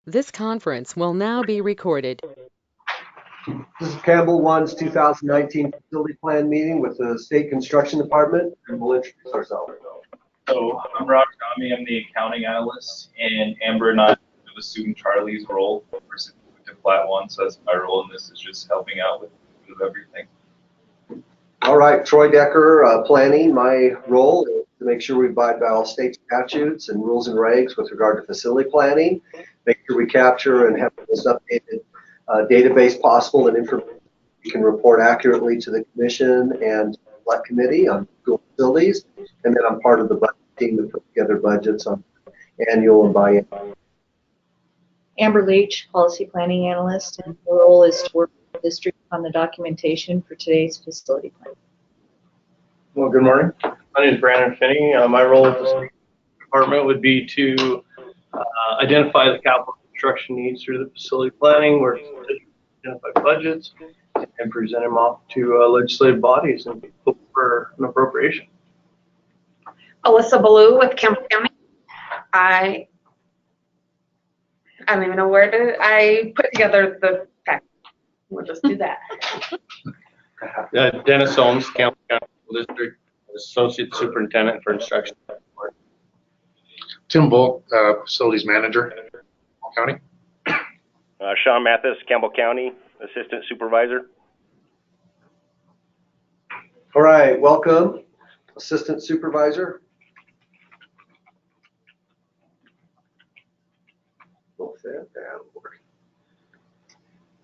This conference will now be recorded. This is CAM01's 2019 facility plan meeting with the State Construction Department, and we'll introduce ourselves. So I'm Rob Kami, I'm the accounting analyst, and Amber and I have assumed Charlie's role for to Flat One, so that's my role in this, is just helping out with everything. All right, Troy Decker, planning. My role is to make sure we abide by all state statutes and rules and regs with regard to facility planning, make sure we capture and have the most updated database possible and information we can report accurately to the commission and select committee on school facilities. And then I'm part of the budget team that put together budgets on annual and biannual. Amber Leach, policy planning analyst, and her role is to work with the district on the documentation for today's facility plan. Well, good morning. My name is Brandon Finney. My role at the state department would be to identify the capital construction needs through the facility planning, where identify budgets, and present them off to legislative bodies and hope for an appropriation. Alyssa Ballou with Campbell County. I don't even know where I put together the pack. We'll just do that. Dennis Holmes, Campbell County School District, Associate Superintendent for Instruction. Tim Bulk, Facilities Manager, County. Sean Mathis, Campbell County, Assistant Supervisor. All right, welcome, Assistant Supervisor.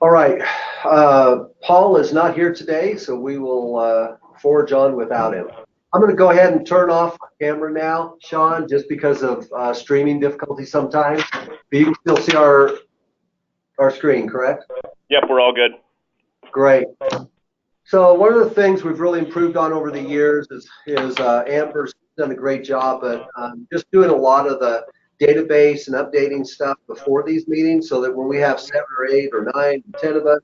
All right, Paul is not here today, so we will forge on without him. I'm going to go ahead and turn off the camera now, Sean, just because of streaming difficulties sometimes. But you can still see our screen, correct? Yep, we're all good. Great. So one of the things we've really improved on over the years is Amber's done a great job at just doing a lot of the database and updating stuff before these meetings, so that when we have 7 or 8 or 9 or 10 of us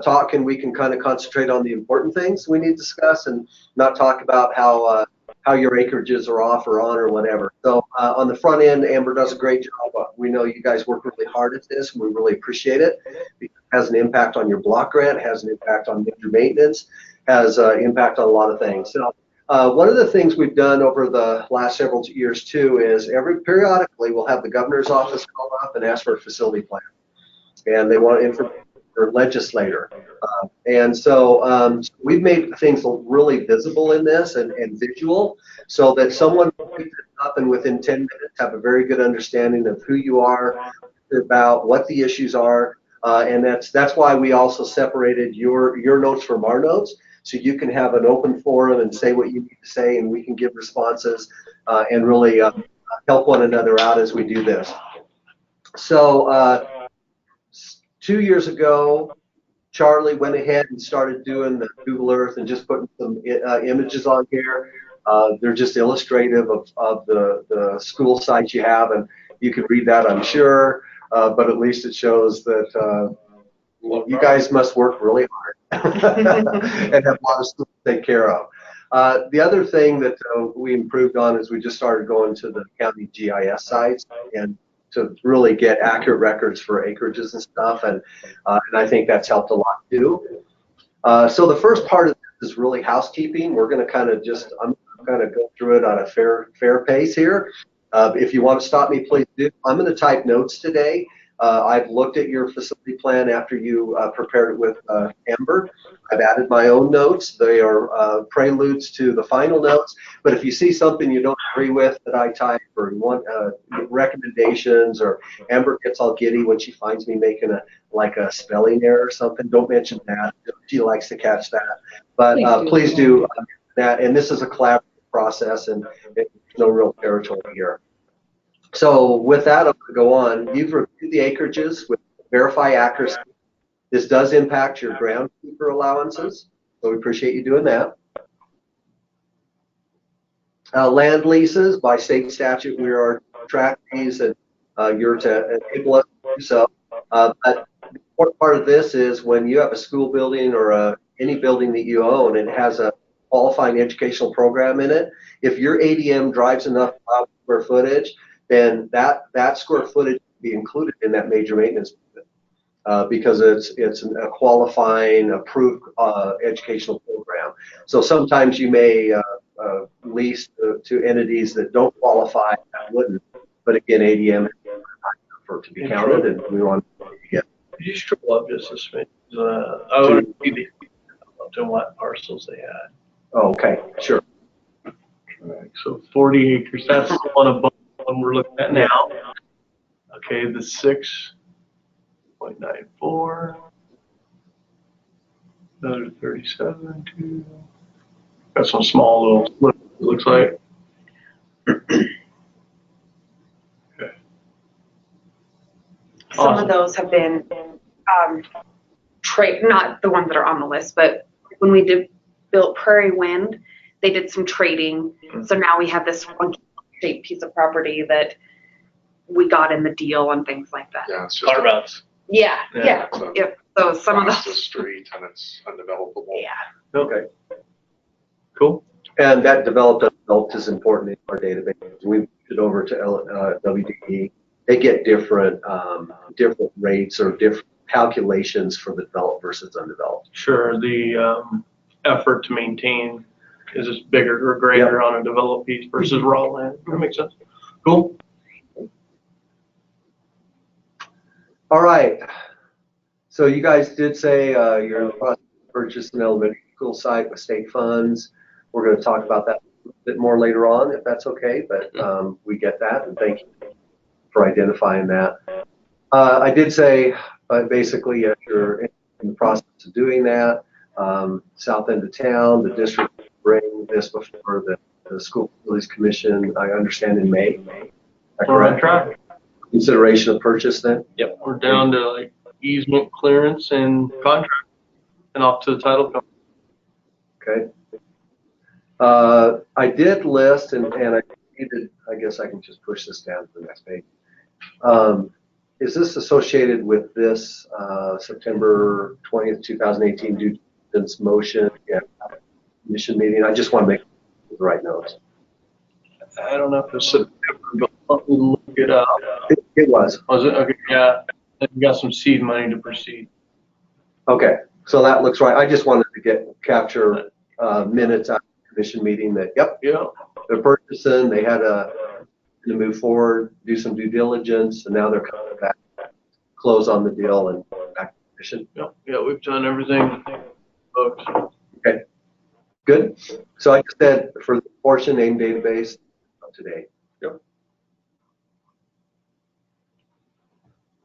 talking, we can kind of concentrate on the important things we need to discuss and not talk about how your acreages are off or on or whatever. So on the front end, Amber does a great job. We know you guys work really hard at this, and we really appreciate it. It has an impact on your block grant, has an impact on major maintenance, has an impact on a lot of things. So one of the things we've done over the last several years too is periodically we'll have the governor's office call up and ask for a facility plan, and they want information for legislator. And so we've made things really visible in this and visual, so that someone can pick it up and within 10 minutes have a very good understanding of who you are, about what the issues are. And that's why we also separated your notes from our notes, so you can have an open forum and say what you need to say, and we can give responses and really help one another out as we do this. So 2 years ago, Charlie went ahead and started doing the Google Earth and just putting some images on here. They're just illustrative of the school sites you have, and you can read that, I'm sure, but at least it shows that you guys must work really hard and have a lot of schools to take care of. The other thing that we improved on is we just started going to the county GIS sites and to really get accurate records for acreages and stuff, and I think that's helped a lot too. So the first part of this is really housekeeping. We're going to kind of I'm going to go through it on a fair pace here. If you want to stop me, please do. I'm going to type notes today. I've looked at your facility plan after you prepared it with Amber. I've added my own notes. They are preludes to the final notes. But if you see something you don't agree with that I type, or you want recommendations, or Amber gets all giddy when she finds me making a spelling error or something, don't mention that. She likes to catch that. But please do that. And this is a collaborative process, and there's no real territory here. So with that, I'm going to go on. You've reviewed the acreages with verify accuracy. This does impact your groundkeeper allowances, so we appreciate you doing that. Land leases, by state statute, we are tracking these, and you're to enable us to do so. But the important part of this is when you have a school building or any building that you own and it has a qualifying educational program in it, if your ADM drives enough square footage, then that square footage be included in that major maintenance because it's a qualifying, approved educational program. So sometimes you may lease to entities that don't qualify, that wouldn't. But again, ADM is for it to be counted, and we want to get. Could you scroll up just a smidge? I want to see the what parcels they had. Oh, okay, sure. Right, so 40 acres, that's the one above the one we're looking at now. Okay, the 6.94, another 37, two. Got some small little slips, it looks like. Okay. Some Awesome. of those have been not the ones that are on the list, but when we built Prairie Wind, they did some trading. So now we have this funky shaped piece of property that we got in the deal and things like that. Yeah, it's just Carve outs. Yeah. it's a Yep. So some of across the those. street and it's undevelopable. Yeah. Okay. Cool. And that developed is important in our database. We moved it over to WDE. They get different rates or different calculations for the developed versus undeveloped. Sure, the effort to maintain is just bigger or greater on a developed piece versus raw land. That makes sense. Cool. All right. So you guys did say you're in the process of purchasing an elementary school site with state funds. We're going to talk about that a bit more later on, if that's okay. But we get that, and thank you for identifying that. I did say basically you're in the process of doing that. South end of town, the district will bring this before the School Facilities Commission, I understand, in May. We're on track. Consideration of purchase then? Yep, we're down to like easement clearance and contract and off to the title company. Okay. I did list, and I needed, I guess I can just push this down to the next page. Is this associated with this September 20th, 2018 due diligence motion? Yeah, commission meeting. I just want to make the right notes. I don't know if it's September, but let me look it up. It was. Was it? Okay, yeah. And we got some seed money to proceed. Okay, so that looks right. I just wanted to capture minutes out of the commission meeting that, yep, Yeah. they're purchasing, they had to move forward, do some due diligence, and now they're coming back, close on the deal and back to the commission. Yeah, yeah, we've done everything, folks. Okay, good. So I just said for the portion name database up to date. Yep.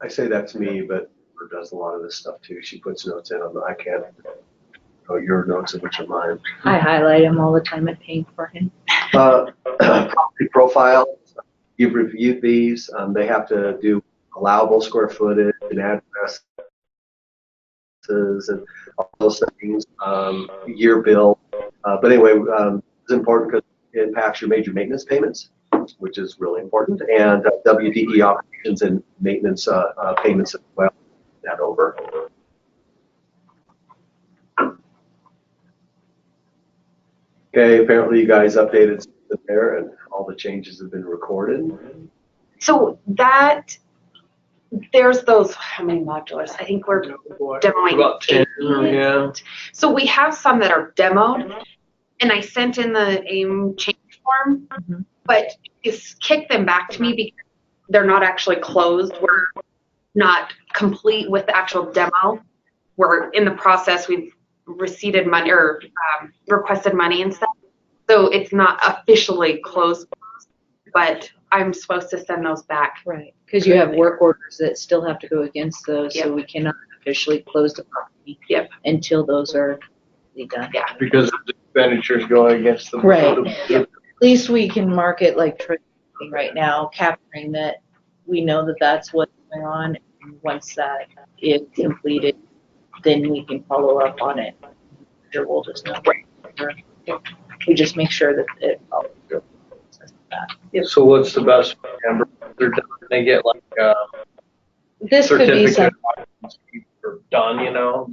I say that's me, but Amber does a lot of this stuff too. She puts notes in on the, I can't know your notes and which are mine. I highlight him all the time and paint for him. Property profiles, you've reviewed these. They have to do allowable square footage and addresses and all those things, year bill. But anyway, it's important because it impacts your major maintenance payments, which is really important, and WDE operations and maintenance payments as well. That over. Okay, apparently you guys updated there and all the changes have been recorded. So there's those, how many modulars? I think we're demoing About 10, 8. yeah. So we have some that are demoed, and I sent in the AIM change form, but it's kicked them back to me because they're not actually closed. We're not complete with the actual demo. We're in the process. We've received money or requested money and stuff. So it's not officially closed, but I'm supposed to send those back. Right, because you have work orders that still have to go against those, so Yep. we cannot officially close the property Yep. until those are done. Yeah. Because the expenditures going against them. Right. At least we can mark it like trading right now, capturing that we know that that's what's going on. And once that is completed, then we can follow up on it. Sure, we'll just know. We just make sure that it follows through. So what's the best way, Amber? They're done, they get like a This could be some, certificate for done, you know?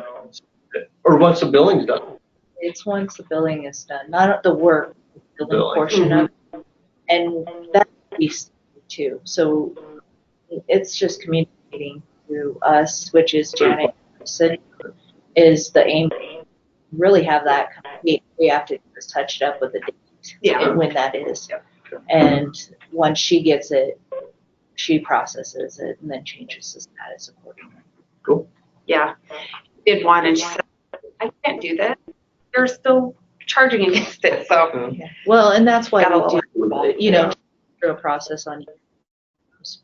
Or once the billing's done. it's once the billing is done, not the work, the billing portion of it. And that could be too. So it's just communicating through us, which is Janet said, is the aim. Really have that. We have to just touch it up with the date and when that is. And once she gets it, she processes it and then changes the status accordingly. Cool. Yeah. Did one and she said, I can't do that. They're still charging against it. So Yeah. Well, and that's why Gotta we do, you know, through a process on,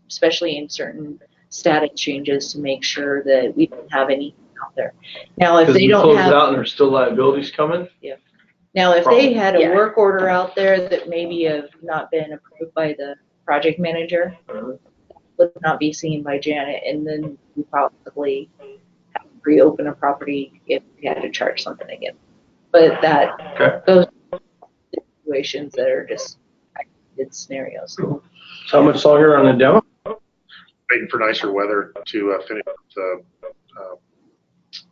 especially in certain static changes to make sure that we don't have any out there. Now, if Because they we don't close it have, out and there's still liabilities coming. now if they had a Yeah. work order out there that maybe have not been approved by the project manager, would not be seen by Janet, and then we probably have to reopen a property if we had to charge something again. But that, those situations that are just good scenarios. So how much longer on the demo? Waiting for nicer weather to finish the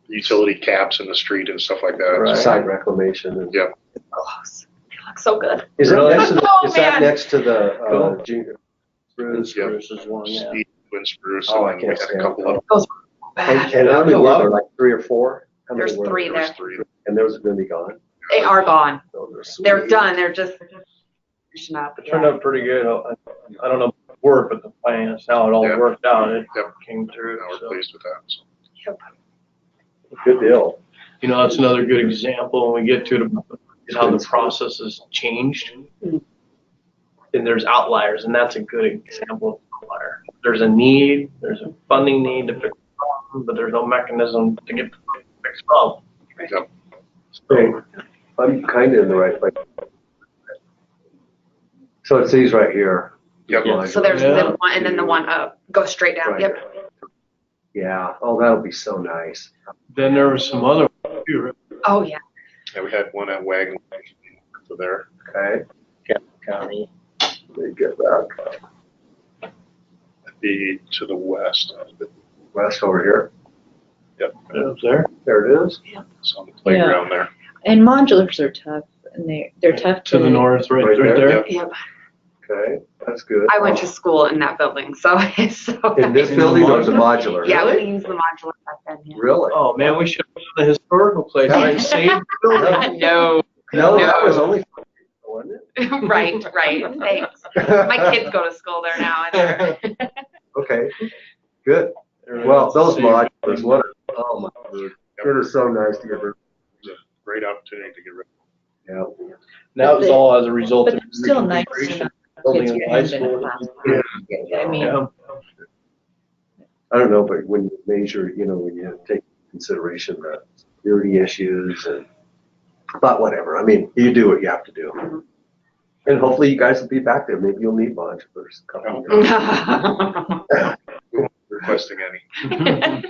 utility caps in the street and stuff like that. Right. Site reclamation. And, Yeah. close. It looks so good. Is that Really? next to the, Oh, is that man. next to the Cool. junior? Spruce is one, yeah. Speed, wind spruce, Oh, I and we can't had a stand couple that. of Goes And, bad. and how many I were love there? it. Like 3 or 4? How many There's were 3 there? there's there. 3. And those are going to be gone. They are gone. Those are sweet. They're done. They're just finishing up. It turned out pretty good. I don't know if it worked, but the plan is how it all Yeah. worked out. It Yep. came through. Now we're So, pleased with that. So. Good deal. you know, that's another good example when we get to it about how the process has changed. And there's outliers, and that's a good example of outlier. There's a need, there's a funding need to fix the problem, but there's no mechanism to get the fixed problem. Yep. Okay. I'm kind of in the right place. So it's these right here. Yep. So there's Yeah. the one and then the one up. Go straight down. Right. Yep. Yeah. Oh, that'll be so nice. Then there was some other ones too, right? Oh yeah. Yeah, we had one at Wagon for there. Okay. County. Let me get back. That'd be to the west. West over here. Yep. It was there. There it is. It's on the playground there. And modulars are tough, and they're tough To the north, right, Right right there. there. Yep. Okay. That's good. I went to school in that building, so it's so In this In the building or the modular? yeah, Really? we used the modular back then. Yeah. Really? Oh man, we should have done the historical place and saved the building. No. No, that No. was only, wasn't it? right. Thanks. My kids go to school there now, and they're Okay. Good. Well, those modulars, what are, oh my word. It is so nice to get rid of. It was a great opportunity to get rid of. Yeah. That was all as a result But of they're still nice reconfiguration. enough Building kids in who high haven't been in school. class. I mean, Yeah. I don't know, but when you measure, you know, when you take into consideration the security issues and, but whatever. I mean, you do what you have to do. And hopefully you guys will be back there. Maybe you'll need modulars. a couple of years. Requesting any.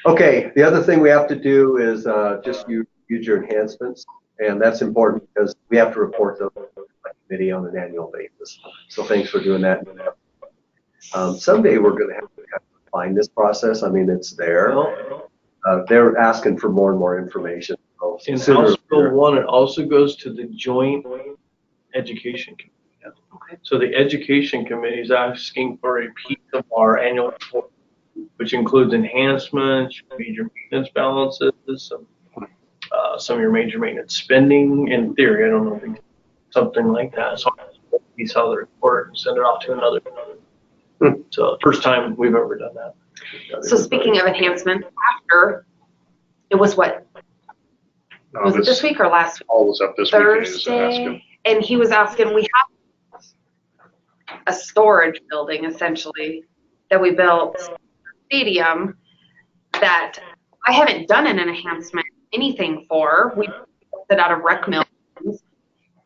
Okay, the other thing we have to do is just use your enhancements, and that's important because we have to report those to the committee on an annual basis. So thanks for doing that. Someday we're going to have to kind of refine this process. I mean, it's there. They're asking for more and more information. So In sooner or House Bill later- 1, it also goes to the Joint Education Committee. Okay. So the Education Committee is asking for a piece of our annual report, which includes enhancements, major maintenance balances, some of your major maintenance spending. In theory, I don't know, if they- something like that. So I'll piece out the report and send it off to another. So first time we've ever done that. So speaking of enhancement, after it was what? Was it this week or last week? All was up this weekend. He was asking. Thursday, and he was asking, we have a storage building essentially that we built stadium that I haven't done an enhancement anything for. We built it out of rec mill,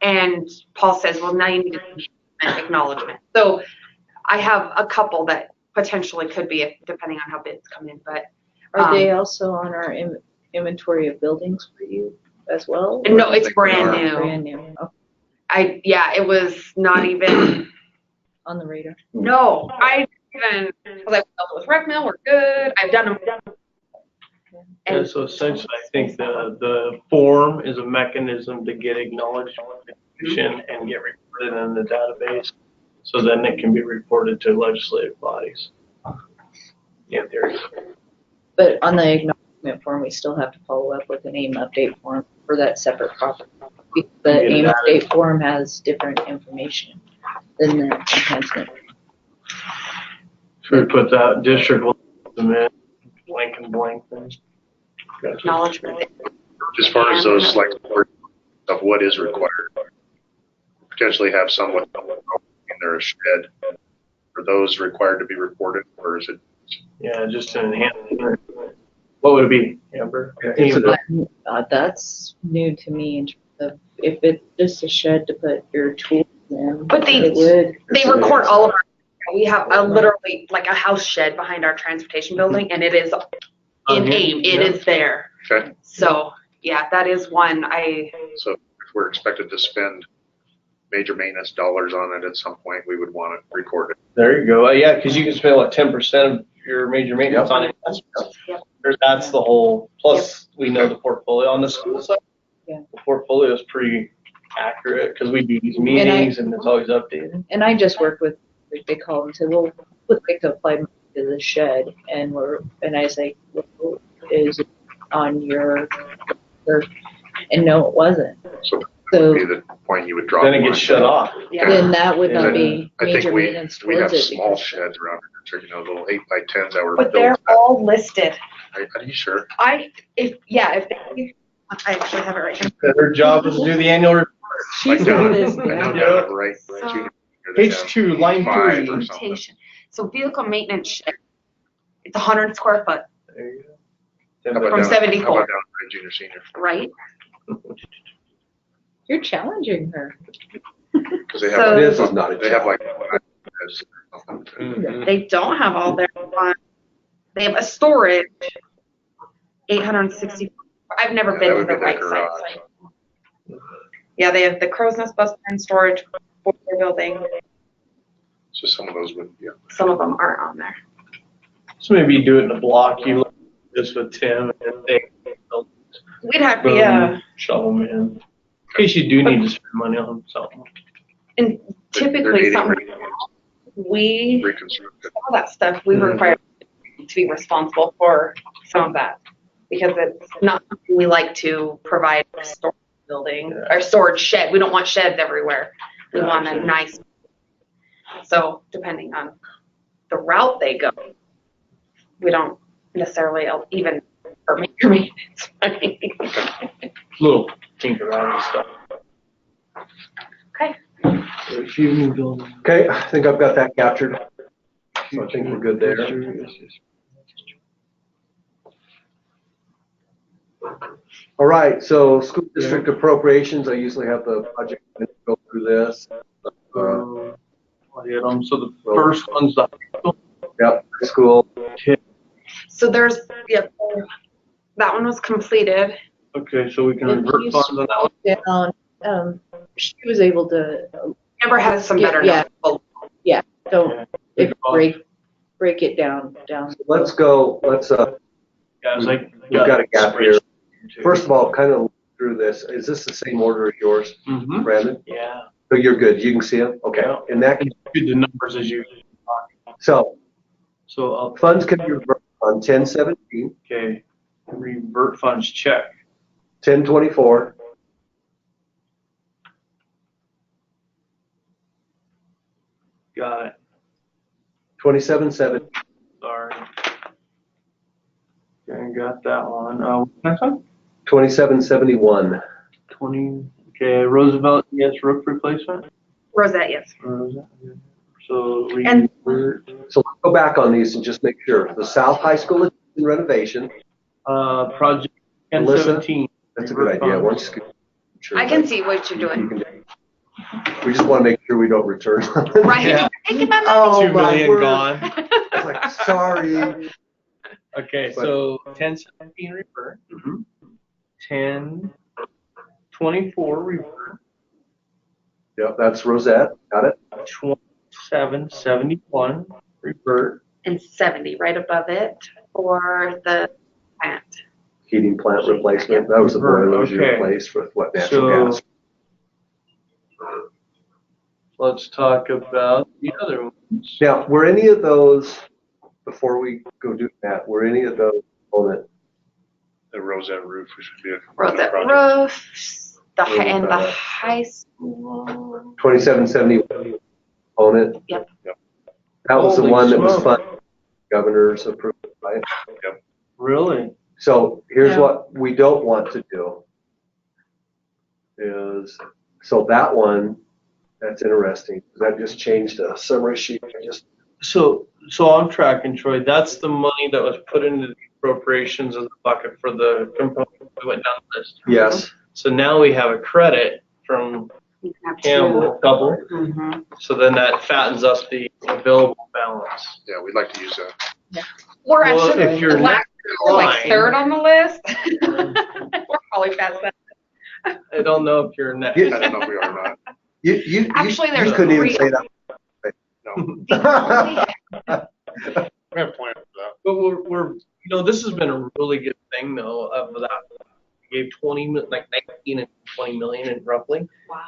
and Paul says, well, now you need an acknowledgement. So I have a couple that potentially could be, depending on how bids come in, but are they also on our inventory of buildings for you as well? no, it's brand are. new. Brand new. Okay. It was not even. On the radar. No, I was like, well, with rec mill, we're good. I've done them. Yeah, And so essentially, I think the form is a mechanism to get acknowledged and get recorded in the database. So then it can be reported to legislative bodies. In theory. But on the acknowledgement form, we still have to follow up with an AIM update form for that separate property. Because the Get it AIM added. update form has different information than the enhancement. Should we put that district blank and blank then? Gotcha. Acknowledgement. As far as those, like, of what is required, potentially have someone in there a shed. Are those required to be reported, or is it? Yeah, just an enhancement. What would it be, Amber? That's new to me in terms of if it's just a shed to put your tools in. But it would. They record all of our, we have a literally like a house shed behind our transportation building, and it is in AIM, it is there. Okay. So, yeah, that is one So if we're expected to spend major maintenance dollars on it at some point, we would want it recorded. There you go. Yeah, because you can spend like 10% of your major maintenance on it. That's the whole. Plus, we know the portfolio on the school side. Yeah. The portfolio is pretty accurate because we do these meetings and it's always updated. And I just worked with, they called and said, well, would like to apply to the shed, and I say, well, is it on your, and no, it wasn't. So that So would be the point you would drop. Then it one. gets shut off. Yeah. then that would And not then be I think major we maintenance have towards it. small because- sheds around here, you know, little 8x10s that were but built. they're all listed. Are you sure? If they, I actually have it right here. Her job is to do the annual report. She's I know doing this. I know Yeah. down at right. So- Page 2, line 3. Five or something. Rotation. So vehicle maintenance shed, it's 100 square foot, There you How go. about From down- 74. How about down at junior, senior? right? You're challenging her. Because they So- have, This is not a they have like. Mhm. They don't have all their, they have a storage, 860. I've never Yeah, been that to would the be their right garage. side. Yeah, they have the crow's nest bus and storage for their building. So some of those would, yeah. Some of them aren't on there. So maybe you do it in a block. You look at this with Tim and they We'd have to, yeah. shovel them in case you do need to spend money on something. And They're typically needing something we, reconstructed. all that stuff, we Mhm. require to be responsible for some of that. Because it's not something we like to provide a storage building or storage shed. We don't want sheds everywhere. We want a Gotcha. nice. So depending on the route they go, we don't necessarily even for major maintenance. Little tinker around stuff. Okay. If you new building. Okay, I think I've got that captured. So I think we're good there. All right, so school district appropriations, I usually have the budget committee go through this. I'll hit 'em. So the first one's the Yep, school, So there's, that one was completed. okay, so we can If you revert funds on that one. Down, she was able to, Amber has some Yeah, better yeah. notes. don't, if break it down. let's go, let's, Yeah, it's like we've got a gap here. too. First of all, kind of through this, is this the same order as yours, Mhm. Brandon? Yeah. So you're good, you can see them? Okay, Yeah. in that, Do the numbers as you. so So I'll, funds can be reversed on 1017, okay, revert funds check. 1024, Got it. 2770, Sorry. Okay, got that one. Next one? 2771. 20, okay, Roosevelt, yes, roof replacement? Rosette, yes. Roseville, yeah. So And- revert, So let's go back on these and just make sure. The South High School is in renovation. project Melissa? 1017. That's a good idea. Once you scoot- sure I can that see what you're you doing. can do. We just want to make sure we don't return. Right? Yeah. Taking my money. Oh, 2 my million word. gone. I was like, sorry. Okay, But- so 1017 revert, Mhm. 1024 revert, Yep, that's Rosette. Got it? 2771 revert, And 70 right above it for the plant. Heating plant replacement. That was the boiler you Okay. replaced with what, natural So- gas? let's talk about the other ones. Now, were any of those, before we go do that, were any of those component? The rosette roof, which would be a Rosette project. roofs, and the high school. 2770 component? Yep. That was the Holy one that was smoke. funded, governor's approved, right? Really? So here's Yeah. what we don't want to do is, so that one, that's interesting. That just changed a summary sheet. So I'm tracking, Troy. That's the money that was put into the appropriations of the bucket for the component we went down the list. Yes. So now we have a credit from You can have Campbell, double. Mm-hmm. So then that fattens up the available balance. Yeah, we'd like to use that. We're Well, actually, if you're last year, we're like line- third on the list. We're probably past that. I don't know if you're next. I don't know if we are or not. Actually, you there's couldn't even three. say that. No. We have plans for that. But we're this has been a really good thing though. Of that, we gave 19 and 20 million in roughly, Wow.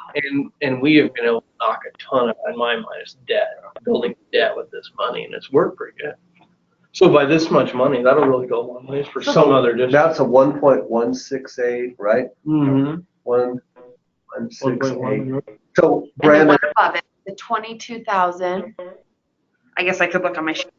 and we have been able to knock a ton of, in my mind, is debt, building debt with this money, and it's worked pretty good. So by this much money, that'll really go a long ways for some other districts. That's a 1.168, right? Mm-hmm. 1.168. So And the Brandon, one above it, the 22,000. I guess I could look on my sheet.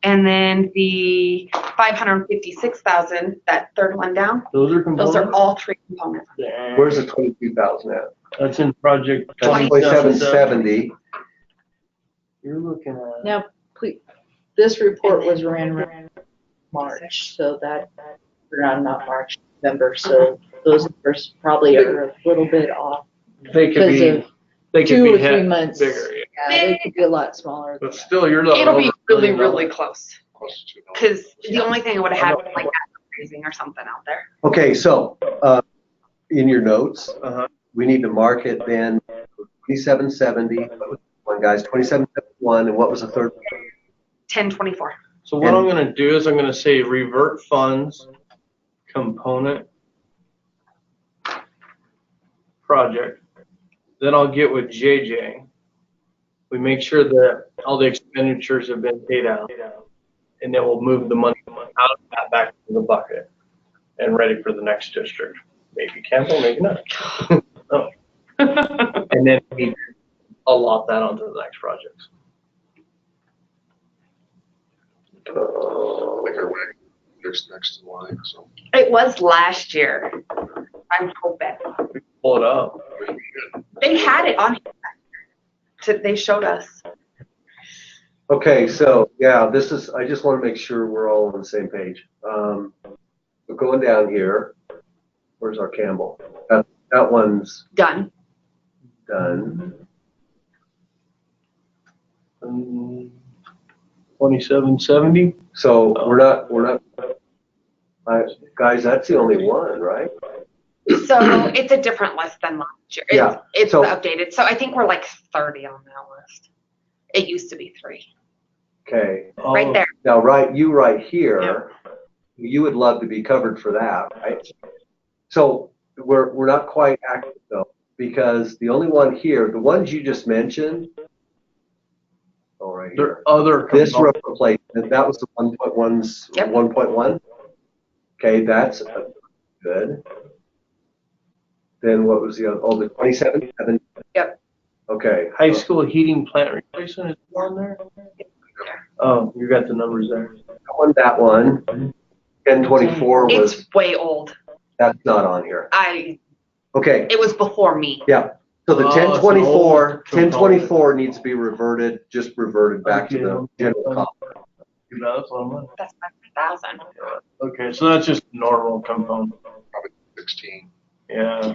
And then the 556,000, that third one down. Those are components. Those are all three components. Dang. where's the 22,000 at? That's in project That's 2770. You're looking at. Now, please, this report was ran around March, so that, around not March, November, so those numbers probably are a little bit off. They could Because be. of They could 2 be or 3 hit months. bigger. Yeah. Yeah, they could be a lot smaller. than But that. still, you're looking It'll be over really, $1 really million. close. Close to 2 million. Because the only thing I would have had was like raising or something out there. Okay, so in your notes, Uh-huh. we need to mark it then 2770. What was one, guys? 2771, and what was the third? 1024. So what I'm gonna do is I'm gonna say revert funds component project. Then I'll get with JJ. We make sure that all the expenditures have been paid out. And then we'll move the money out of that back to the bucket and ready for the next district. Maybe Campbell, maybe not. No. And then we allot that onto the next projects. Like our way, just next to the line, so. It was last year. I'm hoping. We can pull it up. They had it on here. They showed us. Okay, so yeah, this is, I just want to make sure we're all on the same page. We're going down here. Where's our Campbell? That one's Done. done. 2770. So we're not, guys, that's the only one, right? So it's a different list than last year. Yeah, It's so- updated. So I think we're like 30 on that list. It used to be 3. Okay. Right there. Now, you right here, you would love to be covered for that, right? So we're not quite active though, because the only one here, the ones you just mentioned, oh, right There here. are other This road components. replacement, that was the 1.1's, Yep. 1.1. Okay, that's good. Then what was the other? Oh, the 2770. Yep. Okay. High school heating plant replacement is on there? Oh, you got the numbers there. That one. 1024 was, It's way old. that's not on here. Okay. It was before me. Yeah, so the Oh, it's an 1024, old component. 1024 needs to be reverted, just reverted back to the general cost. That's what I'm on. That's 5,000. Okay, so that's just normal component. Probably 16. Yeah.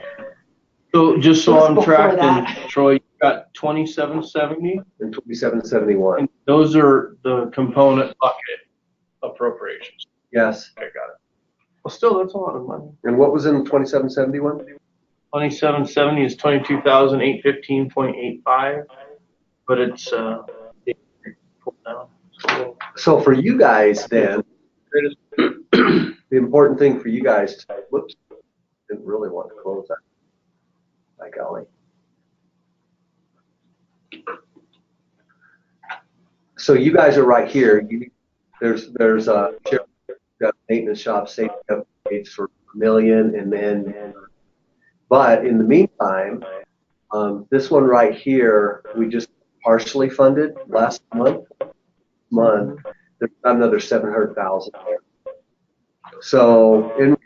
So just It so was I'm before tracking, that. Troy, you got 2770, And 2771, and those are the component bucket appropriations. yes. I got it. Well, still, that's a lot of money. And what was in 2771? 2770 is 22,815.85, but it's pulled down. So for you guys then, the important thing for you guys, whoops, didn't really want to close that. By golly. So you guys are right here. There's a maintenance shop safety upgrades for $1 million, and then, but in the meantime, this one right here, we just partially funded last month. There's another 700,000 there. So in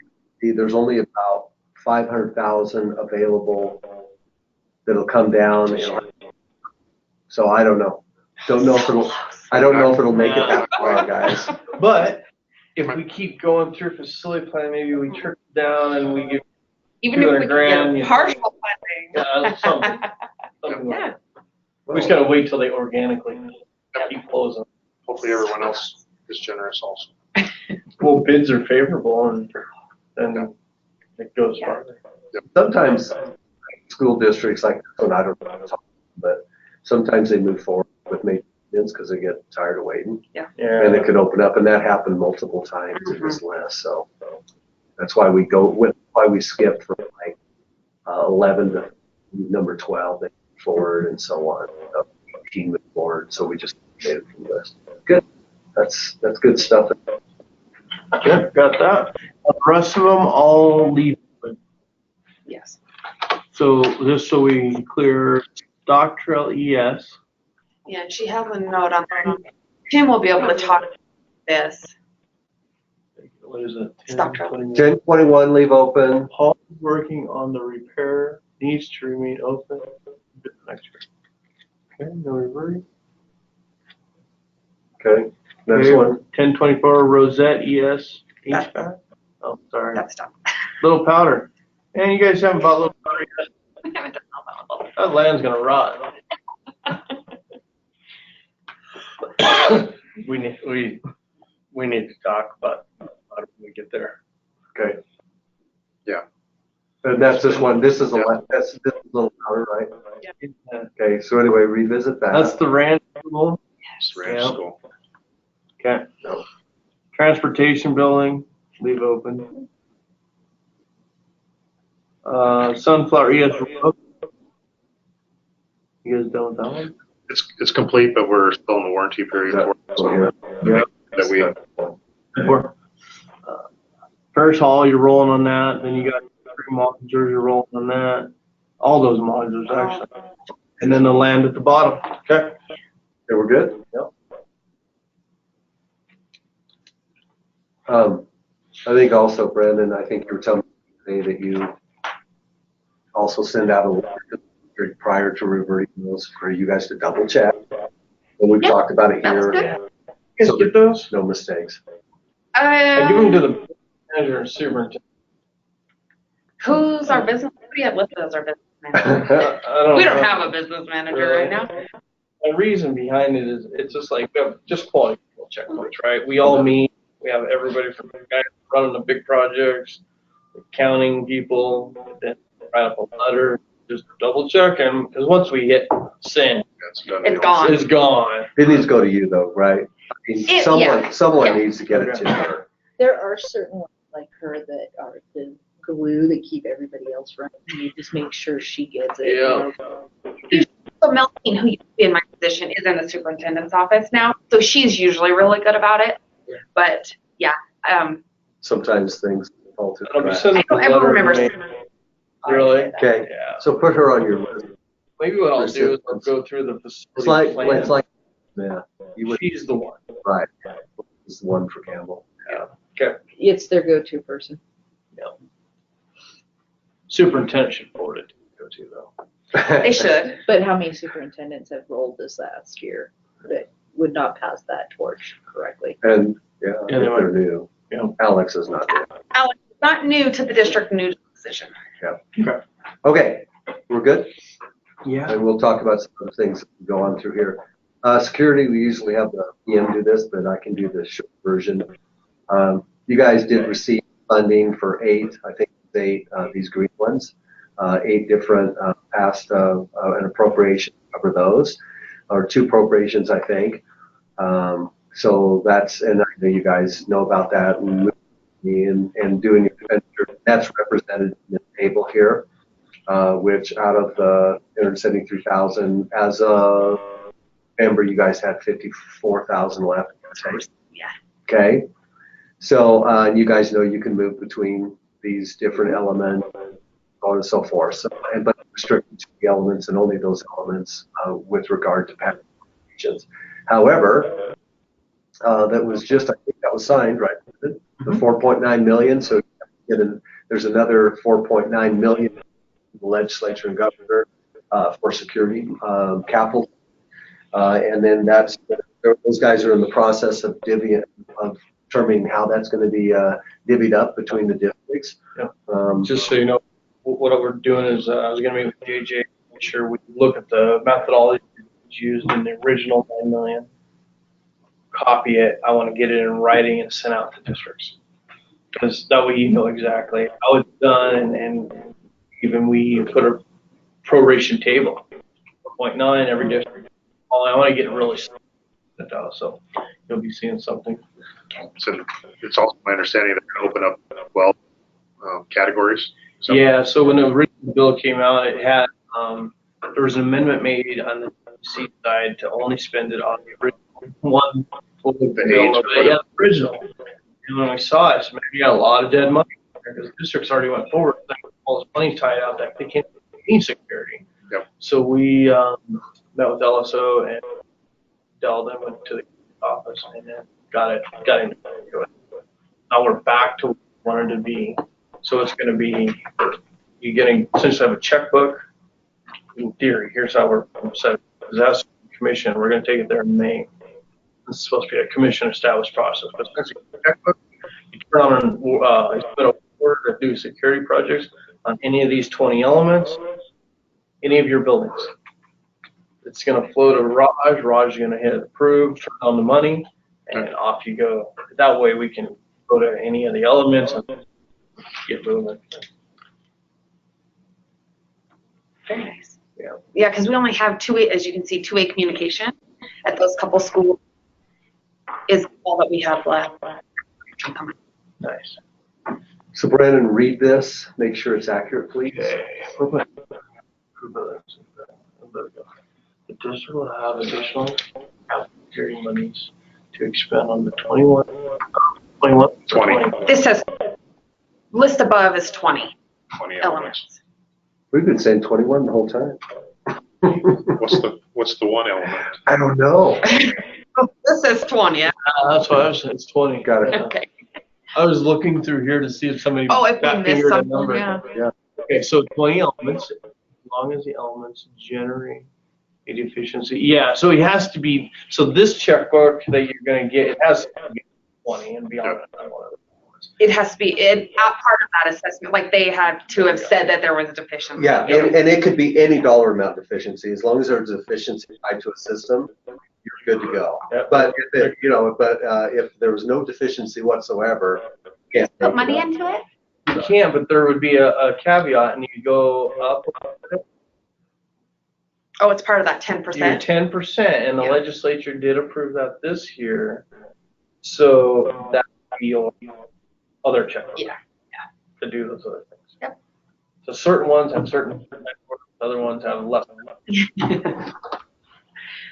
reality, there's only about 500,000 available that'll come down. So I don't know. I don't know if it'll make it that far, guys. But if we keep going through facility plan, maybe we trickle down and we give Even if we could $200,000, get partial funding. yeah, something like Yeah. that. We just gotta wait till they organically keep closing. Hopefully everyone else is generous also. Well, bids are favorable and then it goes farther. Sometimes school districts like this one, I don't know, but sometimes they move forward with maintenance because they get tired of waiting. Yeah. And it could open up, and that happened multiple times in this list. So that's why we skipped from like 11 to number 12 they move forward and so on. 18 move forward. So we just made it from the list. Good. That's good stuff. Yeah, got that. The rest of them all leave. Yes. So just so we clear, Stock Trail ES. Yeah, and she has a note on there. Tim will be able to talk about this. What is it? Stock Trail. 1021 leave open. Paul is working on the repair, needs to remain open. Next year. Okay, no reverting. Okay. Next Okay, one. 1024 Rosette ES That's- HVAC. Oh, sorry. That's done. Little powder. And you guys haven't bought little powder yet. We haven't done all that. That land's gonna rot. We need to talk about how do we get there. Okay. Yeah. And that's this one. This is this is a little powder, right? Okay. So anyway, revisit that. That's the ranch school. It's ranch Yeah. school. Okay. Transportation building, leave open. Sunflower ES. You guys done with that one? It's complete, but we're still in the warranty period for it. So that we, Parish Hall, you're rolling on that. Then you got 3 modules, you're rolling on that. All those modules actually. And then the land at the bottom. Okay. Okay, we're good? Yep. I think also, Brandon, I think you were telling me today that you also send out a letter prior to reverting those for you guys to double check. And we've talked about it That's here. good. You guys get those? No mistakes. I give them to the manager and superintendent. Who's our business? Who do you have listed as our business manager? I We don't know. have a business manager right now. The reason behind it is it's just like we have just quality control checkpoints, right? We all meet. We have everybody from the guys running the big projects, accounting people, then write up a letter, just double check them. Because once we hit send, that's done. It's gone. it's gone. It needs to go to you though, right? I mean, someone Yeah. needs to get it to her. There are certain ones like her that are the glue that keep everybody else running. You just make sure she gets it. Yeah. So Melanie, who used to be in my position, is in the superintendent's office now. So she's usually really good about it. But yeah, Sometimes things fall to the I'll be cracks. sending I don't a ever letter remember to me. Really? Okay, Yeah. so put her on your list. Maybe what I'll do is I'll go through the It's facility like, plan. yeah, you would, She's the one. right. It's the one for Campbell. Okay. It's their go-to person. Superintendent should forward it to go to though. they should. But how many superintendents have rolled this last year that would not pass that torch correctly? And, yeah, if Yeah, they they're new. Yeah. Alex is not new. Alex, not new to the district, new to the position. Okay, we're good? Yeah. And we'll talk about some of the things that go on through here. Security, we usually have the PM do this, but I can do the short version. You guys did receive funding for 8, I think 8, these green ones, 8 different past an appropriation to cover those, or 2 appropriations, I think. So that's, and I know you guys know about that and doing expenditure. That's represented in the table here, which out of the 173,000 as of Remember, you guys had 54,000 left. Yeah. Okay. So you guys know you can move between these different elements, so on and so forth. So, but restricted to the elements and only those elements with regard to patent applications. However, that was just, I think that was signed, right? The 4.9 million. So there's another 4.9 million in the legislature and governor for security capital. And then those guys are in the process of determining how that's going to be divvied up between the districts. Yeah. Just so you know, what we're doing is I was going to meet with JJ, make sure we look at the methodology used in the original 9 million, copy it. I want to get it in writing and sent out to districts, because that way you know exactly how it's done, and even we put a proration table, 4.9 every district. I want to get it really set out, so you'll be seeing something. So it's also my understanding that they're going to open up 12 categories. So. Yeah, so when the original bill came out, it had, there was an amendment made on the C side to only spend it on the original one. The original. And when we saw it, so we got a lot of dead money because the district's already went forward. All this money tied out that they can't gain security. Yep. So we met with LSO and Dell, then went to the office and then got into it. Now we're back to where we wanted to be. So it's going to be, you getting essentially have a checkbook. In theory, here's how we're set. Because that's the commission. We're going to take it there in May. It's supposed to be a commission established process. But essentially, a checkbook, you turn on an order to do security projects on any of these 20 elements, any of your buildings. It's going to flow to Raj. Raj is going to hit approve, turn on the money, and off you go. That way we can go to any of the elements and get moving. Very nice. Yeah. Yeah, because we only have two-way, as you can see, two-way communication at those couple schools is all that we have left. Nice. So Brandon, read this. Make sure it's accurate, please. Okay. The district will have additional security monies to expend on the 21. 20. This says list above is 20 20 elements. We've been saying 21 the whole time. What's the one element? I don't know. This says 20. Yeah. That's why I was saying it's 20. Got it. Okay. I was looking through here to see if somebody If we back missed fingered a something, number. yeah. Okay, so 20 elements, as long as the elements generate a deficiency. Yeah, so it has to be, so this checkbook that you're going to get, it has to be 20 and beyond that. It has to be not part of that assessment. Like they had to have said that there was a deficiency. Yeah, and it could be any dollar amount deficiency. As long as there's a deficiency tied to a system, you're good to go. Yep. But if there was no deficiency whatsoever, you can't Put money into it? You can, but there would be a caveat, and you go up. Oh, it's part of that 10%. You're 10%, and the Yeah. legislature did approve that this year. So that would be your other checkbook. Yeah. To do those other things. Yep. So certain ones have certain, other ones have less.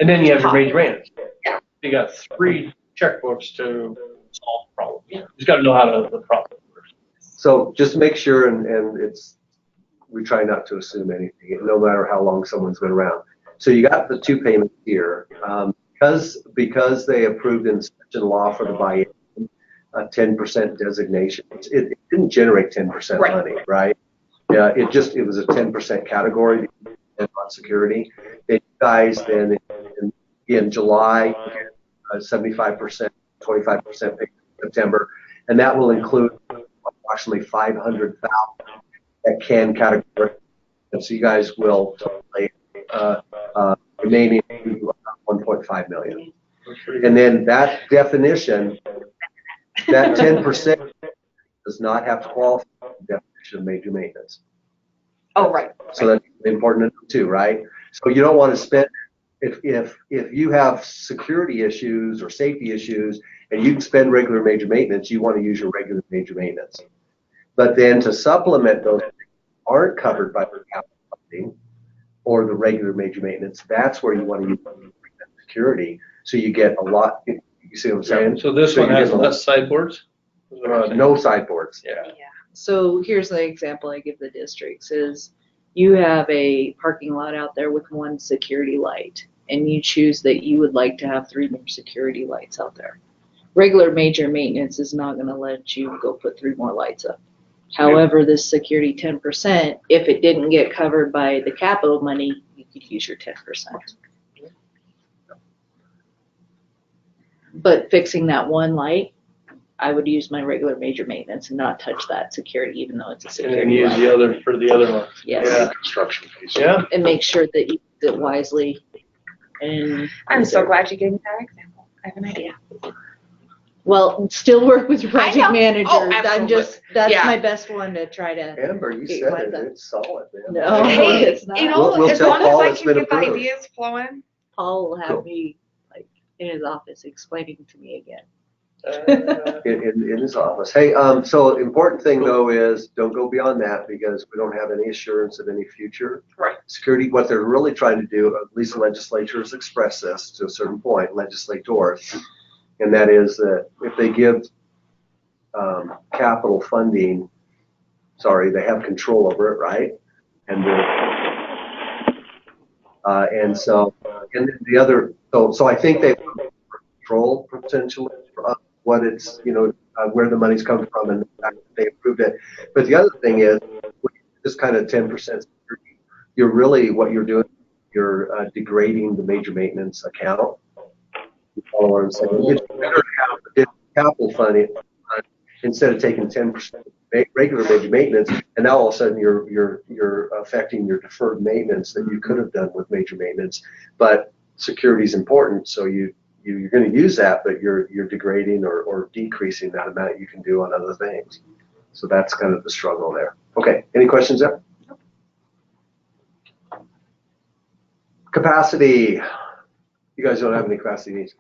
And then you have your major maintenance. Yeah. You got 3 checkbooks to solve problems. You just got to know how to the problem works. So just make sure, and we try not to assume anything, no matter how long someone's been around. So you got the 2 payments here. Because they approved in section law for the buy-in, a 10% designation. It didn't generate 10% Right. money, right? Yeah, it was a 10% category on security. Then you guys then in July, 75%, 25% paid in September, and that will include approximately 500,000 that can category. And so you guys will pay remaining 1.5 million. And then that definition, that 10% does not have to qualify for the definition of major maintenance. Oh, right. So that's important too, right? So you don't want to spend, if you have security issues or safety issues and you can spend regular major maintenance, you want to use your regular major maintenance. But then to supplement those that aren't covered by the capital funding or the regular major maintenance, that's where you want to use security. So you get a lot, you see what I'm saying? So this So one you has get a- less sideboards? Is what I'm saying. No sideboards. Yeah. So here's the example I give the districts is you have a parking lot out there with one security light and you choose that you would like to have 3 more security lights out there. Regular major maintenance is not gonna let you go put 3 more lights up. However, this security 10%, if it didn't get covered by the capital money, you could use your 10%. But fixing that one light, I would use my regular major maintenance and not touch that security, even though it's a And security then use light. the other for the other one. Yes. Yeah. Construction piece. Yeah. And make sure that you use it wisely. And I'm so glad you gave me that example. I have an idea. well, still work with your I project know. manager. Oh, I'm absolutely. just that's Yeah. my best one to try to. Amber, you Okay, said why it. that? It's solid, man. No, Hey, it's not. you know, We'll as tell long Paul as I it's can been get the approved. ideas flowing. Paul will have Cool. me like in his office explaining to me again. In his office. Hey, so important thing though is don't go beyond that because we don't have any assurance of any future Right. security. What they're really trying to do, at least the legislature has expressed this to a certain point, legislators, and that is that if they give capital funding, they have control over it, right? And the other, so I think they control potentially of what it's, where the money's coming from and the fact that they approved it. But the other thing is, this kind of 10%, you're really, what you're doing, you're degrading the major maintenance account. You follow what I'm saying? It's better to have capital funding instead of taking 10% regular major maintenance, and now all of a sudden you're affecting your deferred maintenance that you could have done with major maintenance. But security is important, so you're going to use that, but you're degrading or decreasing that amount you can do on other things. So that's kind of the struggle there. Okay, any questions there? Capacity. You guys don't have any capacity needs.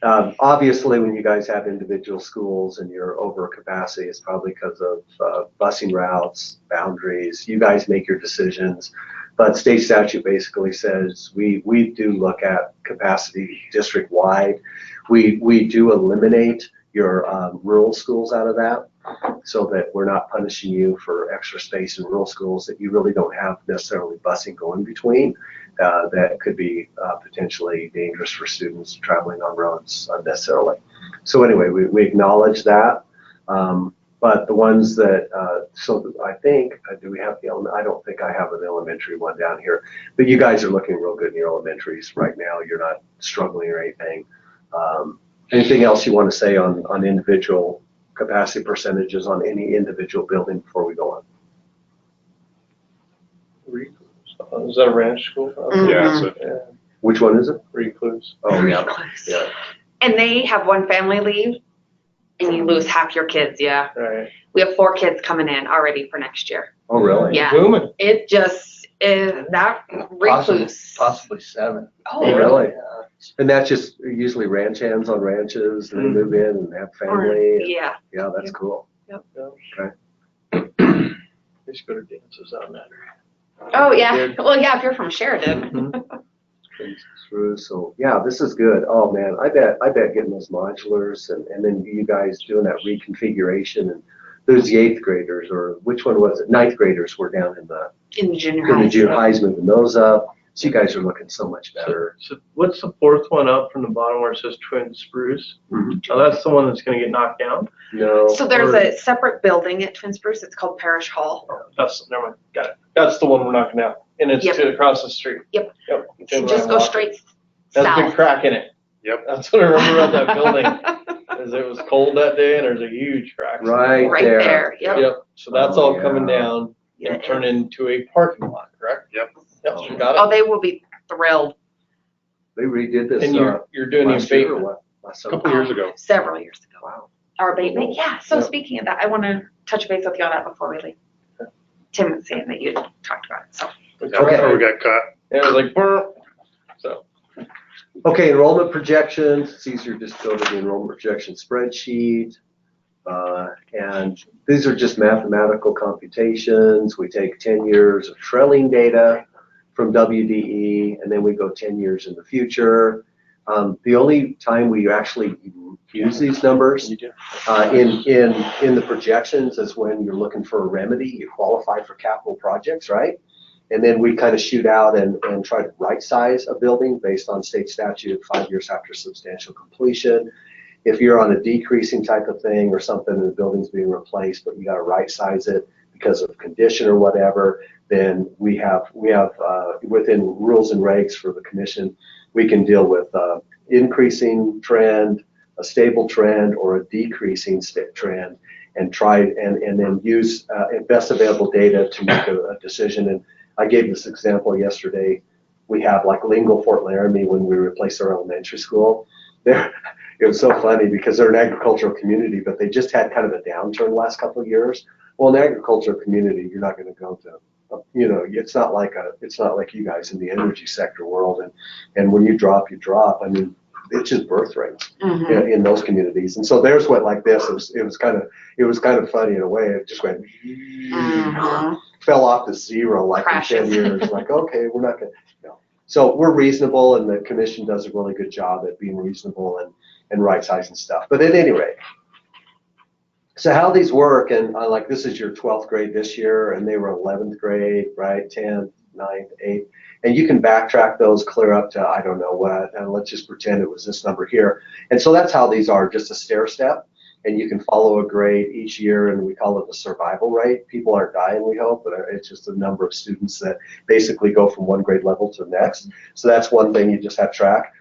Obviously, when you guys have individual schools and you're over capacity, it's probably because of busing routes, boundaries. You guys make your decisions, but state statute basically says we do look at capacity district-wide. We do eliminate your rural schools out of that so that we're not punishing you for extra space in rural schools that you really don't have necessarily busing going between. That could be potentially dangerous for students traveling on roads unnecessarily. So anyway, we acknowledge that. But the ones that, so I think, do we have the I don't think I have an elementary one down here. But you guys are looking real good in your elementaries right now. You're not struggling or anything. Anything else you want to say on individual capacity percentages on any individual building before we go on? Is that a ranch school? Yeah, so Yeah. Which one is it? Recluse. Oh, yeah. Recluse. Yeah. And they have one family leave, and you lose half your kids. Yeah, Right. we have 4 kids coming in already for next year. Oh, really? Yeah. Booming. It just is that recluse. Possibly 7. Oh, really? And that's just usually ranch hands on ranches, and they move in and have family. and- Yeah. Yeah, that's cool. They should go to dances on that. Oh yeah. Well, yeah. If you're from Sheridan. Through, so yeah, this is good. Oh man, I bet getting those modulars and then you guys doing that reconfiguration, and there's the 8th graders, or which one was it? 9th graders were down in the junior highs moving those up. So you guys are looking so much better. So what's the 4th one up from the bottom where it says Twin Spruce? Mhm. Oh, that's the one that's going to get knocked down? No. So there's a separate building at Twin Spruce. It's called Parish Hall. Never mind. Got it. That's the one we're knocking down. And it's Yep. across the street. Yep. Yep. So just go straight There's a big south. crack in it. Yep. That's what I remember about that building. Is it was cold that day and there's a huge crack. Right there. Yep. Yep. So that's Oh, all yeah. coming down Yeah, and turn into a parking lot, correct? Yep. Yep. Oh. You got Oh, it. they will be thrilled. They redid this And you're doing the last year or abatement. what? Last A summer? couple years ago. Several years ago. Wow. Our abatement. Yeah. So Yep. speaking of that, I want to touch base with you on that before we leave. Tim was saying that you talked about it. So That's That's Okay. where we got caught. Yeah, it was like, "Brr." So, Okay, enrollment projections. It's easier just to go to the enrollment projection spreadsheet. And these are just mathematical computations. We take 10 years of trailing data from WDE, and then we go 10 years in the future. The only time we actually use these numbers in the projections is when you're looking for a remedy. You qualify for capital projects, right? And then we kind of shoot out and try to right size a building based on state statute 5 years after substantial completion. If you're on a decreasing type of thing or something and the building's being replaced, but you got to right size it because of condition or whatever, then we have within rules and regs for the commission, we can deal with increasing trend, a stable trend, or a decreasing trend, and try and then use best available data to make a decision. And I gave this example yesterday. We have like Lingle, Fort Laramie, when we replaced our elementary school. It was so funny because they're an agricultural community, but they just had kind of a downturn the last couple of years. Well, in an agricultural community, you're not going to go to, it's not like you guys in the energy sector world. And when you drop, you drop. I mean, it's just birth rates in those communities. And so there's what like this. It was kind of funny in a way. It just went fell off to zero like Crashes. in 10 years. Like, okay, we're not going to. So we're reasonable, and the commission does a really good job at being reasonable and right-sizing stuff. But at any rate, so how these work, and like this is your 12th grade this year, and they were 11th grade, right? 10th, 9th, 8th. And you can backtrack those clear up to I don't know what, and let's just pretend it was this number here. And so that's how these are, just a stair step. And you can follow a grade each year, and we call it the survival rate. People aren't dying, we hope, but it's just the number of students that basically go from one grade level to the next. So that's one thing you just have to track.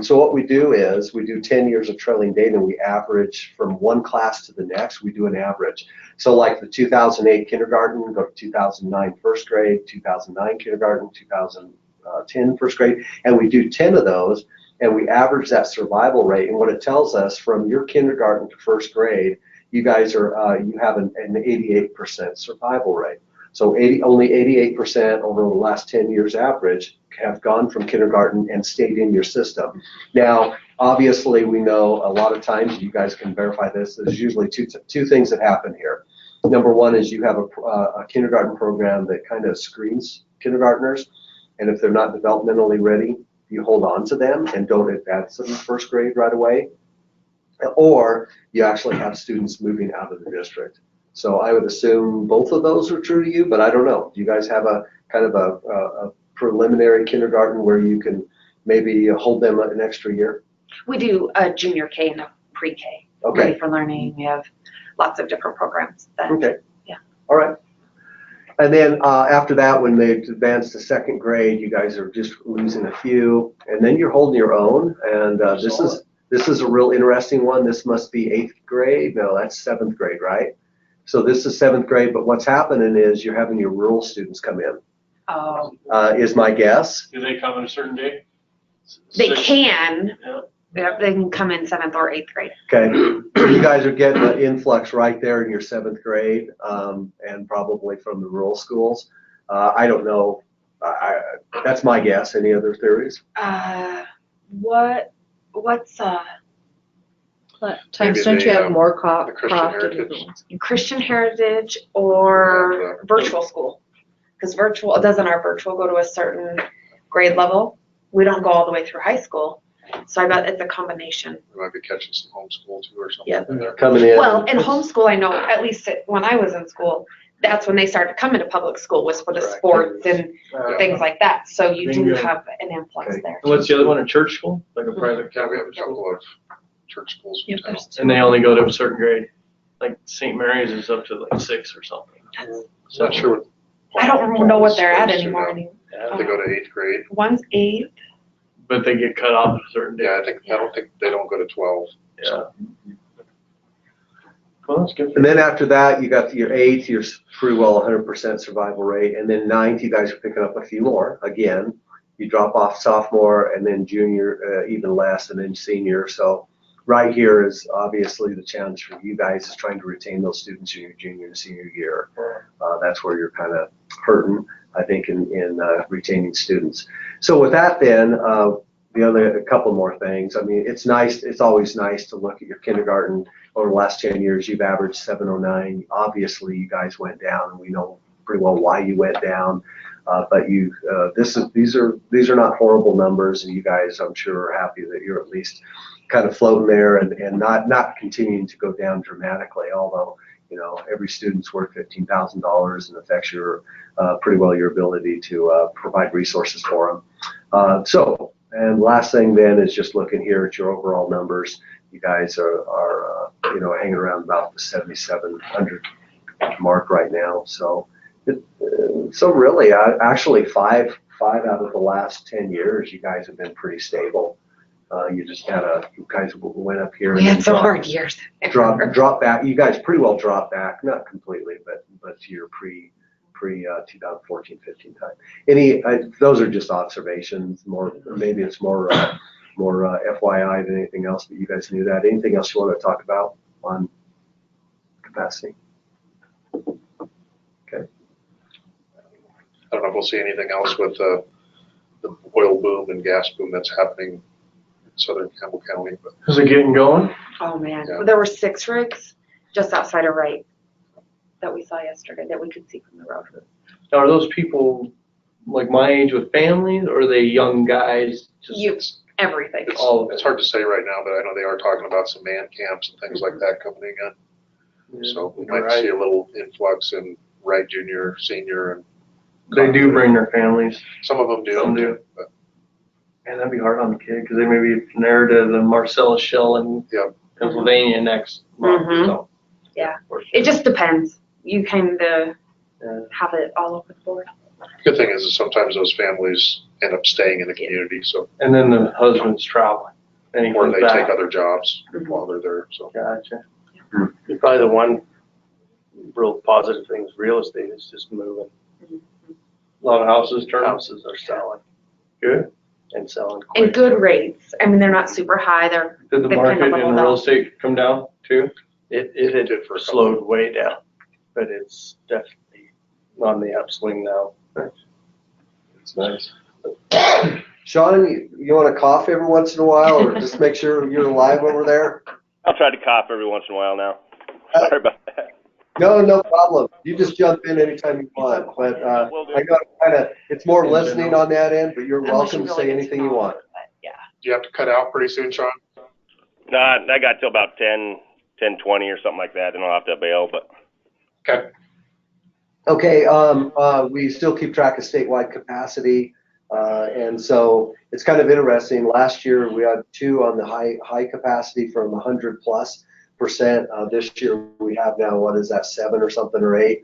So what we do is we do 10 years of trailing data, and we average from one class to the next. We do an average. So like the 2008 kindergarten, go to 2009 first grade, 2009 kindergarten, 2010 first grade, and we do 10 of those. And we average that survival rate, and what it tells us from your kindergarten to first grade, you guys are you have an 88% survival rate. So only 88% over the last 10 years average have gone from kindergarten and stayed in your system. Now, obviously, we know a lot of times, you guys can verify this, there's usually two things that happen here. Number one is you have a kindergarten program that kind of screens kindergartners, and if they're not developmentally ready, you hold on to them and don't advance them in first grade right away, or you actually have students moving out of the district. So I would assume both of those are true to you, but I don't know. Do you guys have a kind of a preliminary kindergarten where you can maybe hold them an extra year? We do a junior K and a pre-K. Okay. Ready for learning. We have lots of different programs. Okay. Yeah. All right. And then after that, when they advance to second grade, you guys are just losing a few, and then you're holding your own. And this is a real interesting one. This must be 8th grade. No, that's 7th grade, right? So this is 7th grade. But what's happening is you're having your rural students come in. Oh. Is my guess. Do they come on a certain day? They can. Yeah. Yeah, they can come in 7th or 8th grade. Okay, so you guys are getting an influx right there in your 7th grade, and probably from the rural schools. I don't know. That's my guess. Any other theories? What times Maybe don't you the, have more the Christian Heritage. Christian Heritage or virtual school. Because doesn't our virtual go to a certain grade level? We don't go all the way through high school. So I bet it's a combination. We might be catching some homeschool too or something. Yeah. There. Coming in. Well, in homeschool, I know, at least when I was in school, that's when they started coming to public school, was for the Correct. sports and things like that. So you do Bingo. have an influx Okay. there. And what's the other one, a church school? Like a private? Yeah, we have a couple of church schools in Yep, town. there's two. And they only go to a certain grade. Like St. Mary's is up to like 6 or something. So not sure. I don't know what they're at Schools do anymore. now. They go to 8th grade. One's 8th. But they get cut off at a certain day. Yeah, I don't think they don't go to 12. Yeah. Well, that's good. And then after that, you got your 8th, you're pretty well 100% survival rate. And then 9th, you guys are picking up a few more. Again, you drop off sophomore, and then junior, even less, and then senior. So right here is obviously the challenge for you guys, is trying to retain those students in your junior and senior year. That's where you're kind of hurting, I think, in retaining students. So with that, then a couple more things. I mean, it's nice. It's always nice to look at your kindergarten over the last 10 years. You've averaged 709. Obviously, you guys went down, and we know pretty well why you went down. But these are not horrible numbers, and you guys, I'm sure, are happy that you're at least kind of floating there and not continuing to go down dramatically. Although every student's worth $15,000 and affects your pretty well your ability to provide resources for them. And last thing then is just looking here at your overall numbers. You guys are hanging around about the 7,700 mark right now. So really, actually five out of the last 10 years, you guys have been pretty stable. You guys went up here. We had some hard years. Drop back. You guys pretty well dropped back, not completely, but to your pre 2014-15 time. Those are just observations. Maybe it's more FYI than anything else. But you guys knew that. Anything else you want to talk about on capacity? Okay. I don't know if we'll see anything else with the oil boom and gas boom that's happening in southern Campbell County. But Is it getting going? Oh man, Yeah. there were 6 rigs just outside of Wright that we saw yesterday that we could see from the road. Now, are those people like my age with families, or are they young guys? Everything. It's hard to say right now, but I know they are talking about some man camps and things like that coming in. So we might see a little influx in Wright Junior, Senior, and They do bring their families. some of them do. Some do. But Man, that'd be hard on the kid because they may be from there to the Marcellus Shell in Pennsylvania next month. Mhm. So. Yeah. It just depends. You kind of have it all over the board. good thing is that sometimes those families end up staying in the community, so And then the husband's traveling. And he or comes they back. take other jobs Mhm. while they're there. So Gotcha. Probably the one real positive thing is real estate is just moving. A lot of houses turn. Houses are selling Good. and selling quick. And good rates. I mean, they're not super high. They're Did the They've market kind of in leveled real off. estate come down too? It had did for a couple. slowed way down, but it's definitely on the upswing now. It's nice. Sean, you want to cough every once in a while, or just make sure you're alive over there? I'll try to cough every once in a while now. Sorry about that. No problem. You just jump in anytime you want. But I know it's more listening on that end, but you're unless welcome you to really say get anything to you know want. it, but yeah. do you have to cut out pretty soon, Sean? Nah, I got till about 10:20 or something like that, then I'll have to bail, but. Okay. Okay, we still keep track of statewide capacity, and so it's kind of interesting. Last year we had 2 on the high capacity from 100+%. This year we have now, what is that, 7 or something, or 8.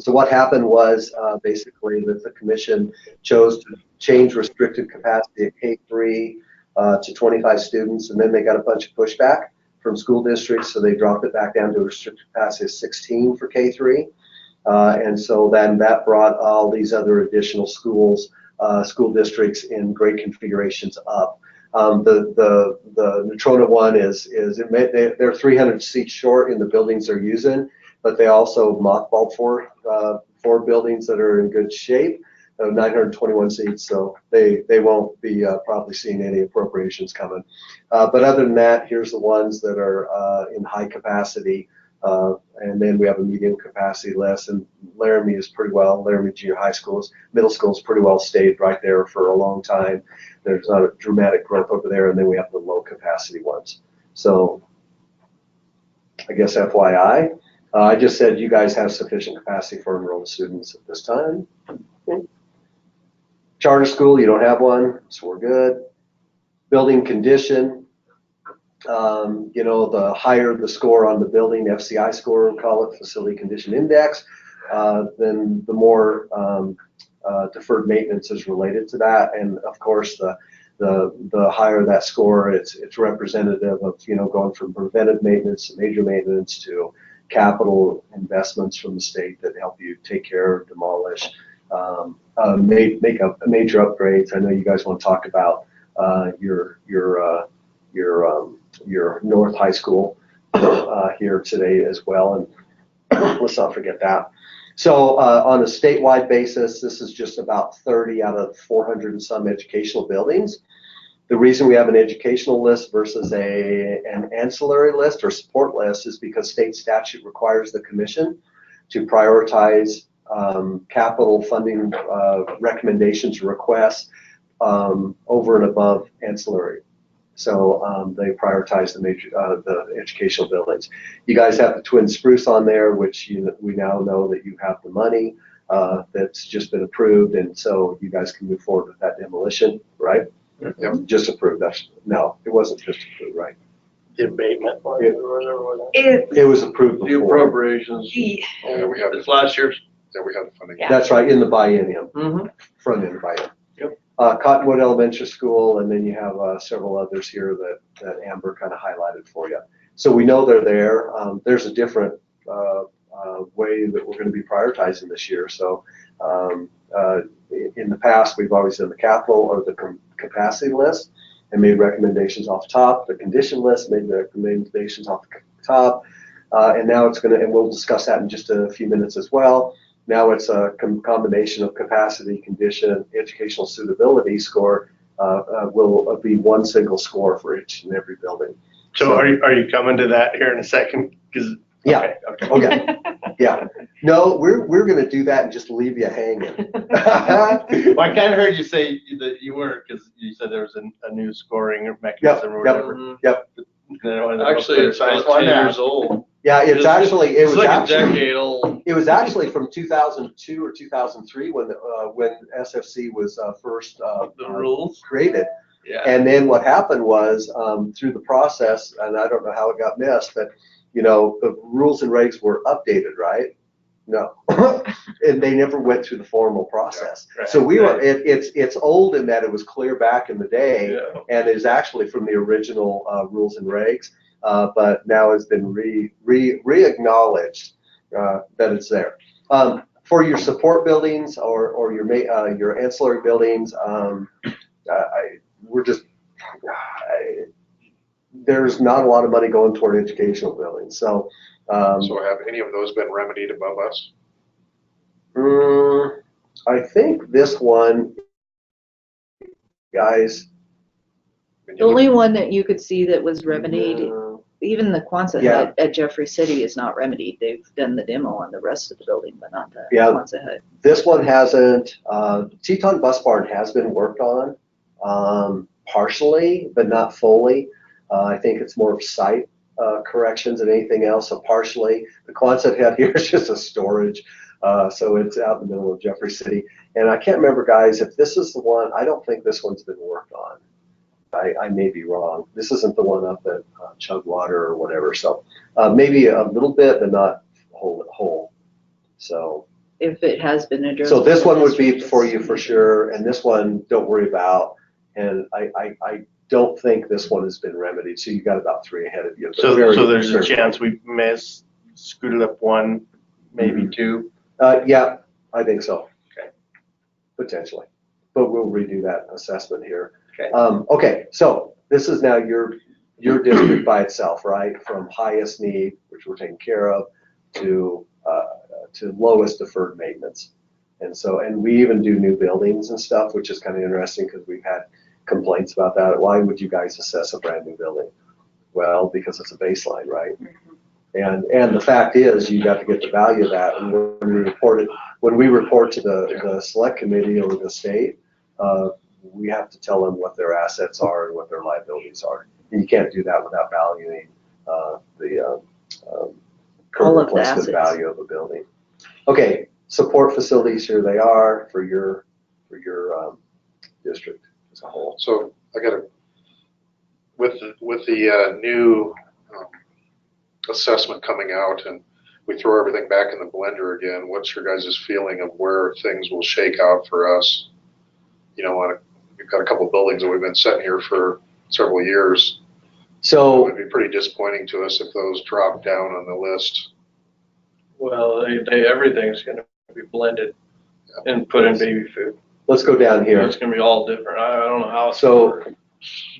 So what happened was basically that the commission chose to change restricted capacity at K3 to 25 students, and then they got a bunch of pushback from school districts, so they dropped it back down to a restricted capacity of 16 for K3. And so then that brought all these other additional school districts in grade configurations up. The Natrona one they're 300 seats short in the buildings they're using, but they also mothballed 4 buildings that are in good shape, 921 seats, so they won't be probably seeing any appropriations coming. But other than that, here's the ones that are in high capacity. And then we have a medium capacity list, and Laramie Junior High Middle School is pretty well stayed right there for a long time. There's not a dramatic growth over there, and then we have the low capacity ones. So I guess FYI, I just said you guys have sufficient capacity for enrolled students at this time. Okay. Charter school, you don't have one, so we're good. Building condition. The higher the score on the building, FCI score, we call it, Facility Condition Index, then the more deferred maintenance is related to that. And of course, the higher that score, it's representative of, going from preventive maintenance to major maintenance to capital investments from the state that help you take care, demolish, make up major upgrades. I know you guys want to talk about your North High School here today as well, and let's not forget that. So on a statewide basis, this is just about 30 out of 400 and some educational buildings. The reason we have an educational list versus an ancillary list or support list is because state statute requires the commission to prioritize capital funding recommendations, requests over and above ancillary. So they prioritize the educational buildings. You guys have the Twin Spruce on there, which we now know that you have the money that's just been approved, and so you guys can move forward with that demolition, right? Yep. Just approved. No, it wasn't just approved, right? The abatement. It was approved The before. appropriations. Yeah, we have It's last year's. Yeah, we have the funding. Yeah. That's right, in the biennium, Mm-hmm. front end biennium. Yep. Cottonwood Elementary School, and then you have several others here that Amber kind of highlighted for you. So we know they're there. There's a different way that we're going to be prioritizing this year. So in the past, we've always done the capital or the capacity list and made recommendations off the top. The condition list made the recommendations off the top. And now it's going to, and we'll discuss that in just a few minutes as well. Now it's a combination of capacity, condition, educational suitability score will be one single score for each and every building. So are you coming to that here in a second? Because Yeah. Okay. Yeah. No, we're going to do that and just leave you hanging. Well, I kind of heard you say that you weren't, because you said there was a new scoring mechanism or whatever. Yep. Actually, it's about 10 years old. Yeah, it was like actually a decade old. it was actually from 2002 or 2003 when SFC was first The rules. created. Yeah. And then what happened was through the process, and I don't know how it got missed, but the rules and regs were updated, right? No, and they never went through the formal process. Right, So it's old in that it was clear back in the day, Yeah. and is actually from the original rules and regs, but now has been re-acknowledged that it's there. For your support buildings or your ancillary buildings, there's not a lot of money going toward educational buildings. So So have any of those been remedied above us? I think this one, guys. When The you look- only one that you could see that was remedied, uh, even the Quonset Yeah. hut at Jeffrey City is not remedied. They've done the demo on the rest of the building, but not the Yeah. Quonset hut. This one hasn't. Teton Bus Barn has been worked on, partially, but not fully. I think it's more of site corrections than anything else, so partially. The Quonset hut here is just a storage, so it's out in the middle of Jeffrey City. And I can't remember, guys, if this is the one. I don't think this one's been worked on. I may be wrong. This isn't the one up at Chugwater or whatever. So maybe a little bit, but not whole. So. If it has been addressed. So this one would be for you for sure, and this one, don't worry about. And I don't think this one has been remedied, so you got about 3 ahead of you. but So very there's a certain. chance we scooted up one, maybe two. Yeah, I think so. Okay. Potentially, but we'll redo that assessment here. Okay. Okay, so this is now your district by itself, right? From highest need, which we're taking care of, to lowest deferred maintenance. And we even do new buildings and stuff, which is kind of interesting because we've had complaints about that. Why would you guys assess a brand new building? Well, because it's a baseline, right? And the fact is, you got to get the value of that. And when we report to the select committee or the state, we have to tell them what their assets are and what their liabilities are. And you can't do that without valuing the current replacement value of a building. Okay, support facilities, here they are for your district as a whole. So I got with the new assessment coming out, and we throw everything back in the blender again. What's your guys' feeling of where things will shake out for us? We've got a couple of buildings that we've been sitting here for several years. It So would be pretty disappointing to us if those drop down on the list. Well, everything's going to be blended and put in baby food. let's go down here. It's going to be all different. I don't know how. It's So- gonna work.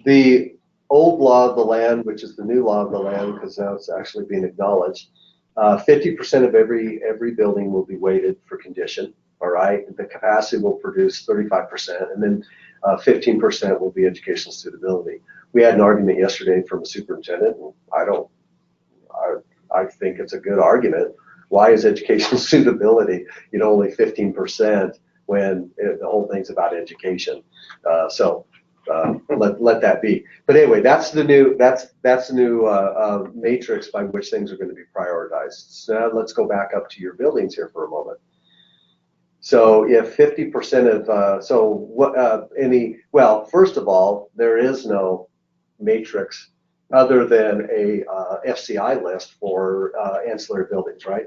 The old law of the land, which is the new law of the land, because now it's actually being acknowledged, 50% of every building will be weighted for condition. All right, the capacity will produce 35%, and then 15% will be educational suitability. We had an argument yesterday from the superintendent. And I think it's a good argument. why is educational suitability, only 15% when the whole thing's about education? Let that be. But anyway, that's the new matrix by which things are going to be prioritized. So now let's go back up to your buildings here for a moment. So if 50% of first of all, there is no matrix other than a FCI list for ancillary buildings, right?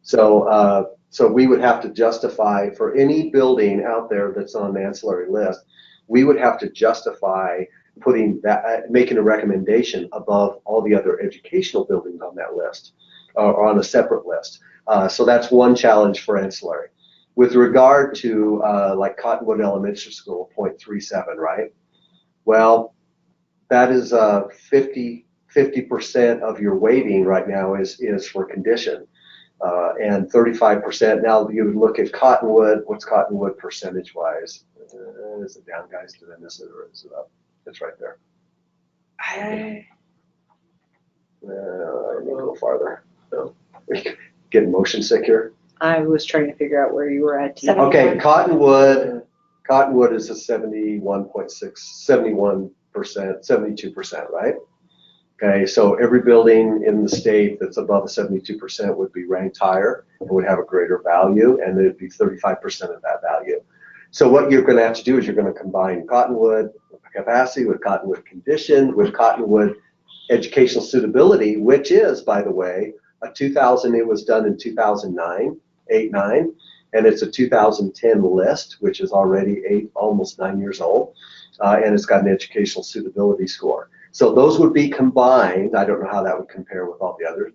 So we would have to justify for any building out there that's on the ancillary list, we would have to justify making a recommendation above all the other educational buildings on that list, or on a separate list. So that's one challenge for ancillary. With regard to like Cottonwood Elementary School, 0.37, right? Well, that is 50% of your weighting right now is for condition, and 35%. Now you would look at Cottonwood. What's Cottonwood percentage wise? Is it down, guys? Did I miss it, or is it up? It's right there. I need to go farther. No. Getting motion sick here. I was trying to figure out where you were at. Okay, Cottonwood is a 71%, 72%, right? Okay, so every building in the state that's above a 72% would be ranked higher and would have a greater value, and it'd be 35% of that value. So what you're going to have to do is you're going to combine Cottonwood capacity with Cottonwood condition, with Cottonwood educational suitability, which is, by the way, it was done in 2009, 8-9, and it's a 2010 list, which is already almost 9 years old, and it's got an educational suitability score. So those would be combined. I don't know how that would compare with all the other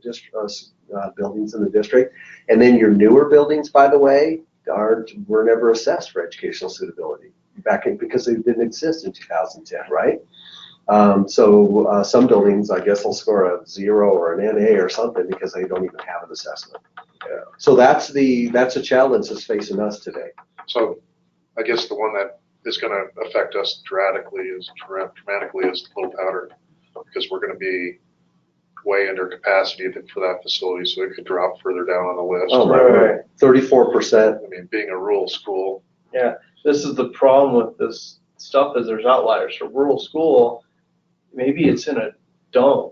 buildings in the district. And then your newer buildings, by the way, were never assessed for educational suitability because they didn't exist in 2010, right? Some buildings, I guess, will score a 0 or an NA or something because they don't even have an assessment. Yeah. So that's a challenge that's facing us today. So I guess the one that is going to affect us dramatically is Little Powder, because we're going to be way under capacity for that facility, so it could drop further down on the list. Oh, right. 34%. I mean, being a rural school. Yeah, this is the problem with this stuff is there's outliers. So rural school, maybe it's in a dome,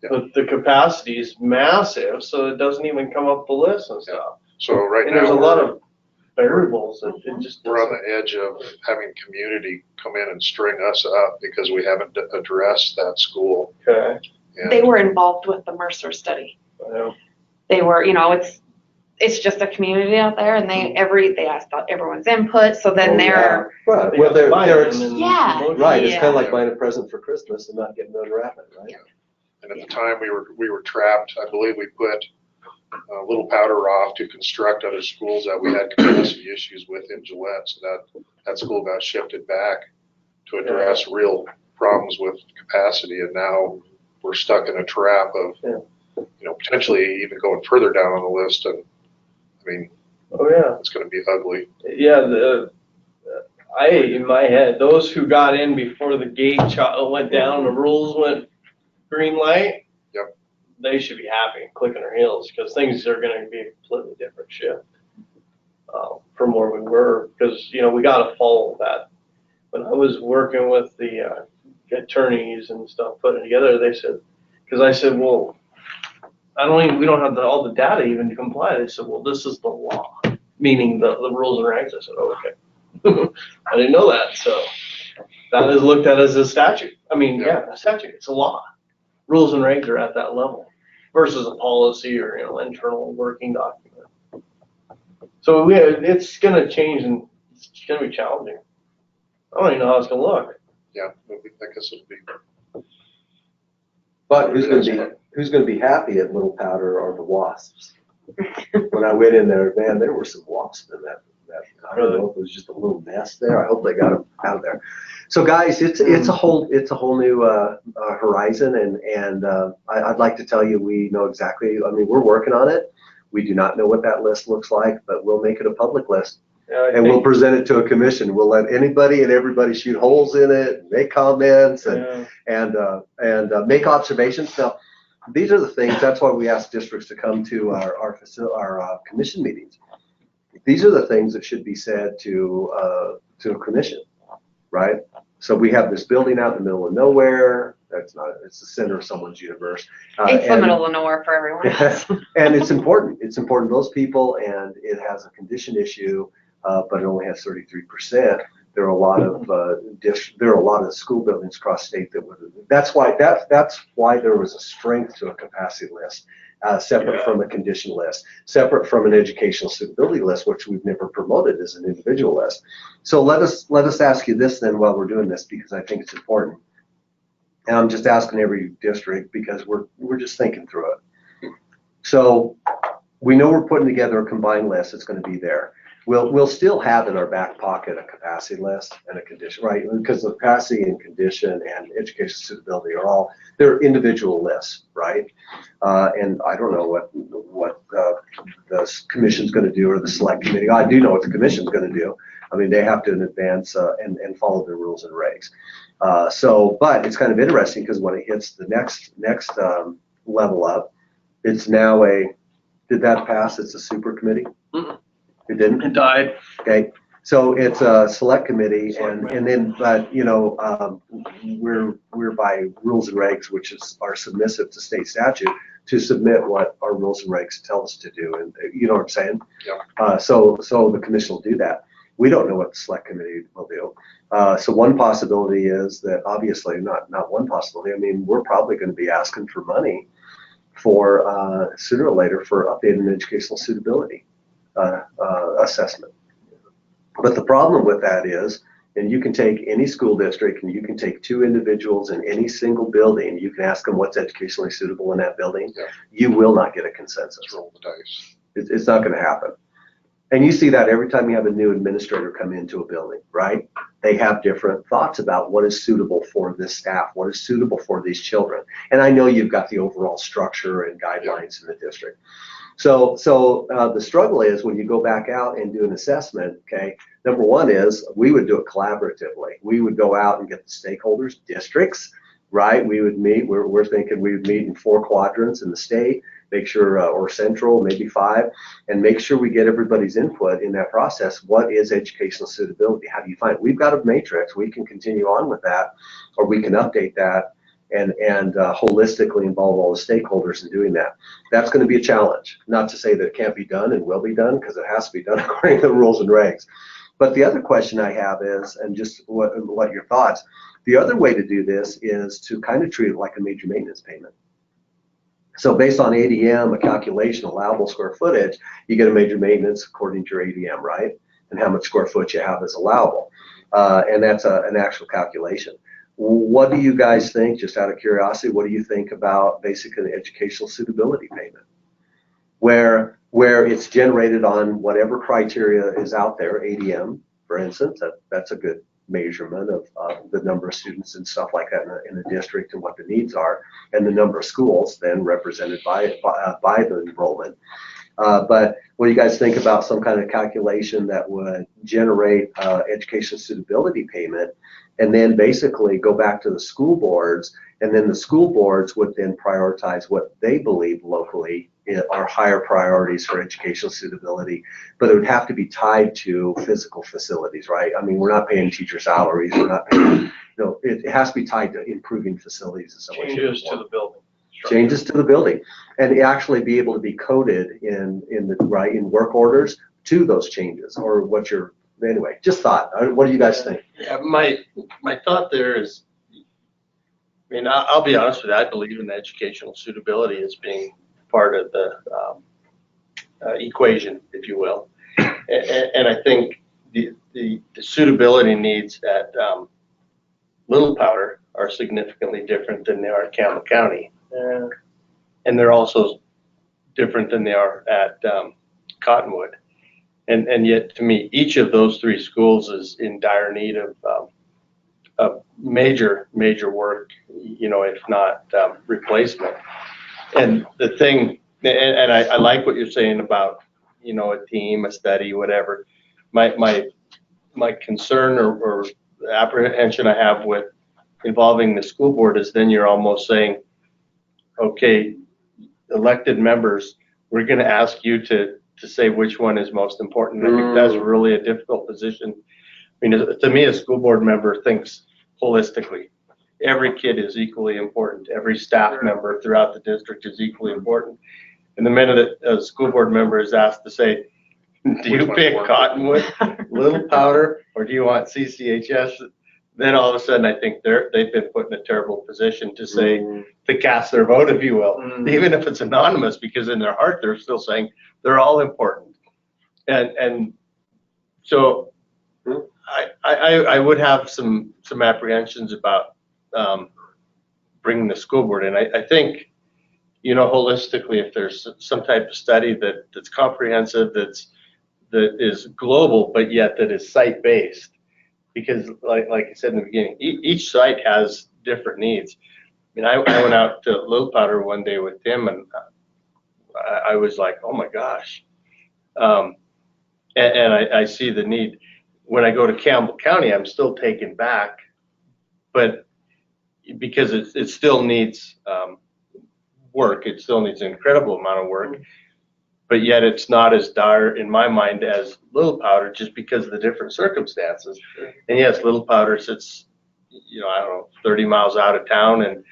but the capacity is massive, so it doesn't even come up the list and stuff. So right now there's a lot of variables that it just we're on the edge of having community come in and string us up because we haven't addressed that school. Okay. And They were involved with the Mercer study. They were, it's just a community out there, and they asked everyone's input. So then Right. Well, yeah, right. It's kind of like buying a present for Christmas and not getting to unwrap it, right? Yeah. And at the time we were trapped. I believe we put Little Powder off to construct other schools that we had capacity issues with in Gillette. So that school got shifted back to address real problems with capacity, and now we're stuck in a trap of potentially even going further down on the list. And I mean, it's going to be ugly. Yeah, in my head, those who got in before the gate went down, the rules went green light. Yep. They should be happy and clicking their heels because things are going to be a completely different shift from where we were. Because we got to follow that. When I was working with the attorneys and stuff putting it together, they said, because I said, well, we don't have all the data even to comply. They said, well, this is the law, meaning the rules and regs. I said, oh, okay. I didn't know that. So that is looked at as a statute. I mean, a statute. It's a law. Rules and regs are at that level versus a policy or internal working document. So it's going to change and it's going to be challenging. I don't even know how it's going to look. Yeah, I guess it'll be. But who's going to be happy at Little Powder are the wasps? When I went in there, man, there were some wasps in that. I don't know if it was just a little nest there. I hope they got them out of there. So guys, it's a whole new horizon, and I'd like to tell you we know exactly. I mean, we're working on it. We do not know what that list looks like, but we'll make it a public list. And we'll present it to a commission. We'll let anybody and everybody shoot holes in it, make comments, and make observations. Now, these are the things. That's why we ask districts to come to our commission meetings. These are the things that should be said to a commission, right? So we have this building out in the middle of nowhere. That's not. It's the center of someone's universe. It's the middle of nowhere for everyone else. And it's important. It's important to those people, and it has a condition issue, but it only has 33%. There are a lot of school buildings across state that would. That's why there was a strength to a capacity list, separate from a condition list, separate from an educational suitability list, which we've never promoted as an individual list. So let us ask you this then while we're doing this, because I think it's important. And I'm just asking every district because we're just thinking through it. So we know we're putting together a combined list. It's going to be there. We'll still have in our back pocket a capacity list and a condition, right? Because the capacity and condition and education suitability they're individual lists, right? And I don't know what the commission's going to do or the select committee. I do know what the commission's going to do. I mean, they have to in advance and follow the rules and regs. But it's kind of interesting because when it hits the next level up, it's now did that pass? It's a super committee? Mm-mm. It didn't? It died. Okay. So it's a select committee and then, but we're by rules and regs, which are submissive to state statute to submit what our rules and regs tell us to do. And you know what I'm saying? Yeah. So the commission will do that. We don't know what the select committee will do. So one possibility is that obviously not one possibility. I mean, we're probably going to be asking for money for sooner or later for updated educational suitability assessment. But the problem with that is, and you can take any school district and you can take two individuals in any single building, you can ask them what's educationally suitable in that building. Yeah. You will not get a consensus. Let's roll the dice. It's not going to happen. And you see that every time you have a new administrator come into a building, right? They have different thoughts about what is suitable for this staff, what is suitable for these children. And I know you've got the overall structure and guidelines in the district. So the struggle is when you go back out and do an assessment, okay, number one is we would do it collaboratively. We would go out and get the stakeholders, districts, right? We would meet, we're thinking we would meet in 4 quadrants in the state, make sure, or central, maybe 5, and make sure we get everybody's input in that process. What is educational suitability? How do you find it? We've got a matrix. We can continue on with that, or we can update that and holistically involve all the stakeholders in doing that. That's going to be a challenge. Not to say that it can't be done and will be done, because it has to be done according to the rules and regs. But the other question I have is, and just what your thoughts, the other way to do this is to kind of treat it like a major maintenance payment. So based on ADM, a calculation, allowable square footage, you get a major maintenance according to your ADM, right? And how much square foot you have is allowable. And that's an actual calculation. What do you guys think, just out of curiosity, what do you think about basically educational suitability payment? Where it's generated on whatever criteria is out there, ADM, for instance, that's a good measurement of the number of students and stuff like that in the district and what the needs are, and the number of schools then represented by the enrollment. But what do you guys think about some kind of calculation that would generate education suitability payment, and then basically go back to the school boards, and then the school boards would then prioritize what they believe locally are higher priorities for educational suitability, but it would have to be tied to physical facilities, right? I mean, we're not paying teacher salaries, we're not paying, it has to be tied to improving facilities in some way. Changes to the building. Changes to the building, and actually be able to be coded in work orders to those changes, or what you're, anyway, just thought. What do you guys think? Yeah, my thought there is, I mean, I'll be honest with you, I believe in educational suitability as being part of the equation, if you will. And I think the suitability needs at Little Powder are significantly different than they are at Campbell County. And they're also different than they are at Cottonwood. And yet, to me, each of those 3 schools is in dire need of major work, if not replacement. And the thing, and I like what you're saying about, a team, a study, whatever. My concern or apprehension I have with involving the school board is then you're almost saying, okay, elected members, we're going to ask you to say which one is most important. I think that's really a difficult position. I mean, to me, a school board member thinks holistically. Every kid is equally important. Every staff member throughout the district is equally important. And the minute a school board member is asked to say, do you pick Cottonwood, Little Powder, or do you want CCHS? Then all of a sudden, I think they've been put in a terrible position to say, to cast their vote, if you will, even if it's anonymous, because in their heart, they're still saying they're all important. And so I would have some apprehensions about bringing the school board in. I think, you know, holistically, if there's some type of study that's comprehensive, that is global, but yet that is site-based, because like I said in the beginning, each site has different needs. I mean, I went out to Little Powder one day with Tim, and I was like, oh my gosh. And I see the need. When I go to Campbell County, I'm still taken back, but because it still needs work, it still needs an incredible amount of work, but yet it's not as dire in my mind as Little Powder, just because of the different circumstances. And yes, Little Powder sits, you know, I don't know, 30 miles out of town and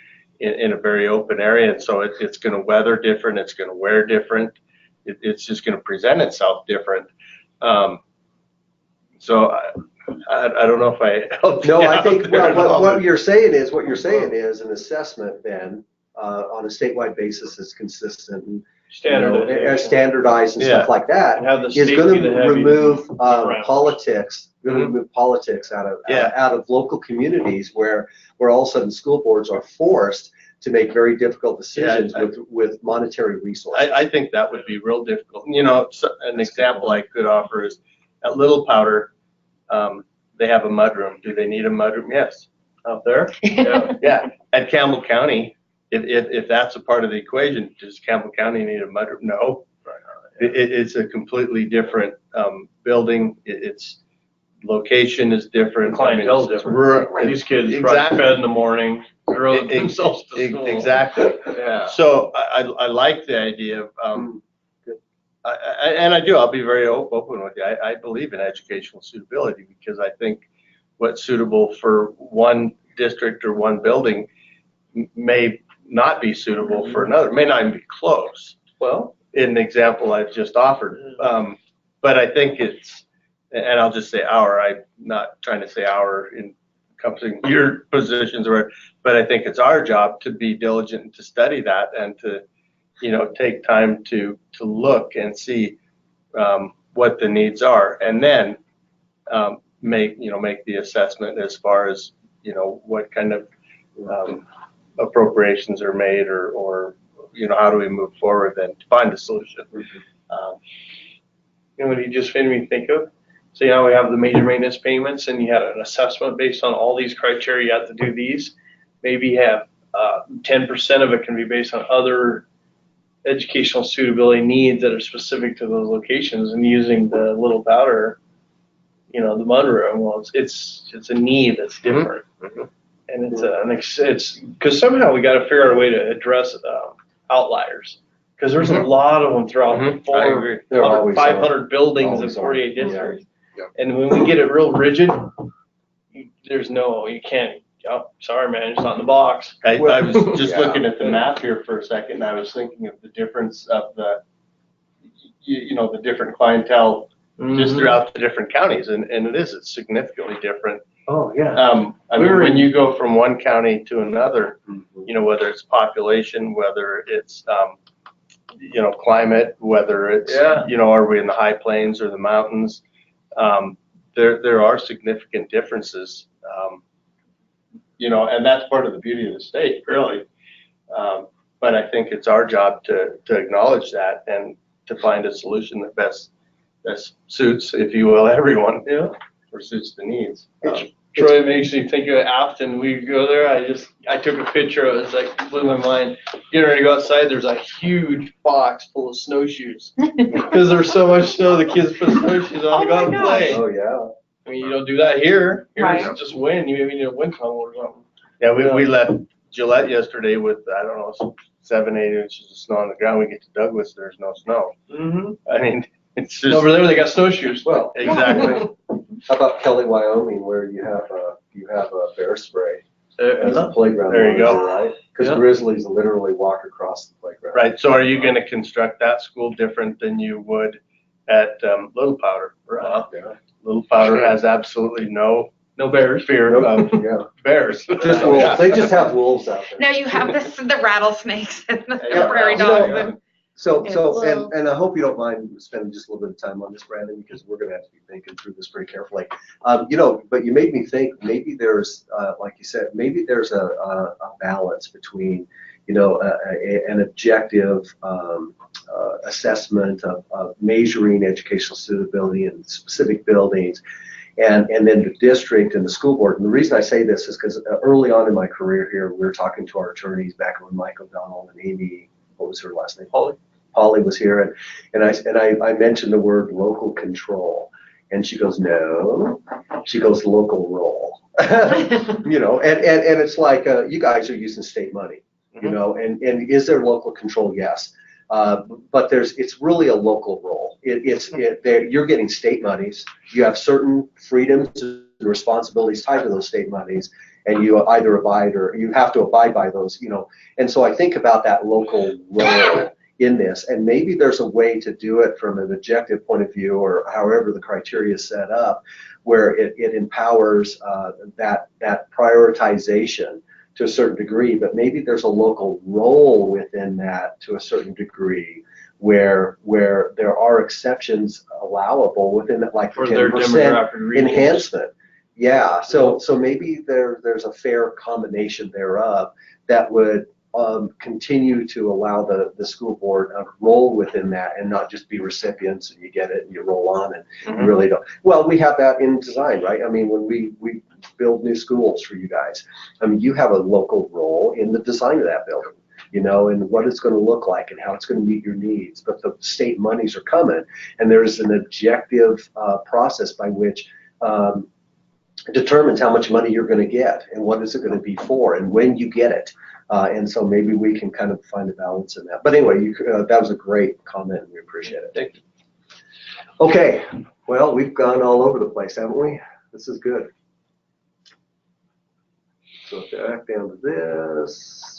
in a very open area, and so it's going to weather different, it's going to wear different, it's just going to present itself different. So I don't know if I helped. No, I think what you're saying is an assessment then on a statewide basis is consistent and standardized and stuff like that is going to remove politics. Going to remove politics out of local communities where all of a sudden school boards are forced to make very difficult decisions with monetary resources. I think that would be real difficult. You know, an example I could offer is at Little Powder, they have a mudroom. Do they need a mudroom? Yes. Out there? Yeah. At Campbell County, if that's a part of the equation, does Campbell County need a mudroom? No. It's a completely different building. Its location is different. Clientele different. These kids run to bed in the morning, drove themselves to school. Exactly. Yeah. So I like the idea of, I'll be very open with you. I believe in educational suitability, because I think what's suitable for one district or one building may not be suitable for another, may not even be close. Well, in the example I've just offered. But I think it's, and I'll just say I'm not trying to say in encompassing your positions, but I think it's our job to be diligent and to study that and to, you know, take time to look and see what the needs are, and then make the assessment as far as, you know, what kind of appropriations are made, or you know, how do we move forward then to find a solution. You know what you just made me think of? So, you know, we have the major maintenance payments, and you had an assessment based on all these criteria. You have to do these. Maybe you have 10% of it can be based on other educational suitability needs that are specific to those locations, and using the Little Powder, you know, the mudroom. Well, it's a need that's different, and it's because somehow we got to figure out a way to address outliers, because there's a lot of them throughout 500 buildings in 48 districts, and when we get it real rigid, you can't. Oh, sorry, man, it's not in the box. I was just looking at the map here for a second. I was thinking of the difference of the different clientele just throughout the different counties, and it's significantly different. Oh yeah. I mean, when you go from one county to another, you know, whether it's population, whether it's you know, climate, whether it's you know, are we in the high plains or the mountains? There are significant differences. You know, and that's part of the beauty of the state, really. But I think it's our job to acknowledge that and to find a solution that best suits, if you will, everyone, or suits the needs. Troy, it makes me think of Afton. We go there. I took a picture. It was like, blew my mind. Getting ready to go outside, there's a huge box full of snowshoes because there's so much snow. The kids put snowshoes on to go out and play. Oh yeah. I mean, you don't do that here. Here's just wind. You maybe need a wind tunnel or something. Yeah, we left Gillette yesterday with, I don't know, 7-8 inches of snow on the ground. We get to Douglas, there's no snow. Mm-hmm. I mean, it's just. Over there, they got snowshoes. Well, Exactly. how about Kelly, Wyoming, where you have a bear spray as a playground There you go. monitor, right? Because Yeah. grizzlies literally walk across the playground. Right, so are you gonna construct that school different than you would at Little Powder? Yeah. Little Powder has absolutely no bears. fear of Yeah. bears. Just wolves. They just have wolves out there. Now you have the rattlesnakes and the Yeah. prairie You know, dogs. So, Well- and I hope you don't mind spending just a little bit of time on this, Brandon, because we're gonna have to be thinking through this pretty carefully. But you made me think, maybe there's, like you said, maybe there's a balance between, an objective, assessment of measuring educational suitability in specific buildings, and then the district and the school board. And the reason I say this is because early on in my career here, we were talking to our attorneys back when Mike O'Donnell and Amy, what was her last name? Polly was here, and I mentioned the word local control, and she goes, no, she goes local role. And it's like, you guys are using state money, and is there local control? Yes. But it's really a local role. You're getting state monies. You have certain freedoms and responsibilities tied to those state monies, and you either abide or you have to abide by those, And so I think about that local role in this, and maybe there's a way to do it from an objective point of view, or however the criteria is set up, where it empowers that prioritization to a certain degree, but maybe there's a local role within that to a certain degree where there are exceptions allowable within it, like the 10% enhancement. Yeah, so maybe there's a fair combination thereof that would continue to allow the school board a role within that, and not just be recipients and you get it and you roll on and you really don't. Well, we have that in design, right? I mean, when we build new schools for you guys, I mean, you have a local role in the design of that building, and what it's going to look like and how it's going to meet your needs. But the state monies are coming, and there's an objective process by which determines how much money you're going to get and what is it going to be for and when you get it. And so maybe we can kind of find a balance in that. But anyway, that was a great comment, and we appreciate it. Thank you. Okay, well, we've gone all over the place, haven't we? This is good. So back down to this.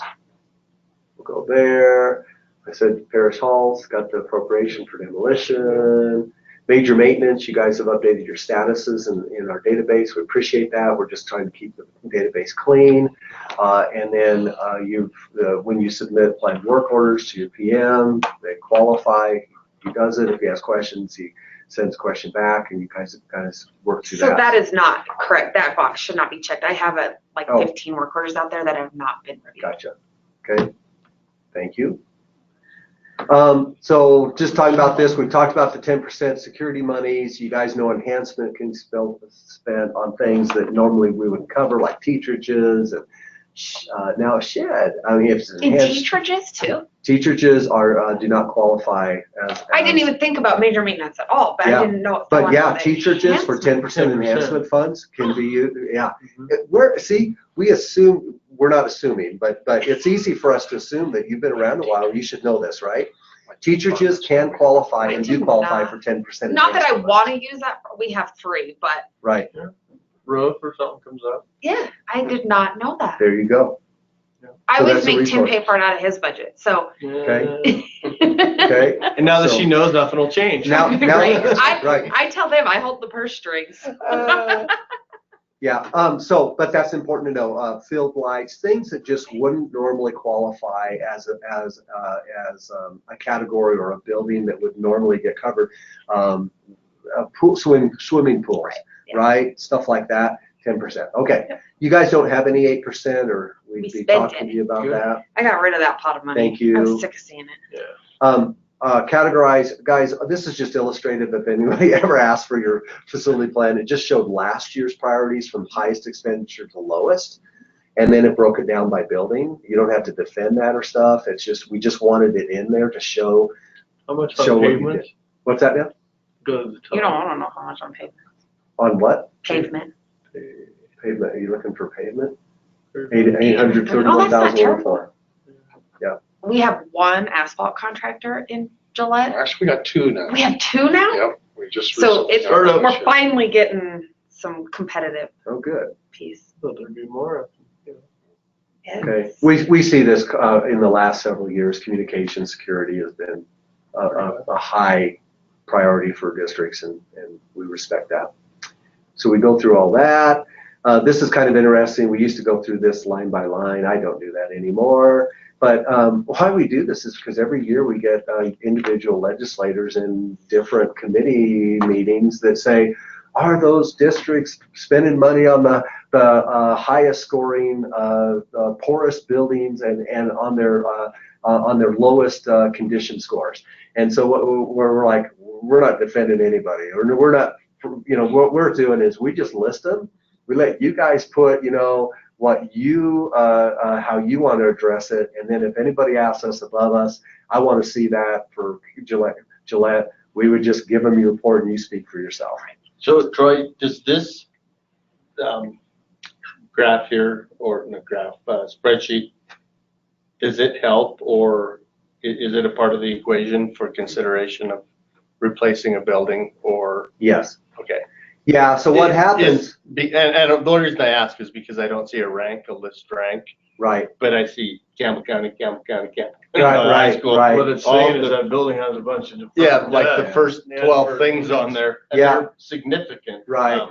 We'll go there. I said Parish Hall's got the appropriation for demolition. Major maintenance, you guys have updated your statuses in our database. We appreciate that. We're just trying to keep the database clean. And then when you submit planned work orders to your PM, they qualify. He does it. If he has questions, he sends a question back, and you guys kind of work through that. So that is not correct. That box should not be checked. I have 15 work orders out there that have not been reviewed. Gotcha. Okay. Thank you. So just talking about this, we've talked about the 10% security monies. You guys know enhancement can be spent on things that normally we would cover, like teacherages and now a shed. I mean, if it's enhanced, teacherages too? Teacherages do not qualify as. I didn't even think about major maintenance at all, but Yeah. I didn't know. It But fell yeah, under the teacherages for 10% 10%. enhancement funds can be used. Yeah, we assume, we're not assuming, but it's easy for us to assume that you've been around a while. You should know this, right? Teacherages can qualify and do qualify for 10%. Not that I enhancement want to use that. We have 3, but funds. Right. Roof or something comes up. yeah, I did not know that. There you go. I So always that's a make Tim resource. pay for it out of his budget. So Okay. Okay. And now that So- she knows, nothing will change. Now, right. I tell them I hold the purse strings. Yeah, but that's important to know. Field lights, things that just wouldn't normally qualify as a category or a building that would normally get covered. Swimming pools, Yeah. right? Stuff like that, 10%. Okay, you guys don't have any 8%, or we'd We be spent talking it. to you about Good. that. I got rid of that pot of money. Thank you. I was sick of seeing it. Categorize, guys, this is just illustrative if anybody ever asked for your facility plan. It just showed last year's priorities from highest expenditure to lowest, and then it broke it down by building. You don't have to defend that or stuff. It's just, we just wanted it in there to show. How much Show on what you pavement? did. What's that now? Go to the top. I don't know how much on pavement. On what? Pavement. Pavement, are you looking for pavement? Pavement. 831,104. Yeah. we have one asphalt contractor in Gillette. Actually, we got two now. We have two now? Yep, we just So recently it's, got one we're this year. finally getting some competitive Oh, good. piece. So there'd be more. Okay. We see this in the last several years. Communication security has been a high priority for districts, and we respect that. So we go through all that. This is kind of interesting. We used to go through this line by line. I don't do that anymore. But why we do this is because every year we get individual legislators in different committee meetings that say, are those districts spending money on the highest scoring, poorest buildings and on their lowest condition scores? And so we're like, we're not defending anybody, or we're not, what we're doing is we just list them. We let you guys put, what you, how you want to address it. And then if anybody asks us above us, I want to see that for Gillette, we would just give them your report and you speak for yourself. So Troy, does this graph here, or no graph, spreadsheet, does it help, or is it a part of the equation for consideration of replacing a building, or? Yes. Okay. Yeah, so what happens? And the only reason I ask is because I don't see a list rank. Right. But I see Campbell County. Right. What it's saying is that building has a bunch of. Yeah, like the first 12 things on there. And Yeah. they're significant. Right.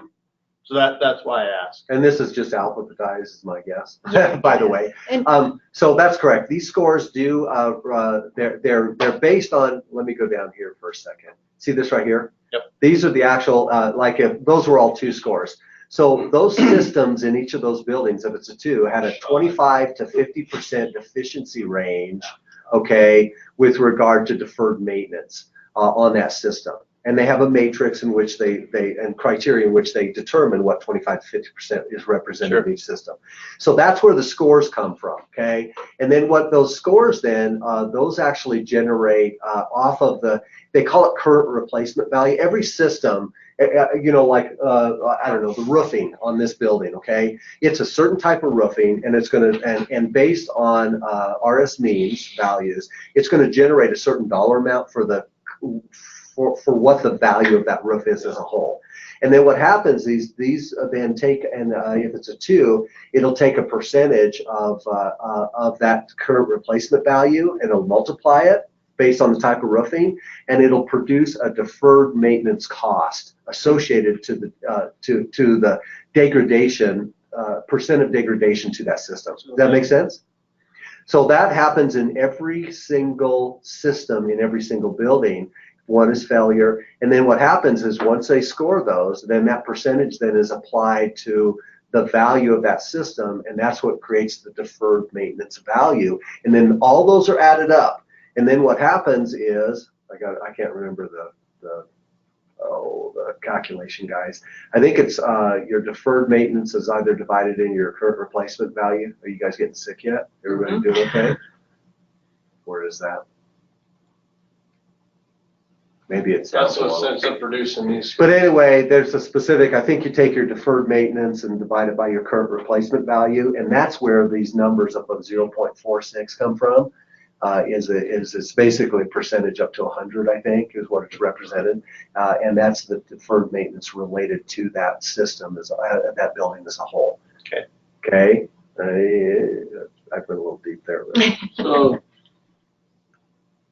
So that's why I asked. And this is just alphabetized, is my guess, by the way. And So that's correct. These scores do, they're based on, let me go down here for a second. See this right here? Yep. These are the actual, like if those were all 2 scores. So those systems in each of those buildings, if it's a 2, had a 25 to 50% efficiency range, okay, with regard to deferred maintenance on that system. And they have a matrix in which and criteria in which they determine what 25 to 50% is represented in each system. So that's where the scores come from, okay? And then what those scores then, those actually generate off of they call it current replacement value. Every system, like, I don't know, the roofing on this building, okay? It's a certain type of roofing, and it's going to, and based on RS means values, it's going to generate a certain dollar amount for what the value of that roof is as a whole. And then what happens, these then take, and if it's a 2, it'll take a percentage of that current replacement value, and it'll multiply it based on the type of roofing, and it'll produce a deferred maintenance cost associated to the degradation, percent of degradation to that system. Does that make sense? So that happens in every single system, in every single building. One is failure, and then what happens is once they score those, then that percentage then is applied to the value of that system, and that's what creates the deferred maintenance value. And then all those are added up. And then what happens is, I can't remember the calculation, guys. I think it's your deferred maintenance is either divided in your current replacement value. Are you guys getting sick yet? Everybody doing okay? Where is that? Maybe it's That's what ends up producing these. But anyway, there's a specific, I think you take your deferred maintenance and divide it by your current replacement value, and that's where these numbers up of 0.46 come from. It's basically a percentage up to 100, I think, is what it's represented, and that's the deferred maintenance related to that system, that building as a whole. Okay. Okay. I went a little deep there. But. So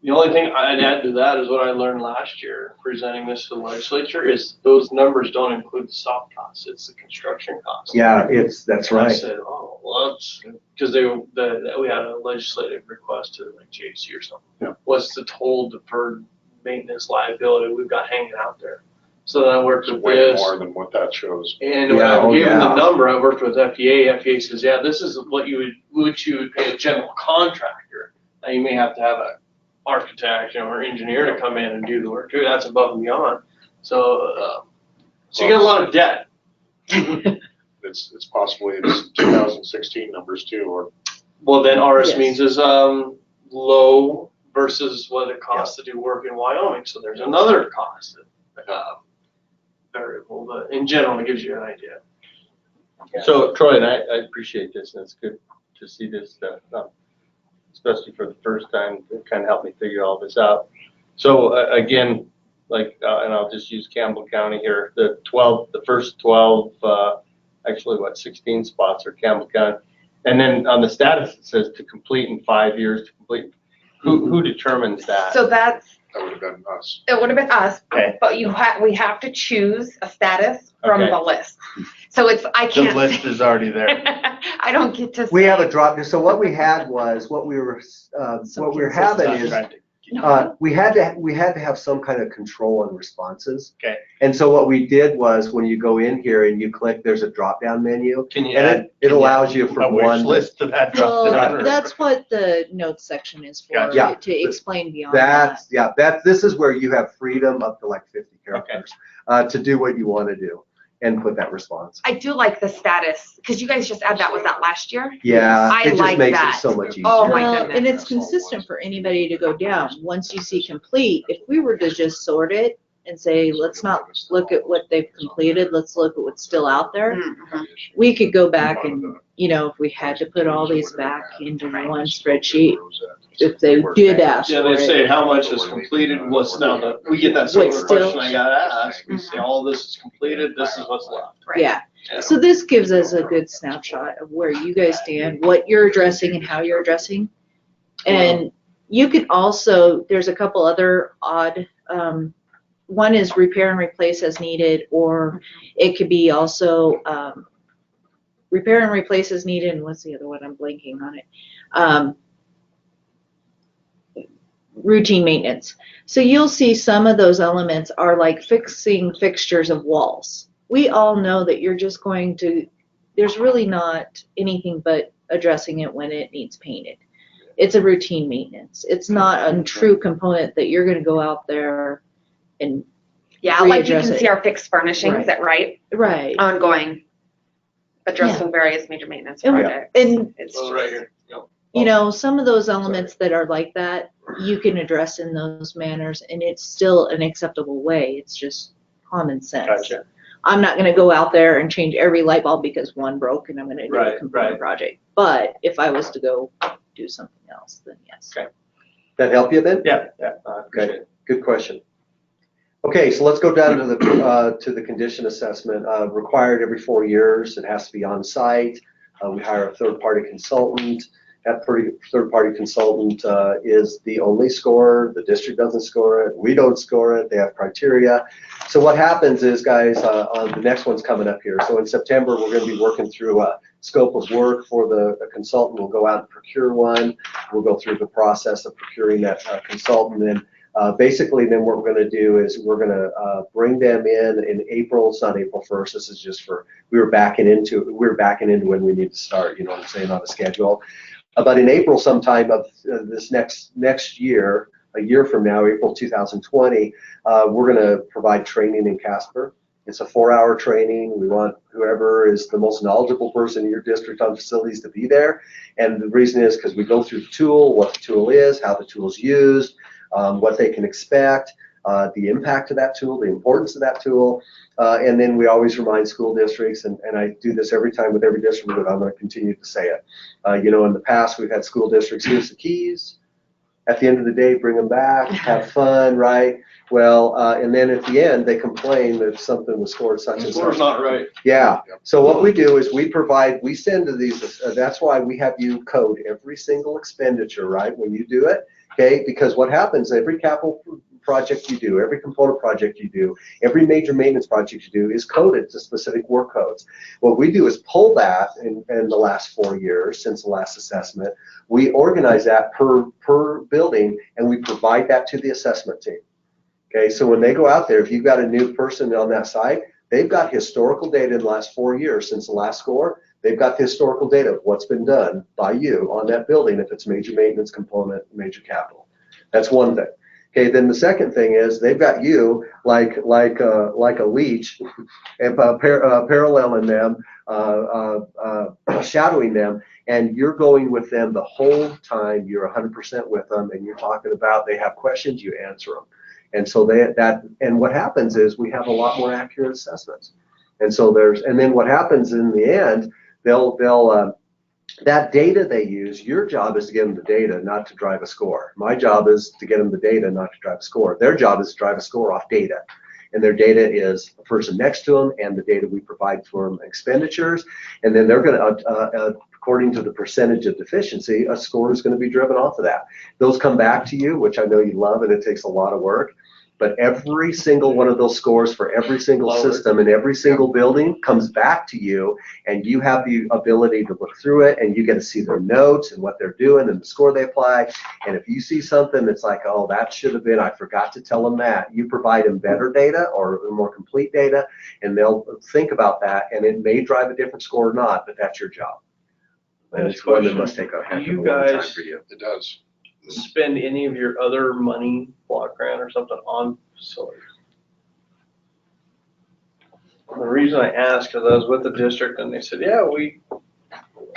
the only thing I'd add to that is what I learned last year presenting this to the legislature is those numbers don't include the soft costs. It's the construction costs. Yeah, that's right. I said, oh, well, that's because we had a legislative request to like JC or something. Yeah. What's the total deferred maintenance liability we've got hanging out there? So then I worked It's with way this. more than what that shows. And when I gave them the number, I worked with FEA. FEA says, yeah, this is what you would pay a general contractor. Now you may have to have a architect, or engineer to come in and do the work too. That's above and beyond. So, you get a lot of debt. It's possibly 2016 numbers too, or. Well, then RS means is low versus what it costs to do work in Wyoming. So there's another cost variable, but in general, it gives you an idea. So Troy, and I appreciate this, and it's good to see this stuff. especially for the first time, to kind of help me figure all this out. So again, like, and I'll just use Campbell County here, the first 12, actually 16 spots are Campbell County. And then on the status, it says to complete in 5 years to complete. Who determines that? So that would have been us. it would have been us, Okay. but we have to choose a status from Okay. the list. So I The can't. list is already there. I don't get to. We say. have a drop. So what we had was what we were having is we had to have some kind of control on responses. Okay. And so what we did was when you go in here and you click, there's a drop down menu. Can you And add it allows you for a wish one list to that drop down? Well, that's what the notes section is for, Gotcha. Yeah. to explain beyond that. This is where you have freedom up to like 50 characters to do what you want to do and put that response. I do like the status because you guys just add that. Was that last year? Yeah, I it just like makes that. it so much easier. Oh my Well, goodness. and it's consistent for anybody to go down. Once you see complete, if we were to just sort it and say, let's not look at what they've completed, let's look at what's still out there, Mhm. we could go back and, if we had to put all these back into one spreadsheet, if they did ask Yeah, for they it. say how much is completed, what's now we get that similar What's still- question I gotta ask. We say all this is completed, this is what's left. Right. Yeah. So this gives us a good snapshot of where you guys stand, what you're addressing and how you're addressing. And you can also, there's a couple other odd, one is repair and replace as needed, or it could be also repair and replace as needed, and what's the other one? I'm blanking on it. Routine maintenance. So you'll see some of those elements are like fixing fixtures of walls. We all know that you're just going to, there's really not anything but addressing it when it needs painted. It's a routine maintenance. It's not a true component that you're going to go out there and Yeah, like you readdress can it. see our fixed furnishings Right. that right. ongoing addressing various major maintenance And- projects. and It's Those just- right here. Yep. some of those elements that are like that, you can address in those manners, and it's still an acceptable way. It's just common sense. Gotcha. I'm not going to go out there and change every light bulb because one broke and I'm going to do a Right, component right. project. But if I was to go do something else, then yes. Okay. That help you then? Yeah, I appreciate Okay, it. good question. Okay, so let's go down to the condition assessment. Required every 4 years. It has to be on site. We hire a third-party consultant. That third-party consultant is the only scorer. The district doesn't score it. We don't score it. They have criteria. So what happens is, guys, the next one's coming up here. So in September, we're going to be working through a scope of work for the consultant. We'll go out and procure one. We'll go through the process of procuring that consultant. And basically, then what we're going to do is we're going to bring them in April. It's not April 1st. This is just for we're backing into when we need to start. You know what I'm saying, on a schedule. But in April sometime of this next year, a year from now, April 2020, we're going to provide training in Casper. It's a 4-hour training. We want whoever is the most knowledgeable person in your district on facilities to be there. And the reason is because we go through the tool, what the tool is, how the tool is used, what they can expect, the impact of that tool, the importance of that tool. And then we always remind school districts, and I do this every time with every district, but I'm going to continue to say it. In the past, we've had school districts, here's the keys. At the end of the day, bring them back, have fun, right? Well, and then at the end, they complain that something was scored such and The such. score's not right. Yeah. So what we do is we send to these, that's why we have you code every single expenditure, right, when you do it, okay? Because what happens, every capital project you do, every component project you do, every major maintenance project you do is coded to specific work codes. What we do is pull that in the last 4 years since the last assessment. We organize that per building, and we provide that to the assessment team. Okay, so when they go out there, if you've got a new person on that site, they've got historical data in the last 4 years since the last score. They've got the historical data of what's been done by you on that building if it's major maintenance component, major capital. That's one thing. Okay, then the second thing is they've got you like a leech, and paralleling them, shadowing them, and you're going with them the whole time. You're 100% with them, and you're talking about they have questions, you answer them. And so and what happens is we have a lot more accurate assessments. And so and then what happens in the end, That data they use, your job is to get them the data, not to drive a score. My job is to get them the data, not to drive a score. Their job is to drive a score off data. And their data is the person next to them and the data we provide for them, expenditures. And then they're going to, according to the percentage of deficiency, a score is going to be driven off of that. Those come back to you, which I know you love, and it takes a lot of work. But every single one of those scores for every single system in every single building comes back to you, and you have the ability to look through it, and you get to see their notes and what they're doing and the score they apply. And if you see something that's like, oh, that should have been, I forgot to tell them that, you provide them better data or more complete data, and they'll think about that, and it may drive a different score or not, but that's your job. And it's one that must take a heck of a long time for you. It does. Spend any of your other money, block grant or something, on facilities? The reason I asked, because I was with the district and they said, yeah, we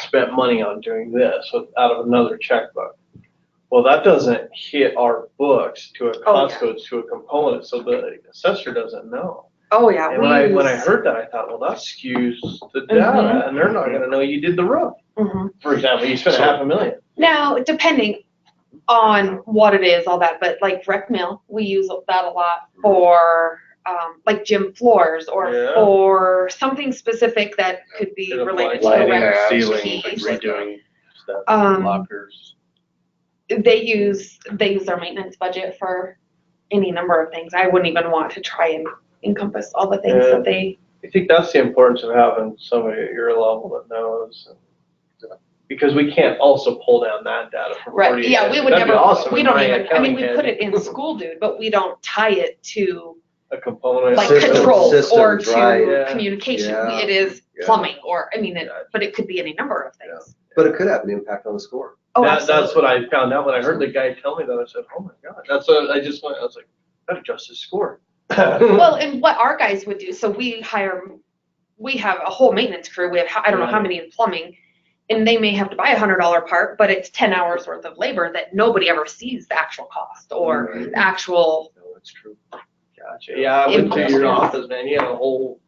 spent money on doing this out of another checkbook. Well, that doesn't hit our books to a cost codes to a component, so the assessor doesn't know. Oh yeah. And when I heard that, I thought, well, that skews the data, and they're not going to know you did the roof. For example, you spent $500,000. Now, depending on what it is, all that, but like rec mill, we use that a lot for like gym floors or for something specific that could be related to the rec ceiling, piece. redoing stuff, lockers. They use their maintenance budget for any number of things. I wouldn't even want to try and encompass all the things that they. I think that's the importance of having somebody at your level that knows. Because we can't also pull down that data from Right. Yeah, we would That'd never. be awesome We in don't my even. I mean, we accounting put head. it in school, dude, but we don't tie it to A component. like Systems, controls or systems, to right. Yeah. communication. Yeah. It is Yeah. plumbing, or I mean, but it could be any number of things. But it could have an impact on the score. Oh, That's absolutely. what I found out when I heard the guy tell me that. I said, oh my God. That's what I just went, I was like, that adjusts his score. Well, and what our guys would do, so we have a whole maintenance crew. We have, I don't know how many in plumbing, and they may have to buy $100 part, but it's 10 hours worth of labor that nobody ever sees the actual cost or the actual. No, that's true. Gotcha. Yeah, I went to Impulse, your yeah. office, man. You had a whole,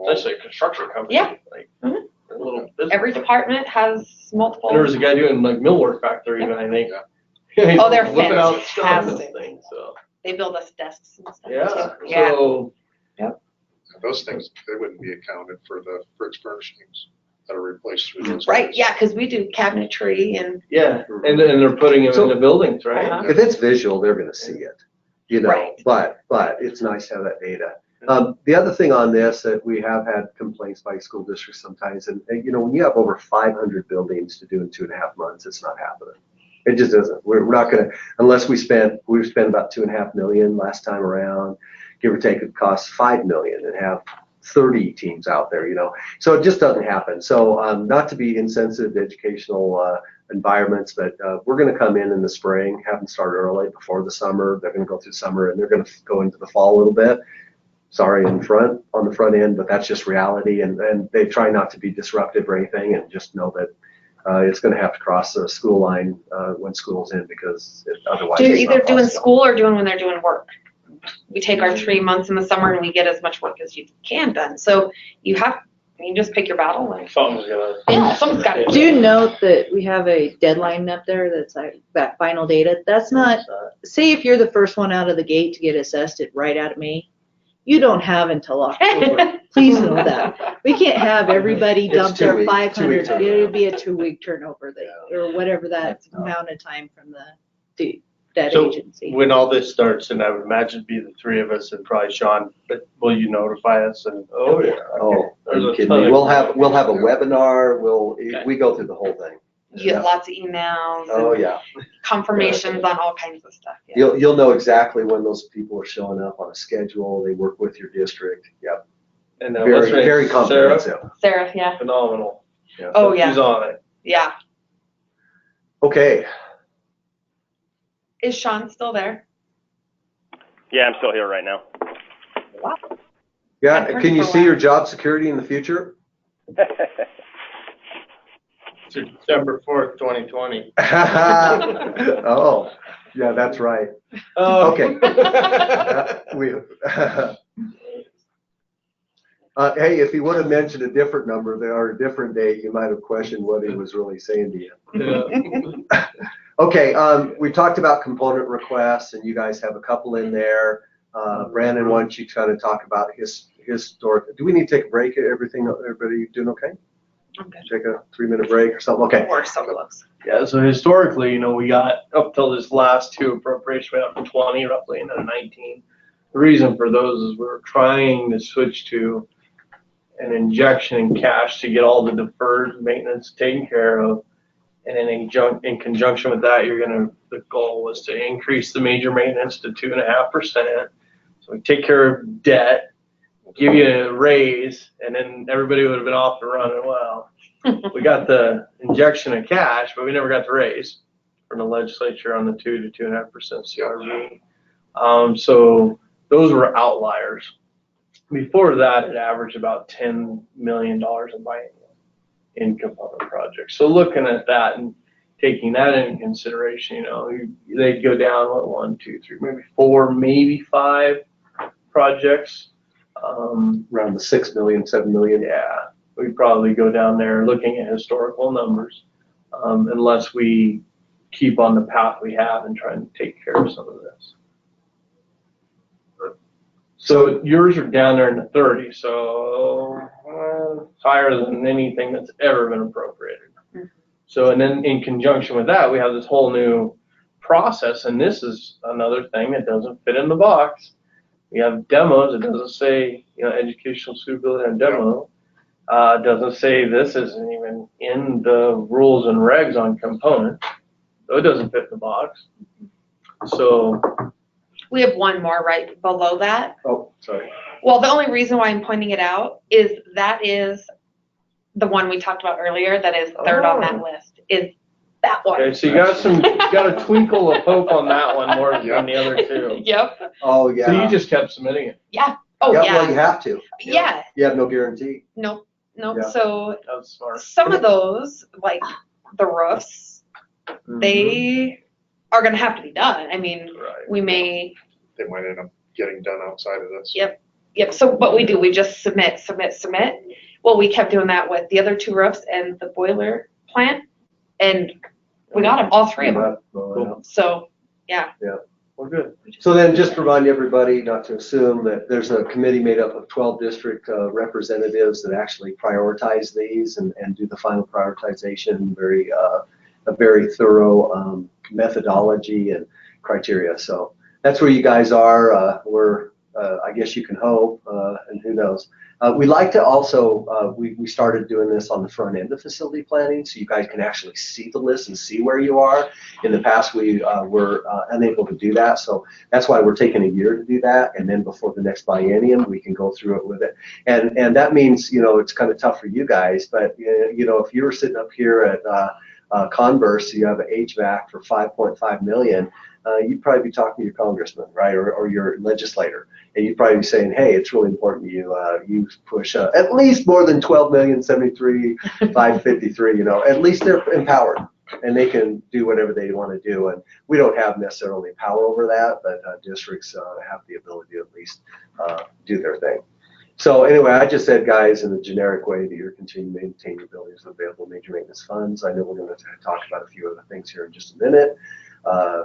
essentially a construction company. Yeah. Like Mhm. a little business. Every department has multiple. And there was a guy doing like millwork back there even, I think. Oh, they're Whipping out stuff in this fantastic. thing, so. They build us desks and stuff Yeah, too. Yeah. so, Those things, they wouldn't be accounted for the fridge furnishings that are replaced through those. Right. guys. Yeah, because we do cabinetry and. yeah, and they're putting them in the buildings, right? Uh-huh. If it's visual, they're going to see it, you know. Right. But it's nice to have that data. The other thing on this that we have had complaints by school districts sometimes, and you know, when you have over 500 buildings to do in 2.5 months, it's not happening. It just isn't. We're not going to, unless we've spent about $2.5 million last time around, give or take. It costs $5 million and have 30 teams out there, you know. So it just doesn't happen. So not to be insensitive to educational environments, but we're going to come in the spring, have them start early before the summer. They're going to go through summer and they're going to go into the fall a little bit. Sorry, on the front end, but that's just reality. And they try not to be disruptive or anything, and just know that it's going to have to cross the school line when school's in, because otherwise. They're it's either not doing possible. school or doing when they're doing work. We take our 3 months in the summer and we get as much work as you can done. So you just pick your battle. And, Something's gonna. yeah, someone's got to. Do you note that we have a deadline up there that's like that final data? That's not, say if you're the first one out of the gate to get assessed it right out of May, you don't have until October. Please know that. We can't have everybody It's dump 2 their week- 500. 2 week turnaround. It would be a 2-week turnover or whatever that amount of time from that So agency. when all this starts, and I would imagine it'd be the three of us and probably Sean, but will you notify us? And Oh, yeah. Oh, are you There's a kidding ton me? of- We'll have a webinar. We go through the whole thing. You get lots of emails Oh and yeah. confirmations on all kinds of stuff. Yeah. You'll know exactly when those people are showing up on a schedule. They work with your district. Yep. And Very what's her name? very comprehensive. Sarah, yeah. Phenomenal. Yeah. Oh, yeah. She's on it. Yeah. Okay. Is Sean still there? Yeah, I'm still here right now. Wow. Yeah. I've heard Can it you for a see while. your job security in the future? to December 4th, 2020. Oh, yeah, that's right. Oh. Okay. Hey, if he would have mentioned a different number or a different date, you might have questioned what he was really saying to you. Yeah. Okay, we talked about component requests, and you guys have a couple in there. Brandon, why don't you kind of talk about historic? Do we need to take a break? Everybody doing okay? Okay. Take a 3-minute break or something? Okay. We're so close. Yeah, so historically, you know, we got up till this last two appropriations, we got 20 roughly and then 19. The reason for those is we're trying to switch to an injection in cash to get all the deferred maintenance taken care of. And then in conjunction with that, the goal was to increase the major maintenance to 2.5%. So we take care of debt, give you a raise, and then everybody would have been off and running. Well, we got the injection of cash, but we never got the raise from the legislature on the 2 to 2.5% CRV. So those were outliers. Before that, it averaged about $10 million a biennium in component projects. So looking at that and taking that into consideration, you know, they'd go down, what, 1, 2, 3, maybe 4, maybe 5 projects. Around the 6 million, 7 million. Yeah, we'd probably go down there looking at historical numbers, unless we keep on the path we have and try and take care of some of this. So yours are down there in the 30s, so higher than anything that's ever been appropriated. Mm-hmm. So, and then in conjunction with that, we have this whole new process, and this is another thing that doesn't fit in the box. We have demos. It doesn't say, you know, educational suitability and demo. It doesn't say this isn't even in the rules and regs on component, so it doesn't fit in the box. So We have one more right below that. Oh, sorry. Well, the only reason why I'm pointing it out is that is the one we talked about earlier that is third on that list, is that one. okay, so you got a twinkle of hope on that one more than the other two. Yep. Oh, yeah. So you just kept submitting it. Yeah. Oh, yeah. yeah. Well, you have to. Yeah. You have no guarantee. Nope. Nope. Yeah. So That was smart. some of those, like the roofs, they are going to have to be done. I mean, Right. we may. They might end up getting done outside of this. Yep. Yep. So what we do, we just submit. Well, we kept doing that with the other 2 roofs and the boiler plant, and we got them, all 3 of them. Cool. So, yeah. We're good. So then just remind everybody not to assume that there's a committee made up of 12 district representatives that actually prioritize these and do the final prioritization, a very thorough methodology and criteria. So that's where you guys are. I guess you can hope, and who knows. We like to also, we started doing this on the front end of facility planning, so you guys can actually see the list and see where you are. In the past, we were unable to do that, so that's why we're taking a year to do that, and then before the next biennium, we can go through it with it. And that means, you know, it's kind of tough for you guys, but, you know, if you were sitting up here at Converse, you have an HVAC for $5.5 million, you'd probably be talking to your congressman, right, or your legislator, and you'd probably be saying, hey, it's really important you push at least more than 12,073,553. You know, at least they're empowered and they can do whatever they want to do. And we don't have necessarily power over that, but districts have the ability to at least do their thing. So anyway, I just said, guys, in a generic way, that you're continuing to maintain your buildings with available major maintenance funds. I know we're going to talk about a few other things here in just a minute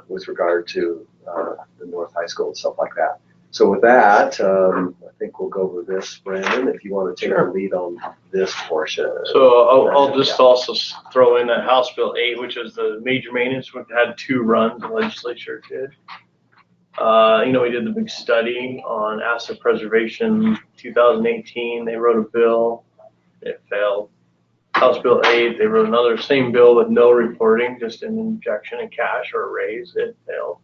with regard to the North High School and stuff like that. So with that, I think we'll go over this, Brandon, if you want to take the lead on this portion. So I'll just also throw in that House Bill 8, which is the major maintenance, which had 2 runs the legislature did. You know, we did the big study on asset preservation 2018. They wrote a bill. It failed. House Bill 8, they wrote another same bill with no reporting, just an injection of cash or a raise. It failed.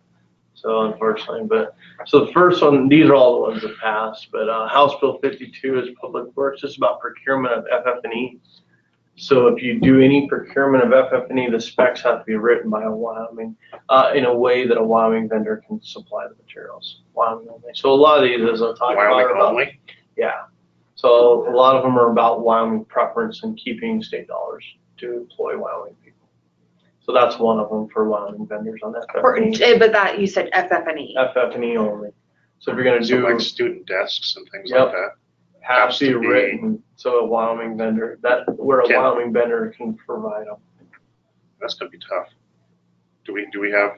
So unfortunately, so the first one, these are all the ones that passed, but House Bill 52 is public works. It's about procurement of FF&E. So if you do any procurement of FF&E, the specs have to be written by a Wyoming, in a way that a Wyoming vendor can supply the materials. Wyoming only. So a lot of these, as I'll talk Wyoming only? Yeah. So a lot of them are about Wyoming preference and keeping state dollars to employ Wyoming people. So that's one of them for Wyoming vendors on FF&E. But that, you said FF&E. FF&E only. So if you're going to So do like student desks and things like that? Has to be to be- written, so a Wyoming vendor, where a Can- Wyoming vendor can provide them. That's gonna be tough. Do we have,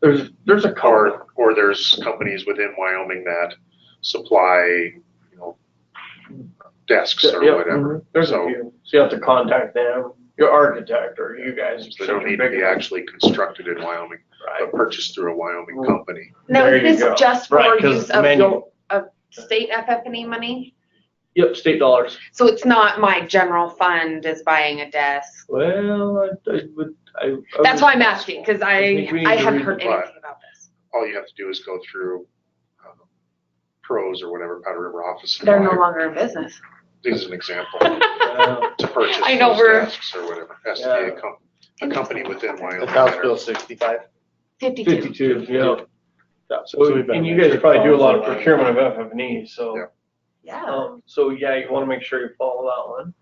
There's a couple. or there's companies within Wyoming that supply, desks or Yeah, whatever? There's So- a few. So you have to contact them, your architect or you guys. They don't need to be actually constructed in Wyoming, Right. but purchased through a Wyoming company. Now, There is you go. this just for Right, 'cause use the of menu- of state FF&E money? Yep, state dollars. So it's not my general fund is buying a desk. Well, I would. That's why I'm asking, because think we need I to hadn't read heard the plot. anything about this. All you have to do is go through Pros or whatever, Powder River office. and They're no buy. longer in business. This is an example, Uh, to purchase I know those we're- desks or whatever. Has to be a company within Wyoming. The House that are- Bill 65. 52. 52, yeah. So So, we've been and you guys measured probably do a lot of all the way. procurement of FF&E, so. Yeah. Yeah. So yeah, you wanna make sure you follow that one.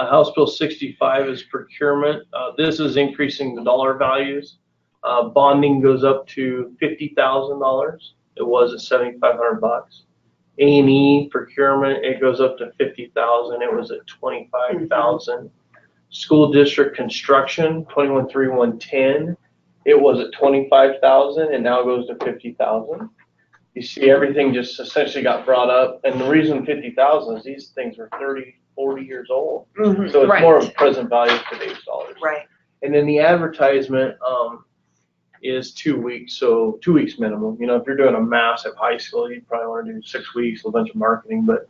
House Bill 65 is procurement. This is increasing the dollar values. Bonding goes up to $50,000. It was at $7,500. A&E procurement, it goes up to 50,000. It was at 25,000. School district construction, 213110. It was at 25,000 and now goes to 50,000. You see, everything just essentially got brought up, and the reason 50,000 is these things are 30, 40 years old. Mhm. So it's Right. more of present value of today's dollars. Right. And then the advertisement is 2 weeks, so 2 weeks minimum. If you're doing a massive high school, you probably want to do 6 weeks, a bunch of marketing, but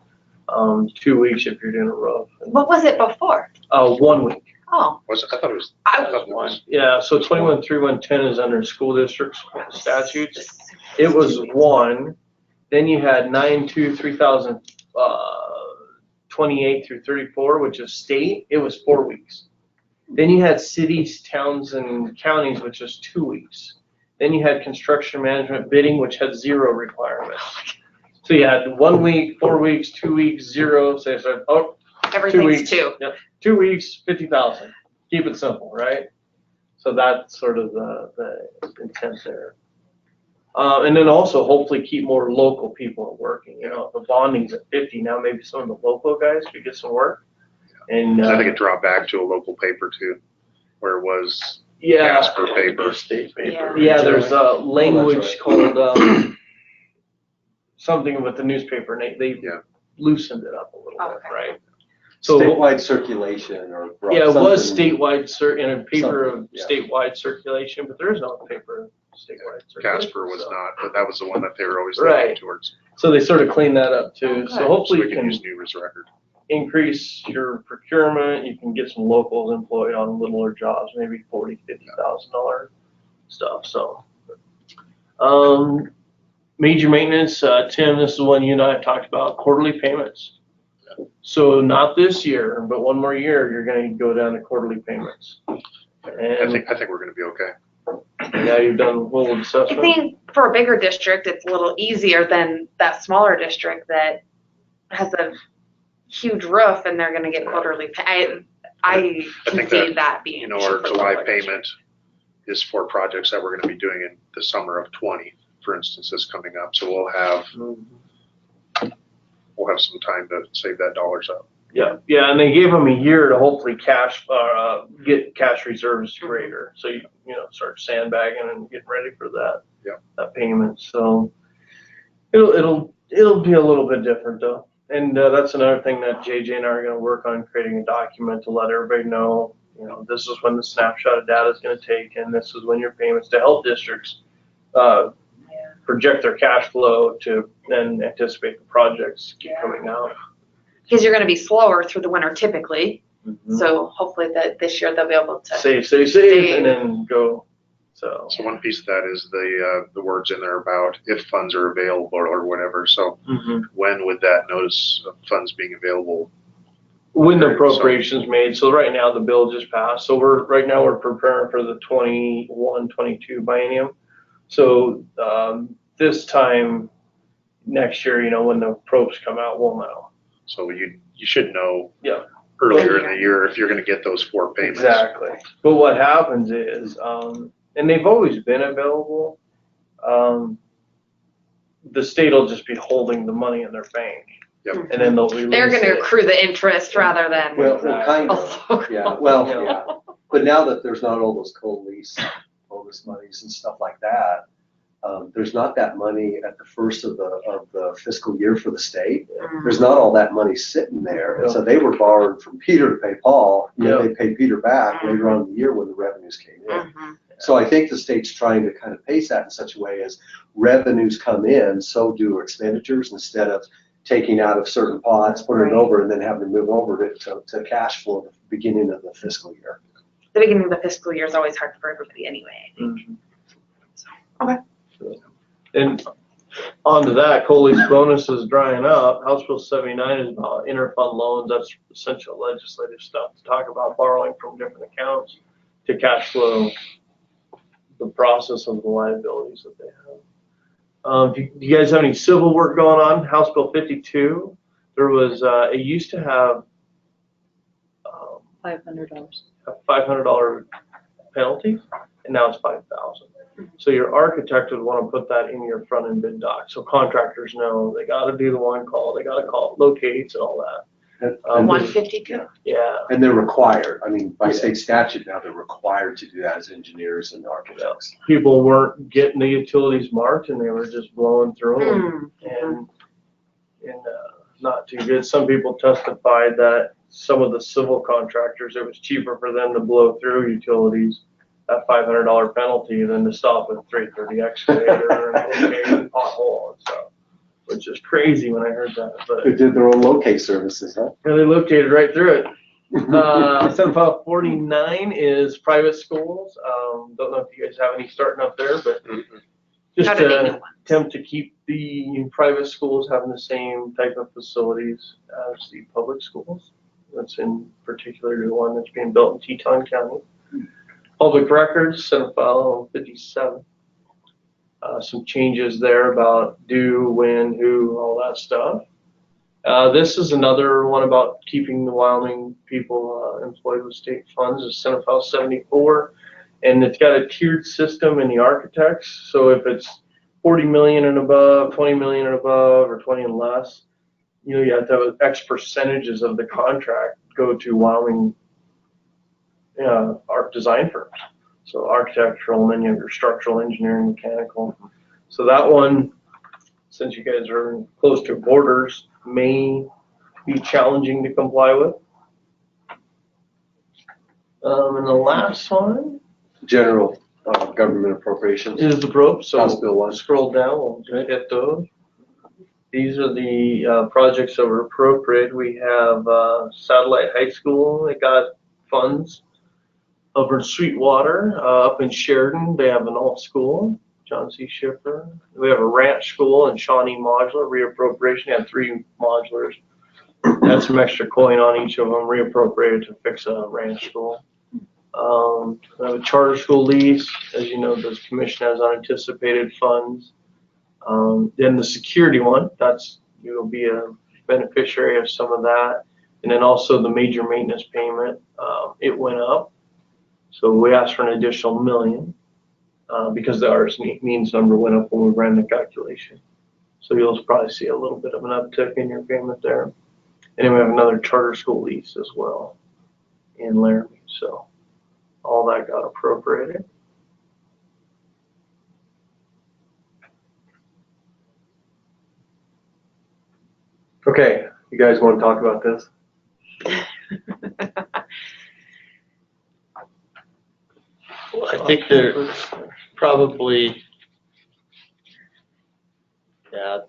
2 weeks if you're doing a roof. What was it before? 1 week. Oh, I thought it was. I- I thought it was- Yeah, so 213110 is under school district statutes. It was 1, then you had 9/2/3028 through 34, which is state, it was 4 weeks. Then you had cities, towns, and counties, which is 2 weeks. Then you had construction management bidding, which had 0 requirements. So you had 1 week, 4 weeks, 2 weeks, 0, so it's like, 2 everything's weeks. two. Yep, 2 weeks, 50,000. Keep it simple, right? So that's sort of the intent there. And then also hopefully keep more local people working. If the bonding's at 50, now maybe some of the local guys could get some work. And I think it dropped back to a local paper too, where it was yeah, Casper paper. State paper. yeah, there's a language right. called something with the newspaper, and they Yeah. loosened it up a little bit, Okay. right? So Statewide circulation or. yeah, it was something- statewide in a paper of Something, yeah. statewide circulation, but there is no paper of statewide circulation. Casper was so. not, but that was the one that they were always Right. leaning towards. So they sort of cleaned that up too. Oh, So good. hopefully So you we can can use Newman's record. increase your procurement. You can get some locals employed on littler jobs, maybe $40,000, $50,000 stuff. So, major maintenance, Tim, this is one you and I have talked about, quarterly payments. So not this year, but one more year, you're going to go down to quarterly payments. I And think we're gonna be okay. now you've done a little I assessment. think for a bigger district, it's a little easier than that smaller district that has a huge roof and they're gonna get quarterly pay. I I can think see that, that being. Our cheaper for July lower payment is for projects that we're gonna be doing in the summer of 20, for instance, is coming up. So we'll have some time to save that dollars up. Yeah, and they gave them a year to hopefully get cash reserves greater. So you start sandbagging and getting ready for that. Yeah. That payment. So it'll be a little bit different though. And that's another thing that JJ and I are going to work on, creating a document to let everybody know. This is when the snapshot of data is going to take, and this is when your payments to help districts project their cash flow to then anticipate the projects keep coming out. Because you're gonna be slower through the winter typically, Mm-hmm. so hopefully that this year they'll be able to. Save, and then go. So one piece of that is the words in there about if funds are available or whatever. So when would that notice of funds being available? when the appropriation's made, so right now the bill just passed. So we're preparing for the 21-22 biennium. So this time next year, when the probes come out, we'll know. So you should know. Yeah. Earlier in the year if you're going to get those 4 payments. Exactly. But what happens is, and they've always been available, the state will just be holding the money in their bank. Yep. and then they'll release They're going to it. accrue the interest rather than. Well, kind a of. local. Yeah, well, yeah. But now that there's not all those co-lease bonus monies and stuff like that, there's not that money at the first of the fiscal year for the state. There's not all that money sitting there. And so they were borrowed from Peter to pay Paul, and then they pay Peter back later on in the year when the revenues came in. So I think the state's trying to kind of pace that in such a way as revenues come in, so do expenditures, instead of taking out of certain pots, putting it over, and then having to move over to cash flow at the beginning of the fiscal year. The beginning of the fiscal year is always hard for everybody anyway, I think. So, okay. And on to that, COLE's bonus is drying up. House Bill 79 is about interfund loans. That's essential legislative stuff to talk about borrowing from different accounts to cash flow the process of the liabilities that they have. Do you guys have any civil work going on? House Bill 52, there was, it used to have $500. a $500 penalty, and now it's $5,000. So your architect would want to put that in your front end bid doc, so contractors know they got to do the one call, they got to call locates and all that. And 152. Yeah. And they're required. I mean, by state statute now, they're required to do that as engineers and architects. People weren't getting the utilities marked, and they were just blowing through them, and not too good. Some people testified that some of the civil contractors, it was cheaper for them to blow through utilities that $500 penalty than to stop with a 330 excavator and pothole and stuff, which is crazy when I heard that. But They did their own locate services, huh? yeah, they located right through it. Senate File 49 is private schools. Don't know if you guys have any starting up there, but just Not any new to ones. attempt to keep the private schools having the same type of facilities as the public schools. That's in particular the one that's being built in Teton County. Public records, Senate File 57. Some changes there about due, when, who, all that stuff. This is another one about keeping the Wyoming people employed with state funds, is Senate File 74. And it's got a tiered system in the architects. So if it's 40 million and above, 20 million and above, or 20 and less, you know, you have to have X percentages of the contract go to Wyoming art design firms. So architectural, and then you have your structural engineering, mechanical. So that one, since you guys are close to borders, may be challenging to comply with. And the last one General government appropriations. is the probe. So House Bill 1. scroll down, we'll just hit those. These are the projects that were appropriated. We have Satellite High School. They got funds over in Sweetwater. Up in Sheridan, they have an alt school, John C. Schiffer. We have a ranch school in Shawnee Modular. Reappropriation, they had 3 modulars. Had some extra coin on each of them, reappropriated to fix a ranch school. We have a charter school lease. As you know, the commission has unanticipated funds. Then the security one, you'll be a beneficiary of some of that. And then also the major maintenance payment, it went up. So we asked for an additional $1 million because the artist means number went up when we ran the calculation. So you'll probably see a little bit of an uptick in your payment there. And then we have another charter school lease as well in Laramie. So all that got appropriated. Okay, you guys want to talk about this? I think they're probably, yeah,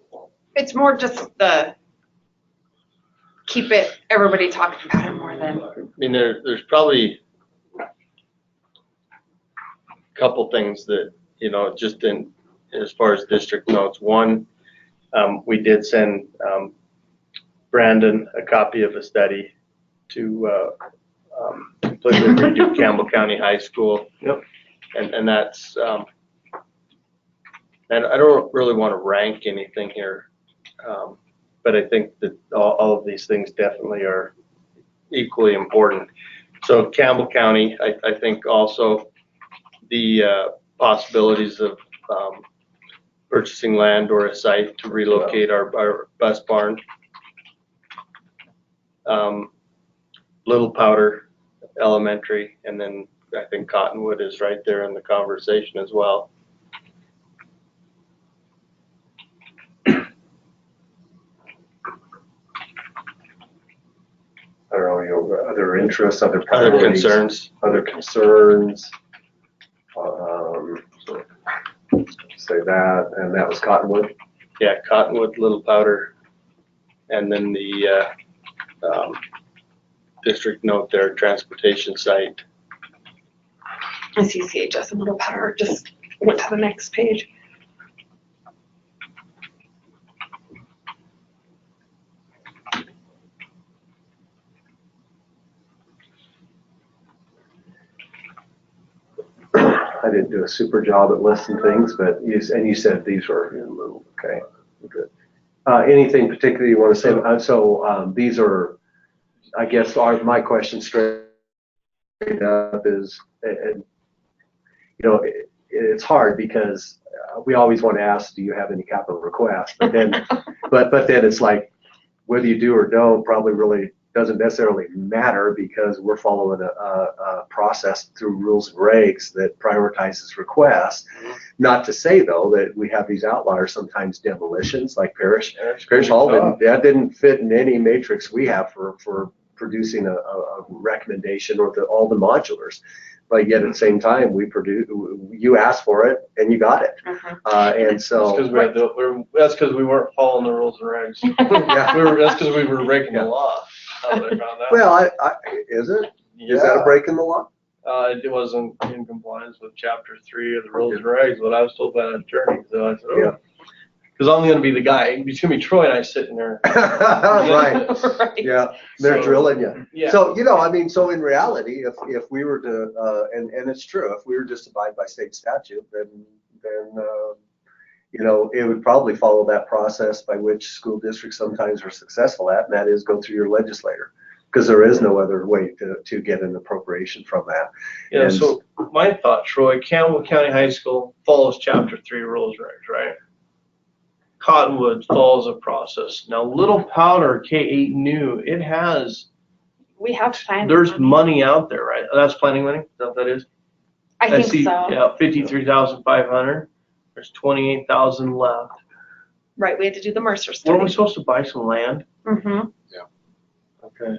It's more just the keep it, everybody talking about it more than. I mean, there's probably a couple things that, you know, just in, as far as district notes. One, we did send Brandon a copy of a study to completely redo Campbell County High School. Yep. And that's, and I don't really want to rank anything here, but I think that all of these things definitely are equally important. So Campbell County, I think also the possibilities of purchasing land or a site to relocate our bus barn Little Powder Elementary, and then I think Cottonwood is right there in the conversation as well. I don't know, other interests, other Other priorities, concerns? other concerns. Say that, and that was Cottonwood. Yeah, Cottonwood, Little Powder, and then the district note there, transportation site. I see CHS and Little Powder just went to the next page. I didn't do a super job at listing things, but you said these were okay. Good. Anything particular you want to say? These are, I guess, my question straight up is, and it's hard because we always want to ask, do you have any capital requests? But then, but then it's like whether you do or don't probably really doesn't necessarily matter because we're following a process through rules and regs that prioritizes requests. Not to say though that we have these outliers, sometimes demolitions like Parish Hall, that didn't fit in any matrix we have for producing a recommendation or all the modulars. But yet at the same time, you asked for it and you got it. And so That's because we weren't following the rules and regs. yeah. That's because we were breaking the law. Well, is it? Yeah. Is that a break in the law? It wasn't in compliance with Chapter 3 of the rules and regs, but I was told by an attorney. So I said, Yeah. Because I'm going to be the guy. It's going to be Troy and I sitting there. Right. Right. Yeah. They're drilling you. Yeah. So, so in reality, if we were to, and it's true, if we were just to abide by state statute, then it would probably follow that process by which school districts sometimes are successful at, and that is go through your legislator, because there is no other way to get an appropriation from that. Yeah, And so my thought, Troy, Campbell County High School follows Chapter 3 rules and regs, right? Cottonwood follows a process. Now, Little Powder, K8 new, it has, We have planned. there's money out there, right? That's planning money? Is that what that is? I think see, so. Yeah, 53,500. There's 28,000 left. Right, we had to do the Mercer study. Weren't we supposed to buy some land? Mm-hmm. Okay.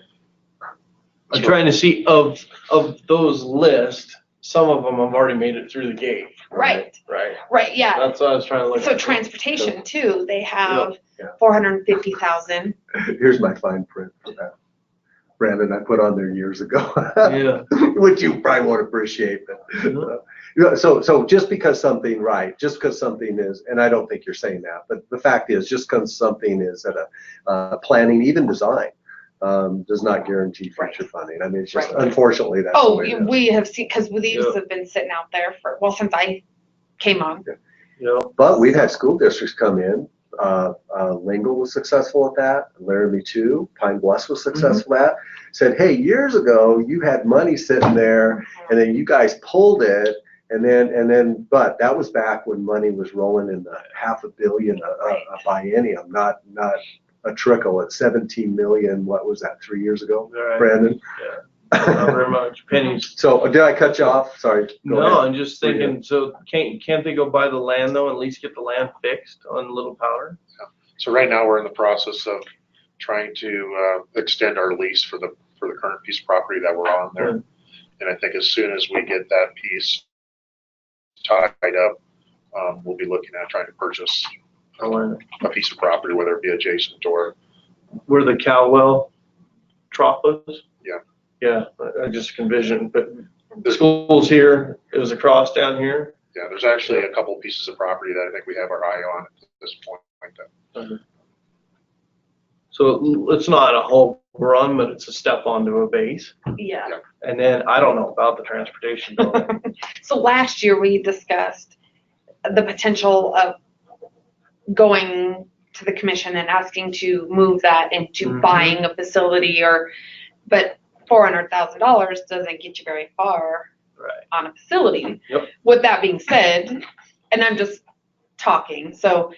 I'm trying to see of those lists, some of them have already made it through the gate. Right. Right. Right, yeah. That's what I was trying to look So at. transportation too, they have Yeah. 450,000. here's my fine print for that. Brandon, I put on there years ago. Yeah. Which you probably won't appreciate. But, so just because something is, and I don't think you're saying that, but the fact is, just because something is at a planning, even design, does not guarantee future funding. I mean, it's just, unfortunately, that's the way it is. We have seen, because these have been sitting out there since I came on. Yeah. But we've had school districts come in. Lingle was successful at that. Laramie too. Pine Bluff was successful at. Said, hey, years ago you had money sitting there, and then you guys pulled it, and then, but that was back when money was rolling in the $500 million a biennium, not a trickle at 17 million. What was that? 3 years ago, Right. Brandon? Yeah. Not very much. Pennies. So did I cut you off? Sorry. Go No, ahead. I'm just thinking, so can't they go buy the land though, and at least get the land fixed on Little Powder? So right now, we're in the process of trying to extend our lease for the current piece of property that we're on there. And I think as soon as we get that piece tied up, we'll be looking at trying to purchase a piece of property, whether it be adjacent or. Where the cow well trough was? Yeah. Yeah, I just envisioned, but the school's here, it was across down here. Yeah, there's actually a couple pieces of property that I think we have our eye on at this point. So it's not a whole run, but it's a step onto a base. Yeah. And then I don't know about the transportation building. So last year we discussed the potential of going to the commission and asking to move that into buying a facility, but $400,000 doesn't get you very far on a facility. Yep. With that being said, and I'm just talking, so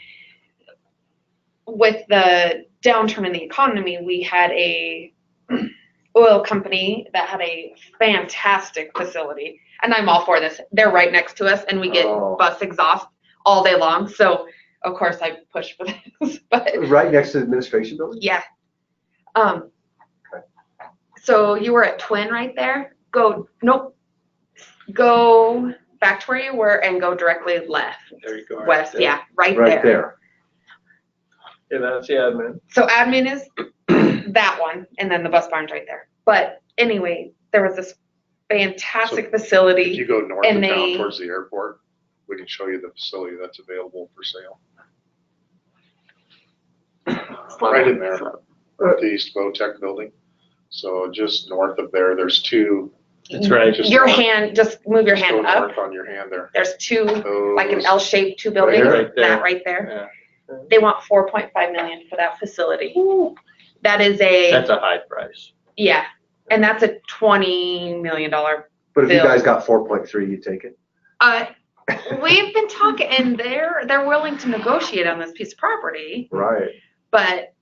with the downturn in the economy, we had a oil company that had a fantastic facility, and I'm all for this. They're right next to us, and we get bus exhaust all day long. So of course I push for this. But Right next to the administration building? yeah. So you were at Twin right there. Go back to where you were and go directly left. There you go. West, yeah, right Right there. there. Yeah, that's the admin. So admin is that one, and then the bus barn's right there. But anyway, there was this fantastic If facility. you go north And of town they- towards the airport, we can show you the facility that's available for sale. Right in there, Northeast Votech building. So just north of there, there's two. That's right. Just Your north. hand, just move your Just go hand up. north on your hand there. There's two, like an Those- L-shaped, two buildings. Right there. That right there. Yeah. They want 4.5 million for that facility. That is That's a high price. yeah, and that's a $20 million. But if you Bill. guys got 4.3, you take it? We've been talking, and they're willing to negotiate on this piece of property, Right. but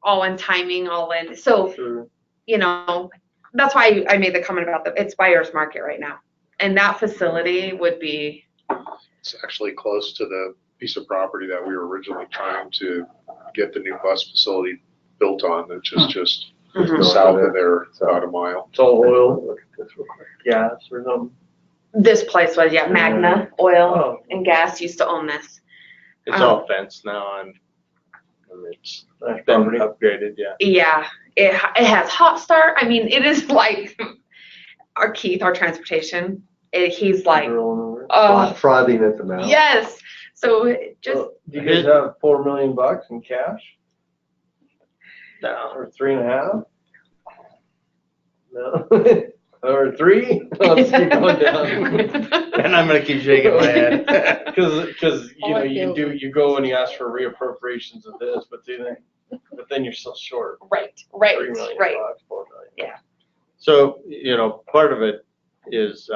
all in timing, all in. So Sure. you know, that's why I made the comment about it's buyer's market right now, and that facility would be. It's actually close to the piece of property that we were originally trying to get the new bus facility built on, which is just Mhm. south of there, about a mile. It's all oil, gas or something. This place was Magna Oil Oh. and Gas used to own this. It's all fenced now and it's Nice been property. upgraded, yeah. Yeah, it has hot start. I mean, it is like our Keith, our transportation. He's like, Rolling over. oh Frothing at the mouth. yes. So it just Well, do you guys have $4 million in cash? No. Or 3.5? No. Or 3? I'll just keep going down. And I'm gonna keep shaking my head. Because you All know I feel- you go and you ask for reappropriations of this, but then you're still short. right, 3 million right. bucks, 4 million. So, you know, part of it is,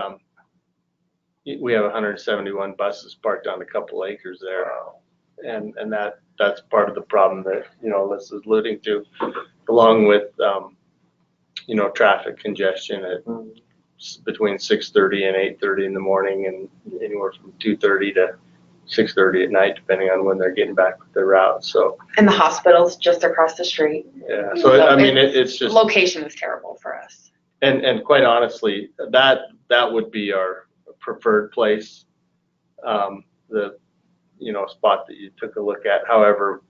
we have 171 buses parked on a couple acres there. And that's part of the problem that, you know, Liz is alluding to, along with, you know, traffic congestion at between 6:30 and 8:30 in the morning and anywhere from 2:30 to 6:30 at night, depending on when they're getting back with their route. So, And the hospital's just across the street. yeah, so I mean, it's just. Location is terrible for us. And quite honestly, that would be our preferred place, the, you know, spot that you took a look at. However,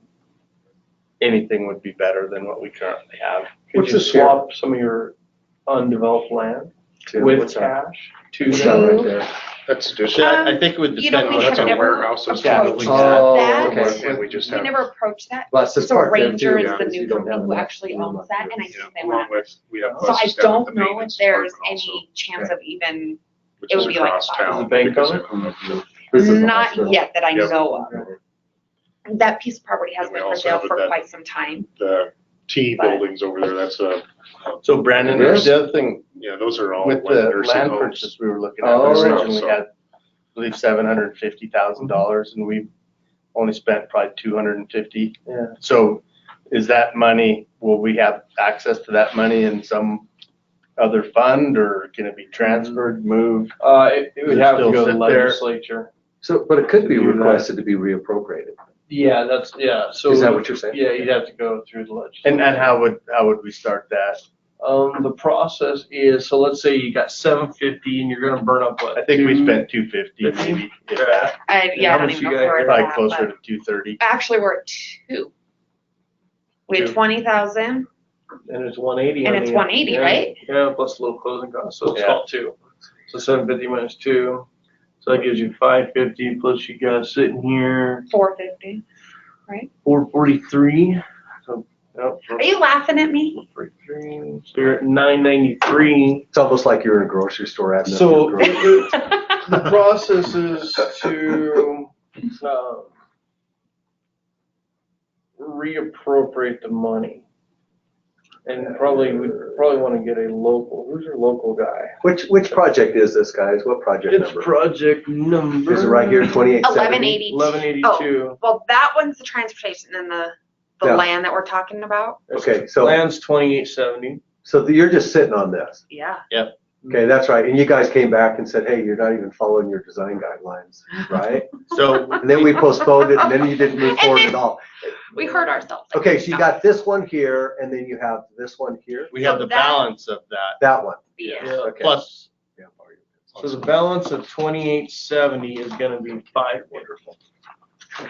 anything would be better than what we currently have. Could What's you this here? swap some of your undeveloped land Tim, with what's that? cash to What's that them? right there? That's So additional. I think it would You know, depend we on have That's a never warehouse. That's approached probably Oh, that. okay. And we just We have. never approached that. Well, it's just So parked there Ranger too, is yeah, the because new you don't company have who enough actually room owns up that, there. and I Yeah, think they along want. with, we have So I buses down at don't the know if maintenance there's department also, any chance Okay. of even, which it is would be like across five. town. Is the bank because on it? This is the not hospital. yet that I Yep. know of. That piece of property has And we been for also sale have for that- quite some time. The T But- buildings over there, that's So Brandon, Yes. the other thing yeah, those are all with like the nursing land homes. purchase we were looking at, Oh, we originally so- had, I believe, $750,000 and we only spent probably 250. Yeah. So is that money, will we have access to that money in some other fund or can it be transferred, moved? It would have to Still go to sit the there. legislature. So, but it could be Do that. requested to be reappropriated. Yeah, so. Is that what you're saying? Yeah, you'd have to go through the legislature. And how would we start that? The process is, so let's say you got 750 and you're gonna burn up what? I think we two- spent 250 maybe, if that, I How don't much even you know got where here? it's probably at, closer but to 230. actually we're at 2. We had Two. 20,000. And it's 180. And on it's the- 180, yeah, right? Yeah, plus a little closing cost, so it's Yeah. all 2. So 750 minus 2, so that gives you 550, plus you got sitting here 450. 443. So, yep. Are you laughing at me? 443, so you're at 993. It's almost like you're in a grocery store adding up So your groceries. the process is to reappropriate the money. And we'd probably want to get a local, who's your local guy? Which project is this, guys? What project It's number? project number. Is it right here, 2870? 1182. 1182. Well, that one's the transportation, and the the Yeah. land that we're talking about. Okay, so Land's 2870. you're just sitting on this. Yeah. Okay, that's right. And you guys came back and said, hey, you're not even following your design guidelines, right? So And then we postponed it, and then you didn't move forward at all. We hurt ourselves. Okay, so you got this one here, and then you have this one here. we have So the that- balance of that. That one. Yeah. Okay. Plus, So the balance of 2870 is gonna be wonderful.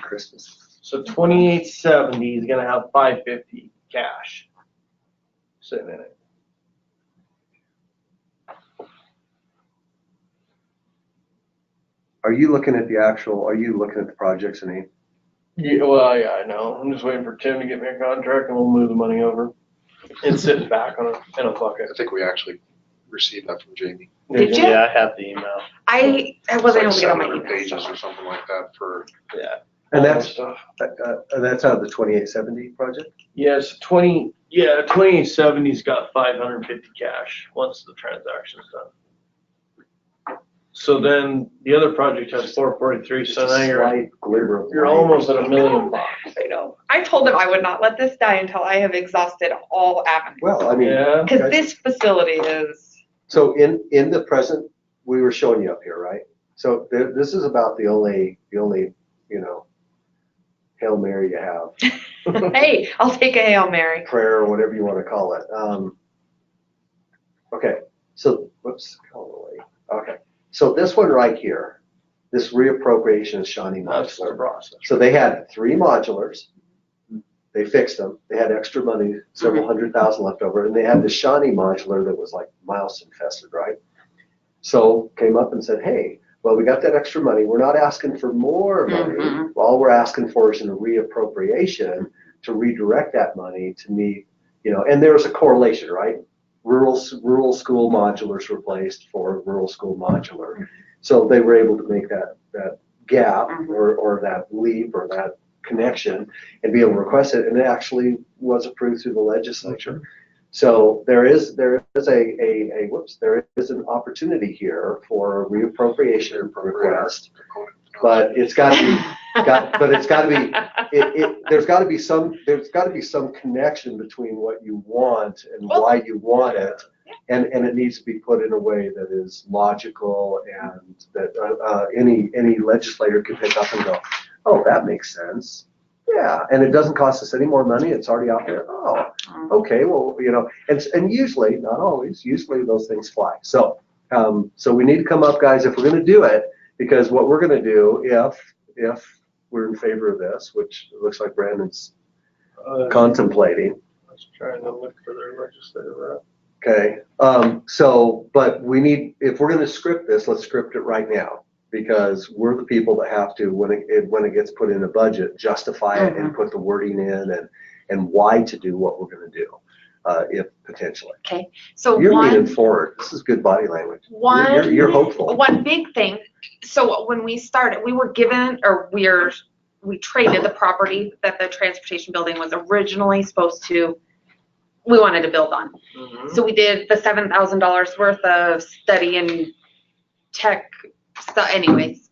Christmas. So 2870 is gonna have 550 cash sitting in it. Are you looking at the projects, and Yeah, well, yeah, I know. I'm just waiting for Tim to get me a contract and we'll move the money over. It's sitting back on in a bucket. I think we actually received that from Jamie. Did you? yeah, I have the email. I It's wasn't able like to get on my 700 email. pages or something like that for, And All that's stuff. that's out of the 2870 project? Yes, 2870's got 550 cash once the transaction's done. So then the other project has 443, so now Slight glimmer of you're light. almost at $1 million. I know. I told him I would not let this die until I have exhausted all avenues. Well, I mean, Yeah, Because this facility is, so in the present, we were showing you up here, right? So this is about the only, Hail Mary you have, hey, I'll take a Hail Mary. prayer, or whatever you want to call it. Okay, so, whoops, call it away. Okay, so this one right here, this reappropriation is Shawnee that's the Modular. process. So they had 3 modulars. They fixed them. They had extra money, several $100,000 left over, and they had the Shawnee modular that was like mouse infested, right? So came up and said, hey, well, we got that extra money. We're not asking for more money. Mhm. All we're asking for is a reappropriation to redirect that money to meet, and there was a correlation, right? Rural school modulars replaced for rural school modular. So they were able to make that gap or that leap or that connection and be able to request it, and it actually was approved through the legislature. So there is an opportunity here for a reappropriation request, but it's got to be there's got to be some connection between what you want and why you want it, and it needs to be put in a way that is logical and that any legislator can pick up and go, oh, that makes sense. Yeah, and it doesn't cost us any more money. It's already out there. Oh, okay. Well, and usually, not always, usually those things fly. So we need to come up, guys, if we're going to do it, because what we're going to do, if we're in favor of this, which it looks like Brandon's contemplating. I was trying to look for their legislative rep. Okay. But we need, if we're going to script this, let's script it right now, because we're the people that have to, when it gets put in a budget, justify it and put the wording in and why to do what we're going to do, if potentially. Okay, so You're leaning one, forward. This is good body language. one, You're hopeful. one big thing, so when we started, we were given, or we traded the property that the transportation building was originally supposed to, we wanted to build on. So we did the $7,000 worth of study and tech stuff. Anyways,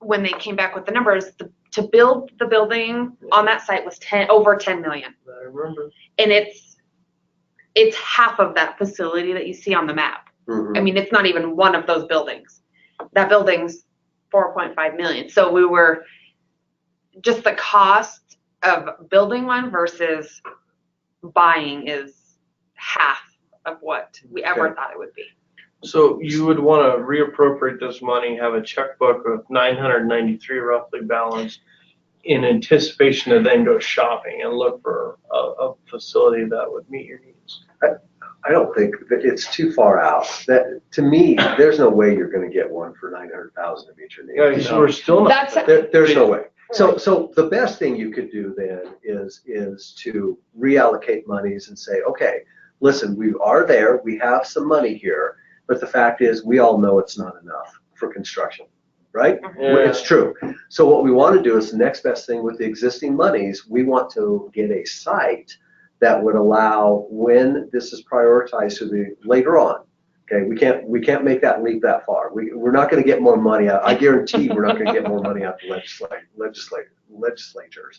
when they came back with the numbers, to build the building on that site was over 10 million. I remember. And it's half of that facility that you see on the map. I mean, it's not even one of those buildings. That building's 4.5 million. So we were, just the cost of building one versus buying is half of what we ever thought it would be. So you would want to reappropriate this money, have a checkbook of 993 roughly balanced in anticipation to then go shopping and look for a facility that would meet your needs. I don't think that it's too far out. That, to me, there's no way you're going to get one for 900,000 to meet your needs. Yeah, so we're still not. There's no way. So the best thing you could do then is to reallocate monies and say, okay, listen, we are there, we have some money here, but the fact is we all know it's not enough for construction, right? Yeah. It's true. So what we want to do is the next best thing with the existing monies, we want to get a site that would allow, when this is prioritized to the later on, Okay, we can't make that leap that far. We're not going to get more money out. I guarantee we're not going to get more money out of the legislature.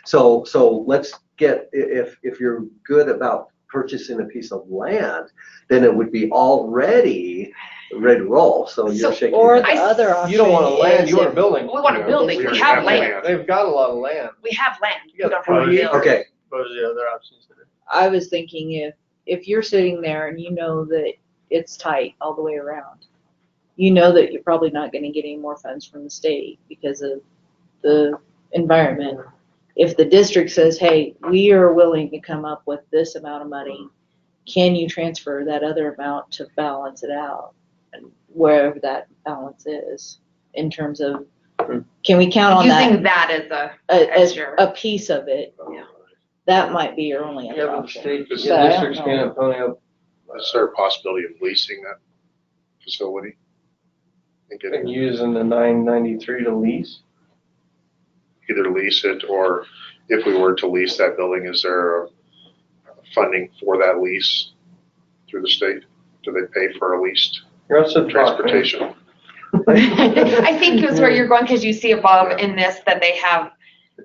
So let's get, if you're good about purchasing a piece of land, then it would be already ready to roll. So you're shaking Or your the head. other option You don't want a land, is you want a if- building. We want a building. We have land. They've got a lot of land. We have land. We You don't got have a 48 building. Okay. What are the other options? I was thinking if you're sitting there and you know that it's tight all the way around, you know that you're probably not going to get any more funds from the state because of the environment. If the district says, hey, we are willing to come up with this amount of money, can you transfer that other amount to balance it out? And wherever that balance is in terms of, can we count on Using that that as your. a piece of it? Yeah. That might be your only Yeah, other but the option. state, the Is But I don't districts know. can't pony up Is there a possibility of leasing that facility? And and getting, using the 993 to lease. either lease it, or if we were to lease that building, is there funding for that lease through the state? Do they pay for a leased That's a transportation? I think is where you're going because you see above Yeah. in this that they have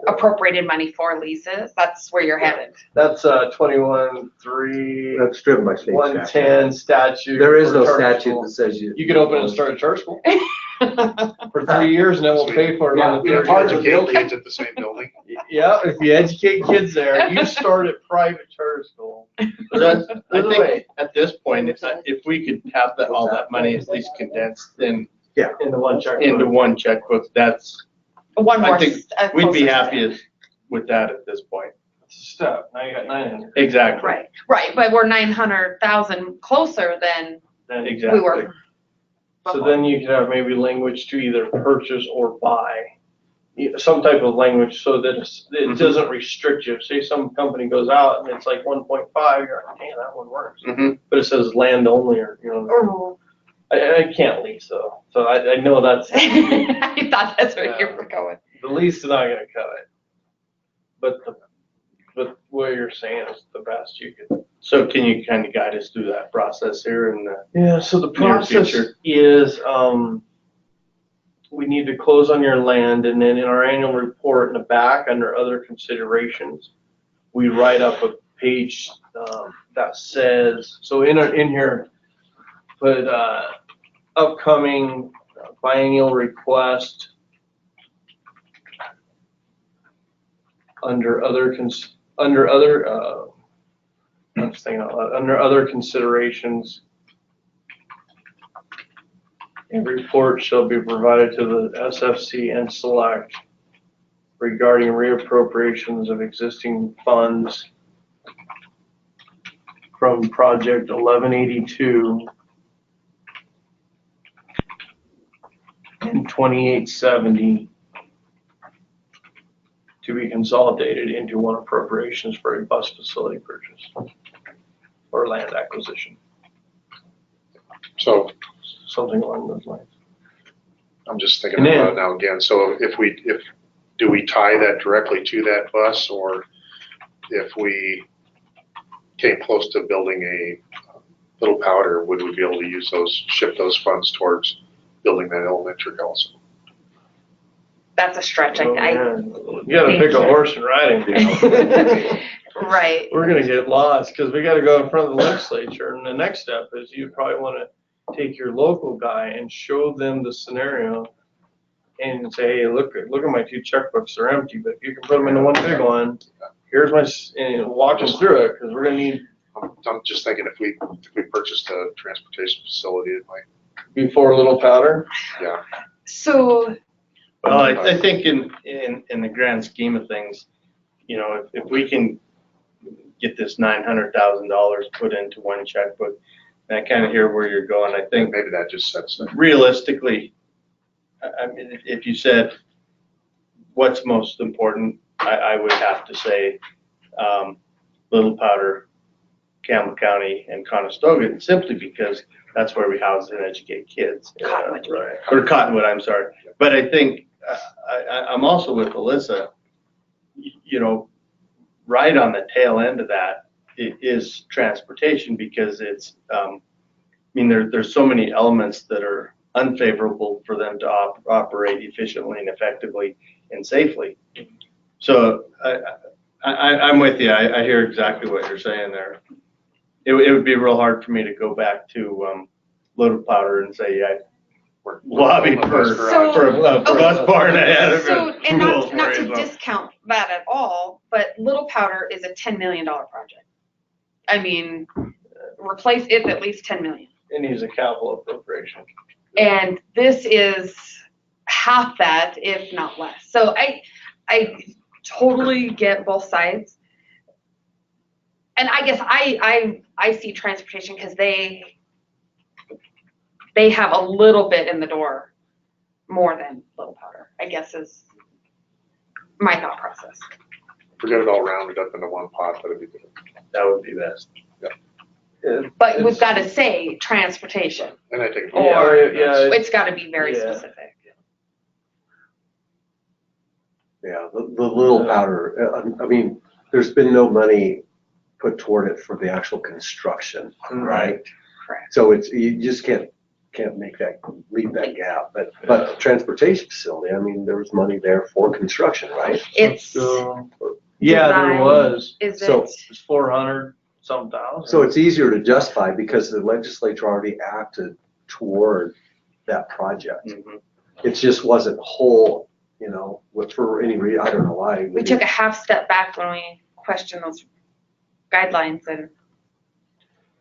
appropriated money for leases. That's where you're headed. That's 21-3, That's driven by state statute. 110 statute. There is for no charter statute school. that says You could open and start a charter school for 3 years and then we'll pay for it on the We third educate year. kids at the same building. Yeah, if you educate kids there, you start at private charter school. That's, I By the think way, at this point, if we could have all that money at least condensed into one check. into one checkbook, that's, One I more. think a we'd be closer happy with that at this point. It's a step. Now you got 900. Exactly. Right, right, but we're 900,000 closer than Then Exactly. we were. So before. then you could have maybe language to either purchase or buy. Some type of language so that it doesn't restrict you. Say some company goes out and it's like 1.5, you're like, man, that one works. Mhm. But it says land only or, Oh. I can't lease though. So I know that's, I thought that's where you Yeah. were going. the lease is not gonna cut it. But what you're saying is the best you could. So can you kind of guide us through that process here and Yeah, so the Near process future. is, we need to close on your land, and then in our annual report in the back, under other considerations, we write up a page, that says, so in here, put, upcoming biennial request under other, I'm just thinking out loud, under other considerations, a report shall be provided to the SFC and select regarding reappropriations of existing funds from project 1182 and 2870 to be consolidated into one appropriations for a bus facility purchase or land acquisition, So something along those lines. I'm just thinking And then- about it now again, so do we tie that directly to that bus, or if we came close to building a Little Powder, would we be able to shift those funds towards building that elementary also? That's a stretch. Oh, man. You gotta pick a horse and ride him. Right. We're gonna get lost, cause we gotta go in front of the legislature, and the next step is you probably wanna take your local guy and show them the scenario and say, hey, look at my 2 checkbooks, they're empty, but if you can put them into one big one, here's and walk them through it, cause we're gonna need, I'm just thinking if we purchased a transportation facility, it might, before Little Powder. yeah. So, Well, I think in the grand scheme of things, if we can get this $900,000 put into one checkbook, and I kind of hear where you're going, I think Maybe that just sets it. realistically, I mean, if you said what's most important, I would have to say Little Powder, Campbell County, and Conestoga, simply because that's where we house and educate kids. Cottonwood. Right. Or Cottonwood, I'm sorry. But I think, I'm also with Alyssa, right on the tail end of that is transportation, because it's mean, there's so many elements that are unfavorable for them to operate efficiently and effectively and safely. So I'm with you. I hear exactly what you're saying there. It would be real hard for me to go back to loaded powder and say, yeah, we're lobbying for a bus barn ahead of So, and not for to you, so. discount that at all, but Little Powder is a $10 million project. I mean, replace it's at least 10 million. It needs a capital appropriation. And this is half that, if not less. So I totally get both sides. And I guess I see transportation because they have a little bit in the door more than Little Powder, I guess is my thought process. We get it all rounded up into one pot, that'd be good. That would be best. But we've got to say transportation, And I take. or Yeah, it's got to be very yeah. specific. Yeah, the little powder, I mean, there's been no money put toward it for the actual construction, right? Correct. So it's, you just can't make that, leave that gap. But the transportation facility, I mean, there was money there for construction, right? It's yeah, there design. was. Is So- it? It's 400 some thousand. So it's easier to justify because the legislature already acted toward that project. Mhm. It just wasn't whole, for any reason, I don't know why. We took a half step back when we questioned those guidelines, and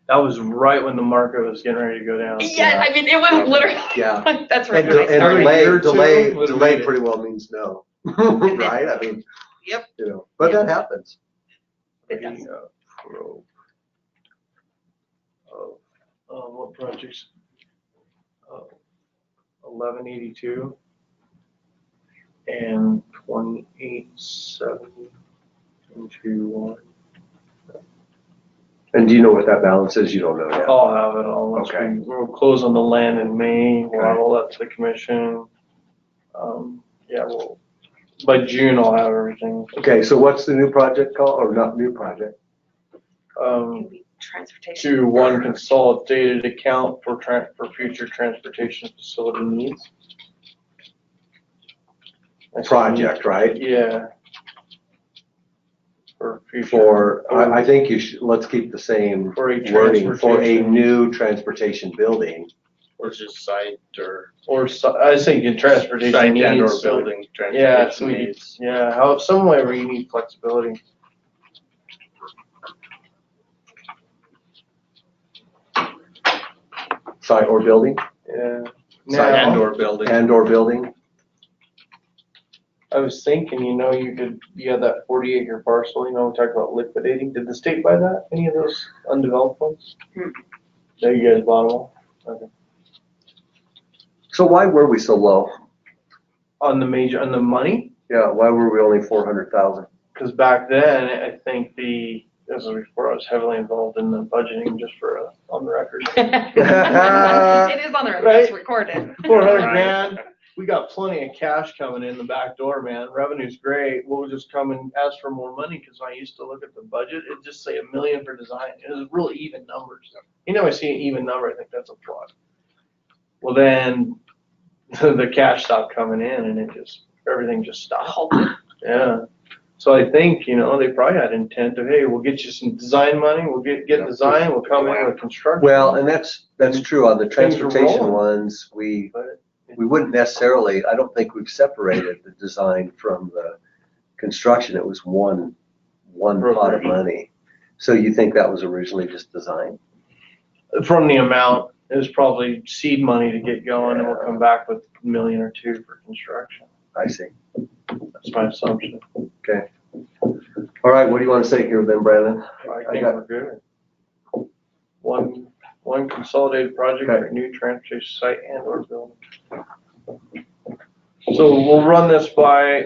That was right when the market was getting ready to go down. yeah, I mean, it was literally. Yeah. That's right. And when I started. year or two delay would've made it. pretty well means no, right? I mean, Yep. But that happens. It does. What projects? 1182 and 28,721. And do you know what that balance is? You don't know yet. I'll have it all. Once Okay. we'll close on the land in May. We'll Okay. have all that to the commission. Yeah, by June I'll have everything. Okay, so what's the new project called, or not new project? Transportation. To one consolidated account for future transportation facility needs. Project, right? Yeah. For future. I think let's keep the same For a wording for a transportation. new transportation building. Or just site or I was thinking transportation site needs. and or building Yeah, so transportation needs. some way where you need flexibility. Site or building? Yeah. Site And Now, or building. And or building? I was thinking, you had that 40-acre parcel, we talked about liquidating. Did the state buy that? Any of those undeveloped ones? No, you guys bought them all? Okay. So why were we so low? On the money? Yeah, why were we only 400,000? Because back then, I think this was before I was heavily involved in the budgeting, just for on the record. It is on the record. Right? It's recorded. 400 grand. We got plenty of cash coming in the back door, man. Revenue's great. We'll just come and ask for more money because I used to look at the budget. It'd just say $1 million for design. It was really even numbers. I see an even number, I think that's a fraud. Well, then the cash stopped coming in and everything just stopped. Yeah. So I think, they probably had intent of, hey, we'll get you some design money. We'll get design. We'll come in with construction. Well, and that's true. On the Things are transportation rolling. ones, we wouldn't necessarily, I don't think we've separated the design from the construction. It was one pot of money. So you think that was originally just design? From the amount, it was probably seed money to get going, and we'll come back with $1 million or $2 million for construction. I see. That's my assumption. Okay. All right, what do you want to say here then, Brandon? I think we're good. One consolidated project for a new transportation site and or building. So we'll run this by,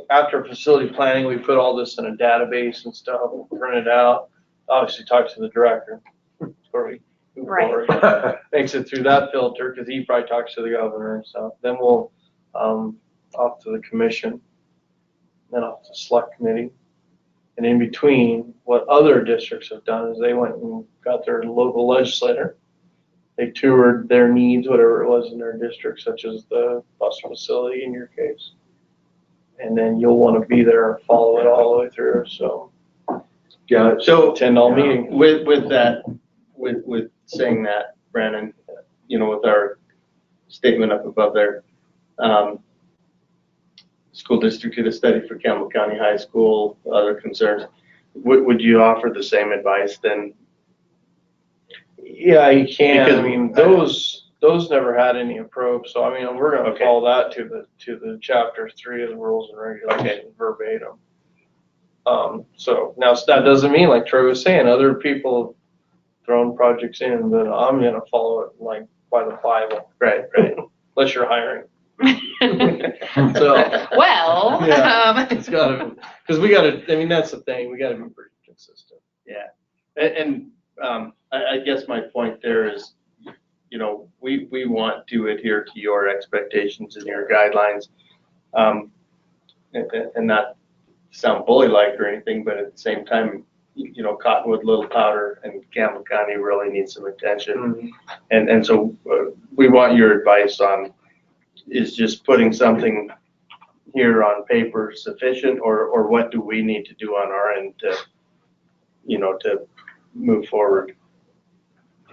after facility planning, we put all this in a database and stuff, we'll print it out. Obviously talk to the director. Before we move Right. forward. Makes it through that filter, because he probably talks to the governor and stuff. Then we'll, off to the commission, then off to select committee. And in between, what other districts have done is they went and got their local legislator they toured their needs, whatever it was in their district, such as the bus facility in your case. And then you'll want to be there and follow it all the way through, so. Yeah, so attend all meetings. with that, with saying that, Brandon, with our statement up above there, school district did a study for Campbell County High School, other concerns. Would you offer the same advice then? Yeah, you can. Because I mean, those never had any approach. So I mean, we're going to Okay. follow that to the chapter 3 of the rules and regulations verbatim. So now that doesn't mean, like Troy was saying, other people have thrown projects in, but I'm going to follow it like by the Bible. Right. Unless you're hiring. So Well, yeah, it's got to, because we got to. I mean, that's the thing. We got to be pretty consistent. Yeah. And I guess my point there is, we want to adhere to your expectations and your guidelines, and not sound bully-like or anything, but at the same time, Cottonwood, Little Powder, and Campbell County really need some attention. Mm-hmm. And so we want your advice on, is just putting something here on paper sufficient, or what do we need to do on our end to, to move forward?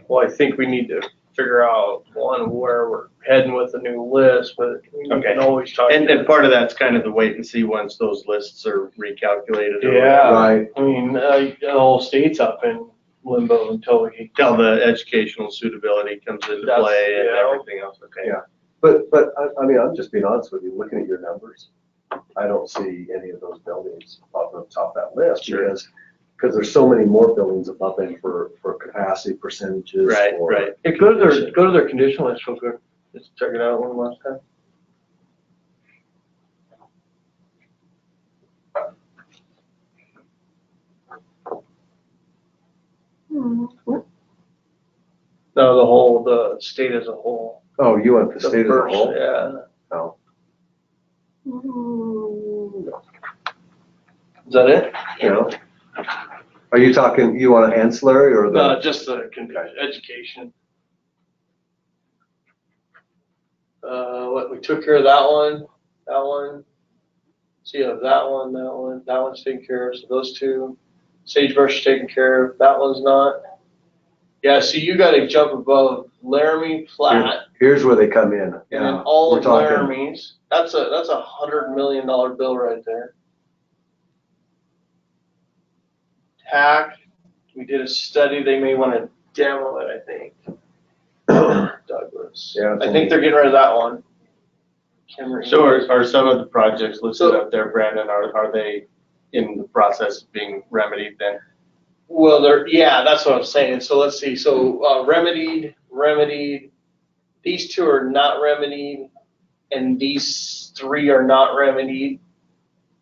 Well, I think we need to figure out where we're heading with the new list, but we can always talk. And part of that's kind of the wait and see once those lists are recalculated. Yeah, Right. I mean, the whole state's up in limbo until we. Till the educational suitability comes into play and everything else. Okay. Yeah. But I mean, I'm just being honest with you, looking at your numbers, I don't see any of those buildings up on top of that list. Sure. Because there's so many more buildings above them for capacity percentages. Right. Hey, go to their condition list real quick. Just check it out one last time. No, the state as a whole. Oh, you want the state as a whole? Yeah. No. Is that it? Yeah. Are you talking, you want an ancillary or the? No, just the education. What, we took care of that one. So you have that one's taken care of, so those two. Sagebrush is taken care of, that one's not. Yeah, so you gotta jump above Laramie, Platte, Here's where they come in. and then all We're of talking- Laramie's. That's a $100 million bill right there. TAC, we did a study, they may wanna demo it, I think. Douglas. Yeah. I think they're getting rid of that one. So are some of the projects listed up there, Brandon, are they in the process of being remedied then? Well, that's what I'm saying. So let's see. So remedied. These two are not remedied, and these three are not remedied.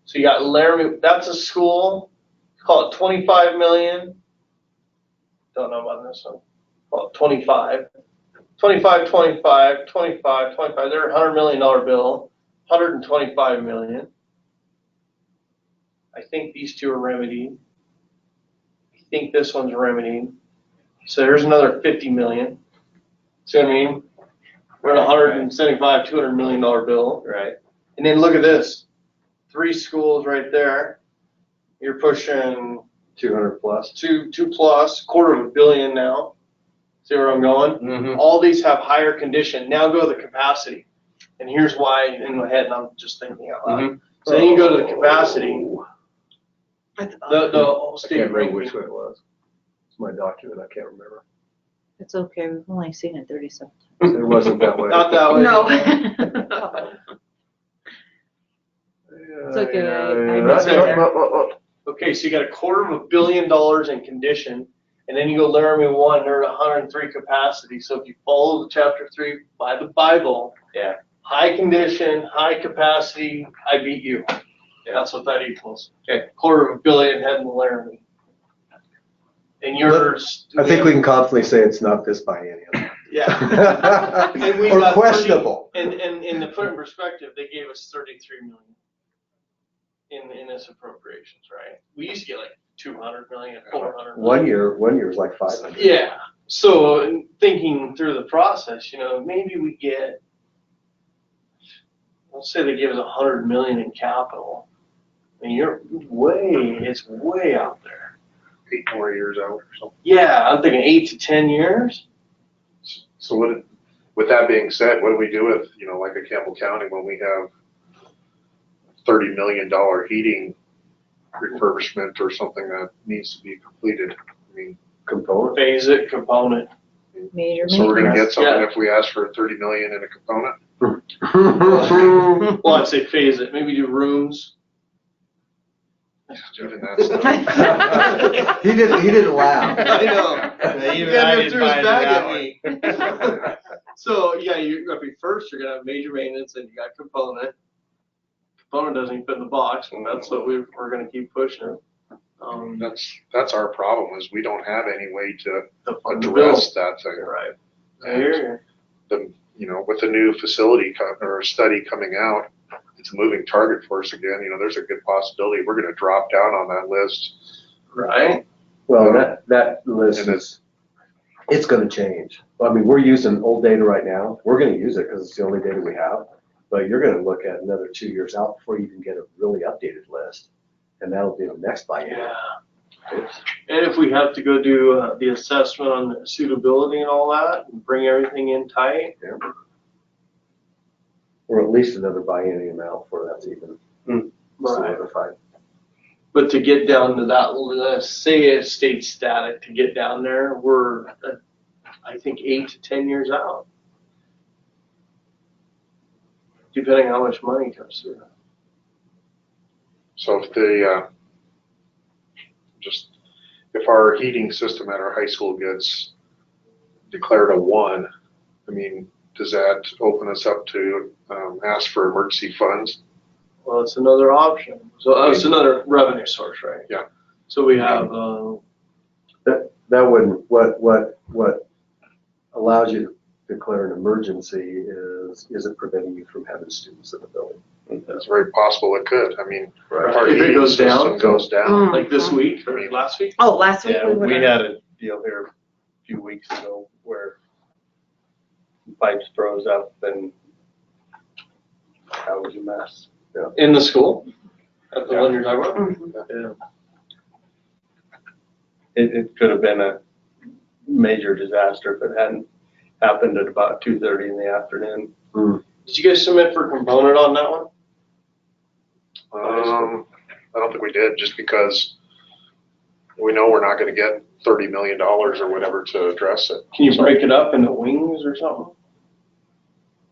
So you got Laramie. That's a school. Call it 25 million. Don't know about this one. Call it 25. 25. They're a $100 million bill. 125 million. I think these two are remedied. I think this one's remedied. So there's another 50 million. See what I mean? We're at 175, $200 million bill. Right. And then look at this. 3 schools right there. You're pushing 200 plus. two plus, $250 million now. See where I'm going? Mm-hmm. All these have higher condition. Now go to the capacity. And here's why in my head, and I'm just thinking out loud. Mm-hmm. So then you go to the capacity. At the bottom. The I state can't remember ranking. which way it was. It's my document, I can't remember. It's okay, we've only seen it 37 It wasn't that way. Not that way. No. It's okay, I missed it. Oh, Okay, so you got $250 million in condition, and then you go Laramie 1, they're at 103 capacity. So if you follow the chapter 3 by the Bible, Yeah. high condition, high capacity, I beat you. That's what that equals. Okay. $250 million heading to Laramie. And yours. I think we can confidently say it's not this biennium. Yeah. And we Or got questionable. 30 and to put it in perspective, they gave us 33 million in this appropriations, right? We used to get like 200 million, 400 million. One year was like 500. Yeah. So in thinking through the process, you know, maybe we get, let's say they give us 100 million in capital. I mean, it's way out there. 8 more years out or something. Yeah, I'm thinking 8 to 10 years. So with that being said, what do we do with, you know, like a Campbell County when we have $30 million heating refurbishment or something that needs to be completed? I mean, Component. Phase it, component. Major so we're gonna get maintenance. something Yeah. if we ask for 30 million in a component? Well, I'd say phase it. Maybe do rooms. Even that's He didn't laugh. I know. Even I didn't threw his find bag it at that me. So yeah, first you're gonna have major maintenance, and you got component. Component doesn't even fit in the box, and that's what we're gonna keep pushing. That's our problem, is we don't have any way to The address that thing. Right. I hear You know, with the new facility or study coming out, it's a moving target for us again. You know, there's a good possibility we're going to drop down on that list. you. Right. Well, that list And is, it's gonna change. I mean, we're using old data right now. We're gonna use it because it's the only data we have. But you're gonna look at another 2 years out before you can get a really updated list. And that'll be the next biennial. Yeah. And if we have to go do the assessment on suitability and all that, and bring everything in tight. Or at least another biennium out before that's even solidified. But to get down to that, let's say it stayed static, to get down there, we're, I think, 8 to 10 years out. Depending on how much money comes through. So if our heating system at our high school gets declared a 1, I mean, does that open us up to ask for emergency funds? Well, it's another option. So it's another revenue source, right? Yeah. So we have, That wouldn't, what allows you to declare an emergency is it preventing you from having students in the building? It's very possible it could. I mean, if our If it heating goes down? system goes down. like this week or last week. Oh, last week Yeah, we would we have. had a deal here a few weeks ago where pipes froze up and that was a mess. Yeah. In the school? At the Yeah. one you're talking about? Mhm. Yeah. It could have been a major disaster if it hadn't happened at about 2:30 in the afternoon. Did you guys submit for component on that one? I don't think we did, just because we know we're not gonna get $30 million or whatever to address it. Can you break it up into wings or something?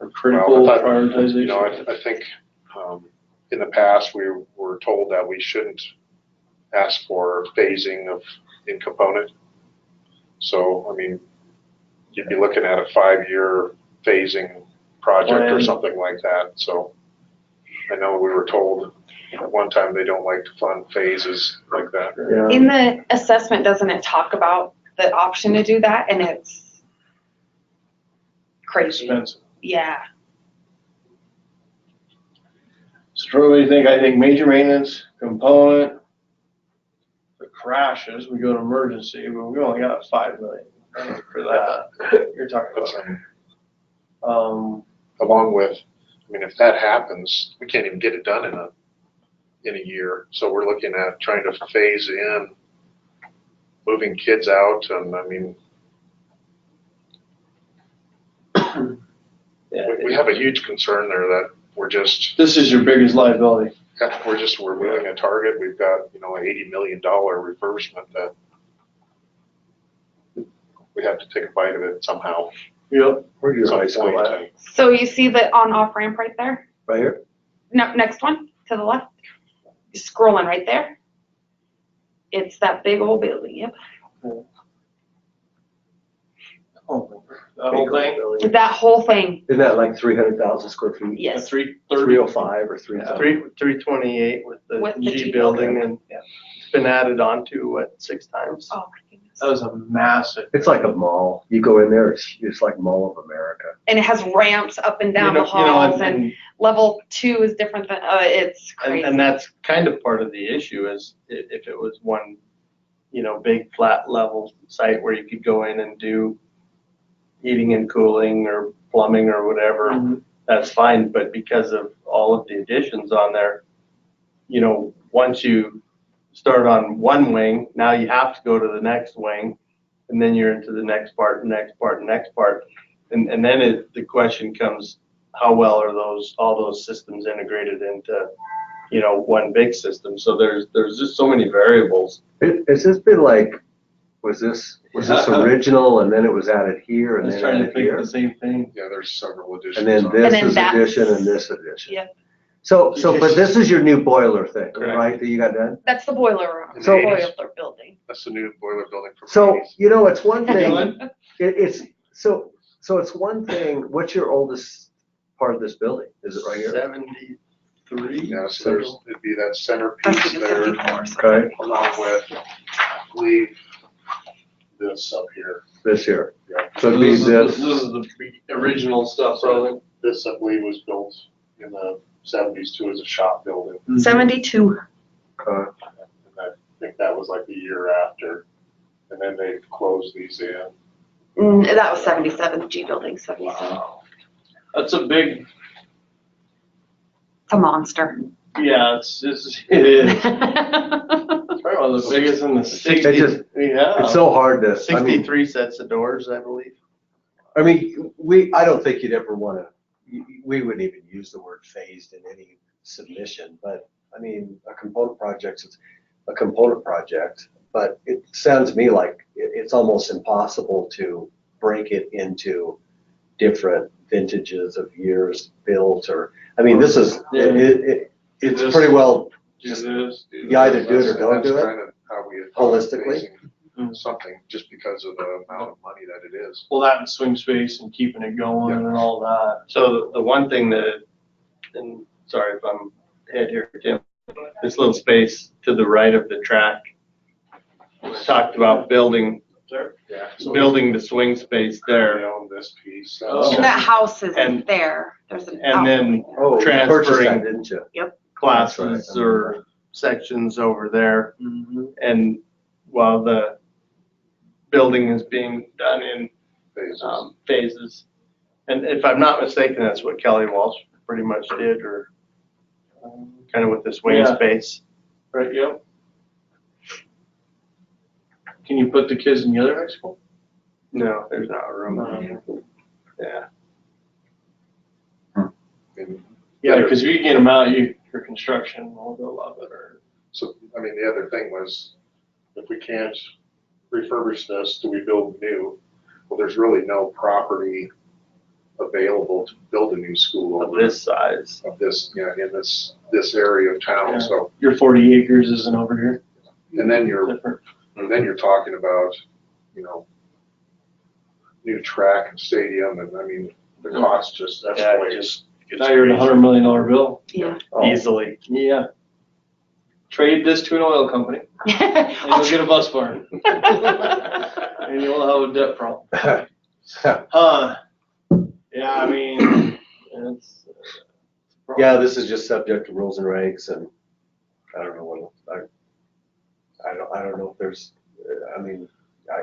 Or critical Well, I thought, prioritization? You know, I think in the past, we were told that we shouldn't ask for phasing in component. So, I mean, you'd be looking at a 5-year phasing project or Plan. something like that. So I know we were told at one time they don't like to fund phases like that. Yeah. In the assessment, doesn't it talk about the option to do that? And it's crazy. Expensive. Yeah. So Troy, what do you think? I think major maintenance, component, if it crashes, we go to emergency, but we only got 5 million for that. You're talking about. Along with, I mean, if that happens, we can't even get it done in a year. So we're looking at trying to phase in, moving kids out, and I mean, Yeah. we have a huge concern there that we're just, This is your biggest liability. we're moving a target. We've got, you know, an $80 million refurbishment that we have to take a bite of it somehow. Yep. Where's your Some high school point. at? So you see the on-off ramp right there? Right here? No, next one to the left. You're scrolling right there. It's that big old building. Yep. Oh, that whole thing? That whole thing. Isn't that like 300,000 square feet? Yes. 330. 305 or 3,000? 328 with the With the G G building, and it's been added on to, what, 6 times? Oh my goodness. That was a massive. It's like a mall. You go in there, it's like Mall of America. And it has ramps up and down the halls, and level 2 is different than it's crazy. And that's kind of part of the issue is if it was one big flat level site where you could go in and do heating and cooling or plumbing or whatever, that's fine. But because of all of the additions on there, once you start on one wing, now you have to go to the next wing, and then you're into the next part, next part, next part. And then the question comes, how well are all those systems integrated into, one big system? So there's just so many variables. Has this been like, was this original and then it was added here and I was then trying to added think here? the same thing. Yeah, there's several additions. And then on this it. then is that's- addition and this addition. Yep. So, but this is your new boiler thing, Correct. right, that you got done? That's the boiler room, So- boiler building. That's the new boiler building for So, Marines. it's one thing, so it's one thing, what's your oldest part of this building? Is it right here? 73. Yeah, so it'd be that I centerpiece think it's there, 54. So. Okay, along with, I believe, this up here. this here. Yeah. So it'd be This this, is the original stuff, probably. This, I believe, was built in the 70s too as a shop building. 72. uh, And I think that was like the year after. And then they closed these in. That was 77, G building 77. That's a big, It's a monster. yeah, it is. It's probably one of the biggest in the 60s. Yeah. it's so hard to, 63 sets of doors, I believe. I don't think you'd ever wanna, we wouldn't even use the word phased in any submission, but, a component project's a component project, but it sounds to me like it's almost impossible to break it into different vintages of years built, or, this is, it's pretty well, just, you either do it or don't do That's it. kind of how we Holistically. something, just because of the amount of money that it is. Well, that and swing space and keeping it going and all that. So the one thing that, and sorry if I'm ahead here, Tim, this little space to the right of the track, talked about building Yeah. the swing space We there, own this piece. Oh. And that house isn't And- there. There's an and then Oh, you purchased that, transferring didn't you? classes That's right. or sections over there. Mm-hmm. And while the building is being done in Phases. phases. And if I'm not mistaken, that's what Kelly Walsh pretty much did, or kind of with this wing Yeah. space. Right, yep. Can you put the kids in the other high school? No, there's not a room. Yeah. And Yeah, because if you get them out, your construction will go a lot better. so, the other thing was, if we can't refurbish this, do we build new? Well, there's really no property available to build a new school Of over this size. in this area of town, Yeah. so, Your 40 acres isn't over here. and then you're Different. talking about, new track and stadium, and the cost that's Yeah, way. just Now you're at $100 million bill. Yeah. easily. Yeah. Trade this to an oil company and you'll get a bus barn. And you'll have a debt problem. Yeah, it's. Yeah, this is just subject to rules and regs, and I don't know what else. I don't know if there's,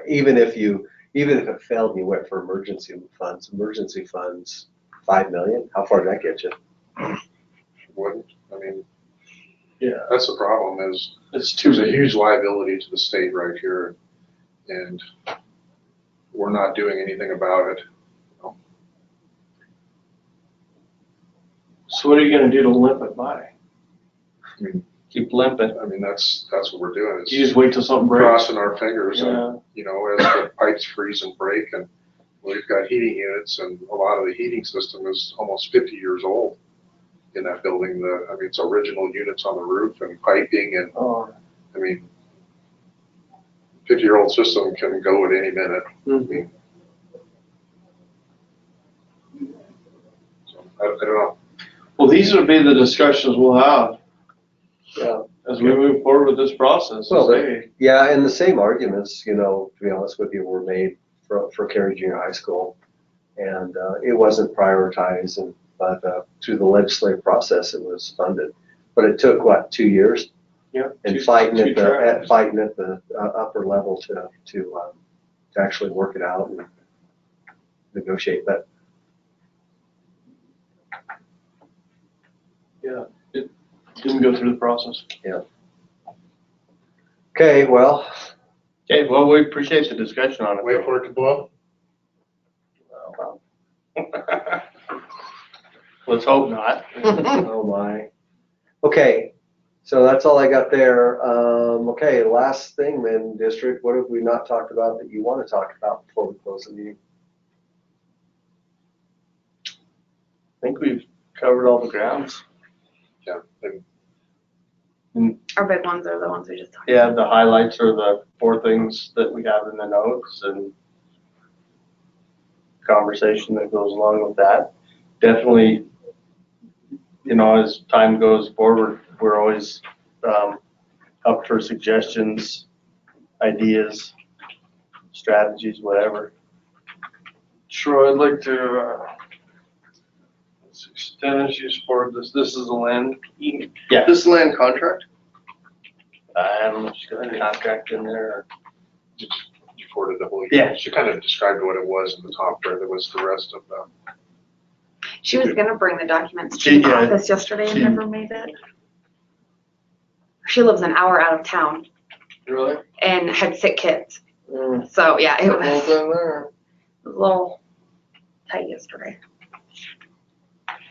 even if it failed and you went for emergency funds, 5 million, how far did that get you? Wouldn't, Yeah, that's the problem is, it's too there's a big. huge liability to the state right here, and we're not doing anything about it. So what are you gonna do to limp it by? Keep limping. That's what we're doing, You just is wait till something breaks? crossing our fingers and, Yeah. as the pipes freeze and break, and we've got heating units, and a lot of the heating system is almost 50 years old in that building. It's original units on the roof and piping, and, Oh. 50-year-old system can go at any minute. Mhm. So, I don't know. Well, these would be the discussions we'll have. Yeah. As we move forward with this process. Well, Hey, Yeah, and the same arguments, to be honest with you, were made for Cary Junior High School. And it wasn't prioritized, but through the legislative process, it was funded. But it took, 2 years Yeah. And two fighting at tracks. the upper level to actually work it out and negotiate that. Yeah, it didn't go through the process. Okay, well, Okay, well, we appreciate the discussion on it. Wait for it to blow. Let's hope not. oh my. Okay, so that's all I got there. Okay, last thing then, district, what have we not talked about that you want to talk about before we close the meeting? I think we've covered all the grounds. Yeah. And Our big ones are the ones we just talked Yeah, the highlights are the 4 things that we have in the notes and conversation that goes along with that. Definitely, you know, as time goes forward, we're always up for suggestions, ideas, strategies, whatever. Troy, I'd like to, let's extend use for this. This is a land. Yeah. This land contract? I don't know if she's got a contract in there. you forwarded the whole. Yeah. She kind of described what it was in the top there. There was the rest of the. She was gonna bring the documents to She the did. office yesterday and She- never made it. She lives an hour out of town Really? and had sick kids. So yeah, it Well was done there. a little tight yesterday.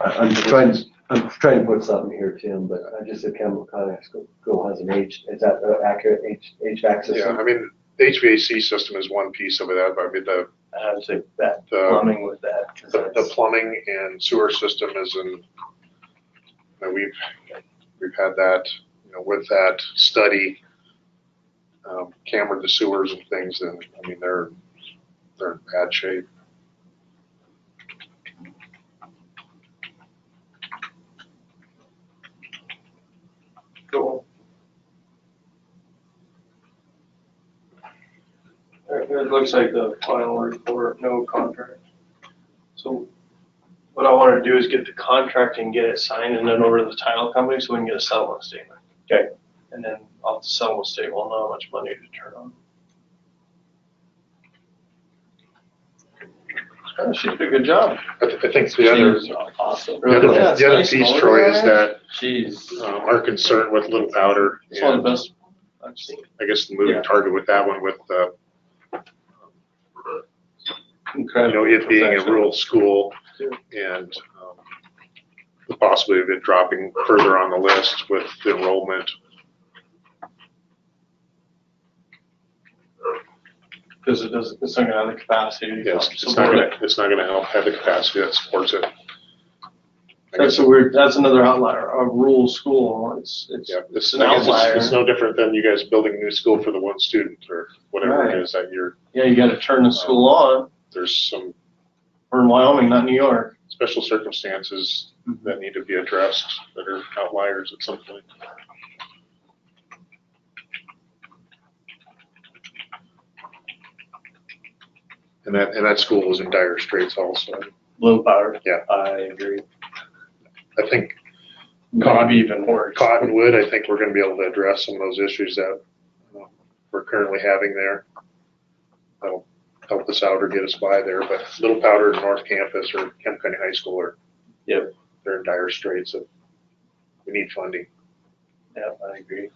I'm trying to put something here, Tim, but I just said CAM01 school has an is that the accurate HVAC system? Yeah, I mean, the HVAC system is one piece of it. I mean, I would say that The- plumbing with that. 'Cause the that's- plumbing and sewer system is in, you know, we've had that, you know, with that study, cambered the sewers and things, and I mean, they're in bad shape. Cool. It looks like the final report, no contract. So what I want to do is get the contract and get it signed and then over to the title company so we can get a settlement statement. Okay. And then off the settlement statement, we'll know how much money to turn on. She did a good job. I think the other, She's awesome. the other, Yeah, it's the other nice piece, motor Troy, on is it. that She's our concern with Little Powder, It's one of and the best I've seen. I guess the moving Yeah. target with that one, with you incredible. know, it being a professional. rural school and the possibility of it dropping further on the list with enrollment. Because it's not gonna have the capacity to Yes, support it. it's not gonna help have the capacity that supports it. I That's guess, that's another outlier, a rural school, it's yeah, it's, an I guess outlier. it's no different than you guys building a new school for the one student or whatever Right. it is that you're, Yeah, you gotta turn the school on, there's some we're in Wyoming, not New York. special circumstances that need to be addressed that are outliers at some point. And that school is in dire straits also. Little Powder. Yeah. I agree. I think Maybe even worse. Cottonwood, I think we're gonna be able to address some of those issues that we're currently having there. That'll help us out or get us by there, but Little Powder and North Campus or Kemp County High School are, Yep. they're in dire straits of, we need funding. Yeah, I agree.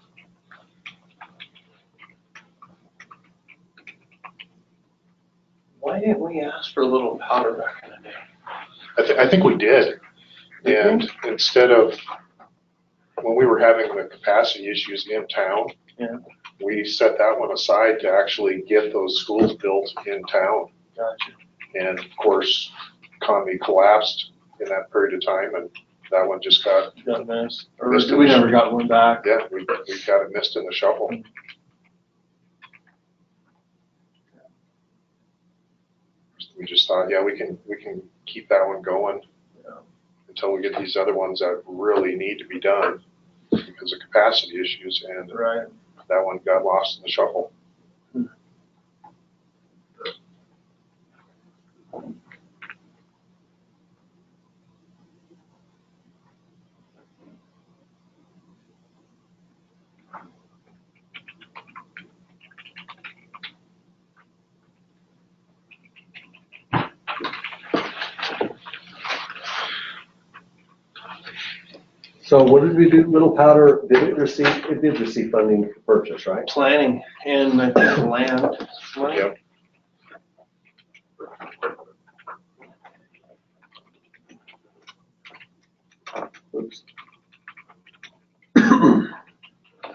Why didn't we ask for a little powder back in the day? I think we did. And instead of, when we were having the capacity issues in town, Yeah. we set that one aside to actually get those schools built in town. Gotcha. And of course, economy collapsed in that period of time, and that one just got, Got missed, or Missed we it. never got one back. yeah, we got it missed in the shuffle. We just thought, yeah, we can keep that one going Yeah. until we get these other ones that really need to be done because of capacity issues, and Right. that one got lost in the shuffle. So what did we do? Little Powder, it did receive funding for purchase, right? Planning and I think land. Yep. Oops.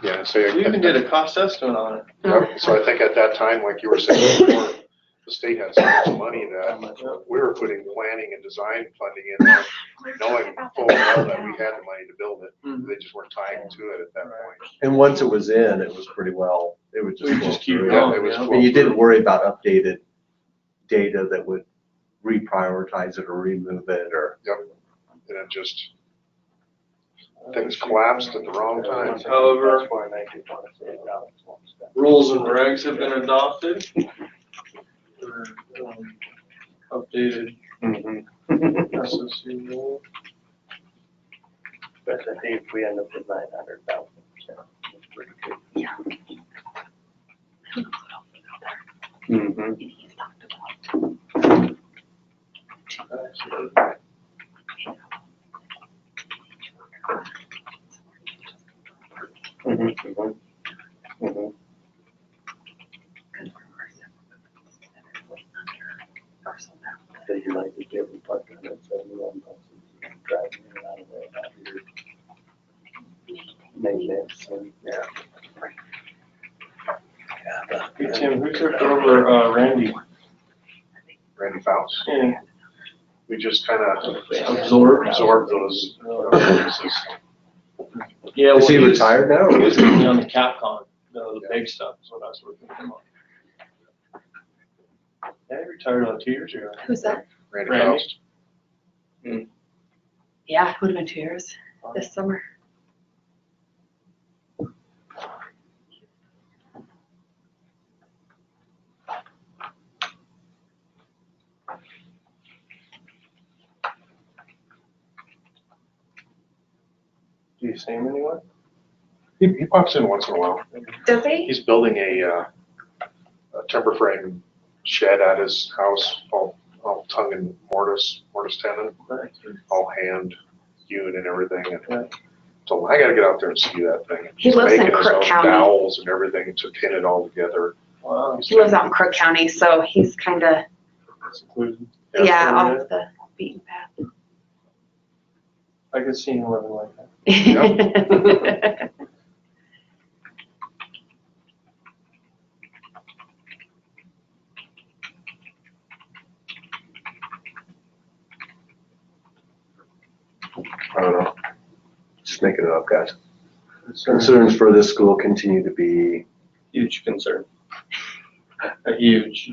Yeah, so We even did a cost estimate on it. Yep. So I think at that time, like you were saying before, the state had so much money that we were putting planning and design funding in there, knowing full well that we had the money to build it. They just weren't tying to it at that point. And once it was in, it was pretty well, it would just We flow just keep through. going. Yeah, it was Yeah. And you didn't worry about updated data that would reprioritize it or remove it or. Yep. And it just, things collapsed at the wrong time. However, That's why I did want to say it now. rules and regs have been adopted. Updated SSC rule. But I think if we end up with 900,000, it's pretty good. Mm-hmm. So you like to give them part of it, 71 buses, driving in and out of there, out here. Maintenance and, yeah. Hey, Tim, who took over Randy? Randy Fouts. Yeah. We just kind of Absorb those. Yeah, Is he well, retired now? He was with me on the Capcom, the big stuff, is what I was working with him on. Yeah, he retired about 2 years ago. Who's that? Randy Randy. Fouts. Yeah, it would have been 2 years this summer. Do you see him anywhere? He pops in once in a while. Does he? He's building a timber frame shed at his house, all tongue and mortise tenon, all hand hewn and everything. And told him, I gotta get out there and see that thing. He He's lives in making his Crook own County. dowels and everything to pin it all together. Wow. He lives out in Crook County, so he's kind of, Secluded. yeah, off the beaten path. I could see him living like that. I don't know. Just making it up, guys. Concerns for this school continue to be. Huge concern. A huge,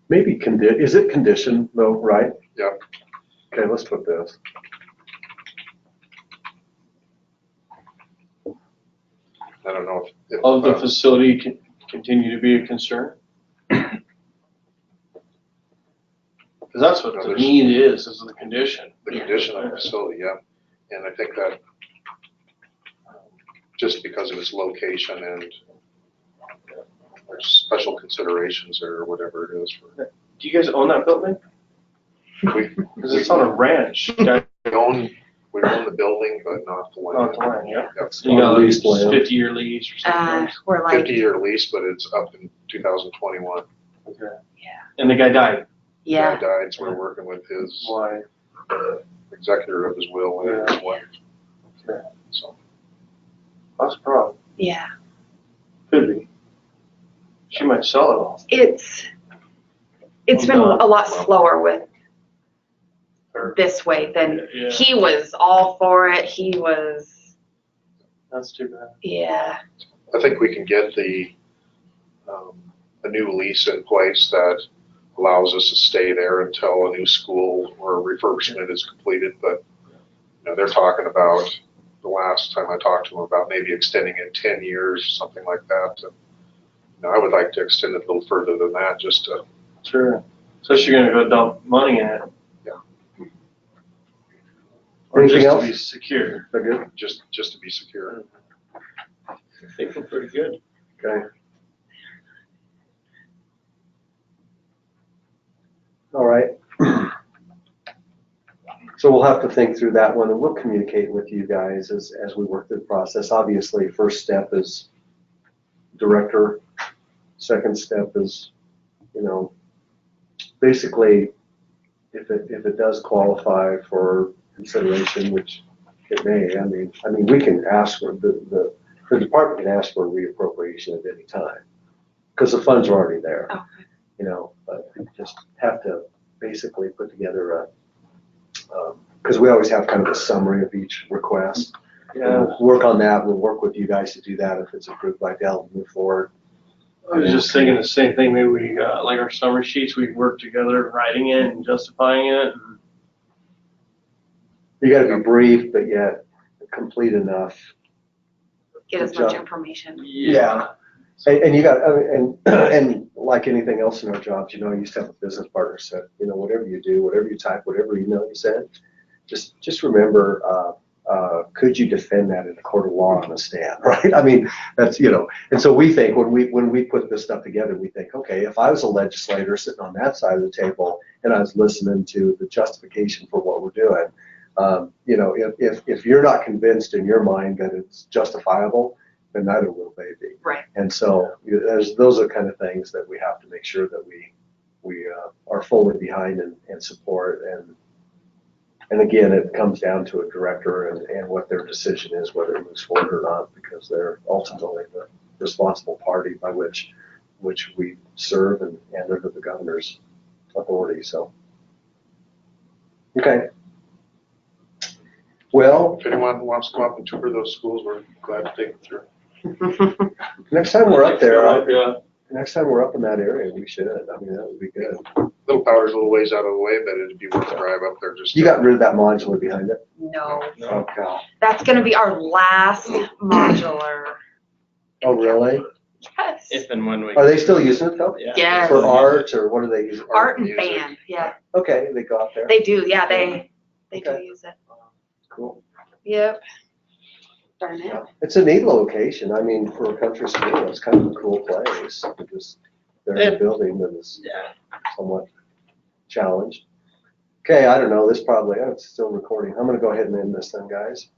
Maybe is it conditioned though, right? Yep. Okay, let's put this. I don't know if Of the facility can continue to be a concern? Because that's what the need is the condition. the condition of the facility, yeah. And I think that just because of its location and there's special considerations or whatever it is. Do you guys own that building? Because it's on a ranch. We own the building, but not the land. Not the land, yeah. Yep. You got like Leased land. 50-year lease or something. we're like, 50-year lease, but it's up in 2021. Okay. And the guy died. yeah. Guy died, so we're working with his Why? executor of his will and his wife. Okay. So That's a problem. Yeah. Could be. She might sell it all. It's been a lot slower with Or- this way than Yeah. he was all for it. He was, That's too bad. yeah. I think we can get a new lease in place that allows us to stay there until a new school or refurbishment is completed. But they're talking about, the last time I talked to them, about maybe extending it 10 years, something like that. And, I would like to extend it a little further than that, just to. Sure. So she's gonna go dump money in it. Yeah. Or Anything just else? to be secure. Is that good? Just to be secure. I think we're pretty good. Okay. All right. So we'll have to think through that one, and we'll communicate with you guys as we work through the process. Obviously, first step is director. Second step is, basically, if it does qualify for consideration, which it may, I mean, we can ask for the department can ask for a reappropriation at any time because the funds are already there. Okay. But we just have to basically put together because we always have kind of a summary of each request. Yeah. We'll work on that. We'll work with you guys to do that if it's approved by Dell and move forward. I was just thinking the same thing. Maybe we got like our summary sheets. We work together writing it and justifying it. You got to be brief, but yet complete enough. Get as much information. Yeah. And you got, and like anything else in our jobs, you used to have a business partner said, whatever you do, whatever you type, whatever email you send, just remember, could you defend that in a court of law on a stand, right? I mean, that's, and so we think when we put this stuff together, we think, okay, if I was a legislator sitting on that side of the table and I was listening to the justification for what we're doing, if you're not convinced in your mind that it's justifiable, then neither will they be. Right. And so those are kind of things that we have to make sure that we are fully behind and support. And again, it comes down to a director and what their decision is, whether it moves forward or not, because they're ultimately the responsible party by which we serve and under the governor's authority. So, okay. Well, If anyone wants to come up and tour those schools, we're glad to take them through. next time we're up there, Yeah. next time we're up in that area, we should. I mean, that would be good. Little Powder's a little ways out of the way, but it'd be worth a drive up there just. You got rid of that modular behind it? No. Oh, God. That's going to be our last modular. Oh, really? Yes. If and when we. Are they still using it though? Yeah. Yes. For art, or what do they use? it for? Art and music. band. Yeah. Okay, they go out there. They do. Yeah. They do Okay. use it. Cool. Yep. Darn it. It's a neat location. I mean, for a country school, it's kind of a cool place. Just they're in a building that is somewhat challenged. Okay, I don't know. This probably, it's still recording. I'm going to go ahead and end this then, guys.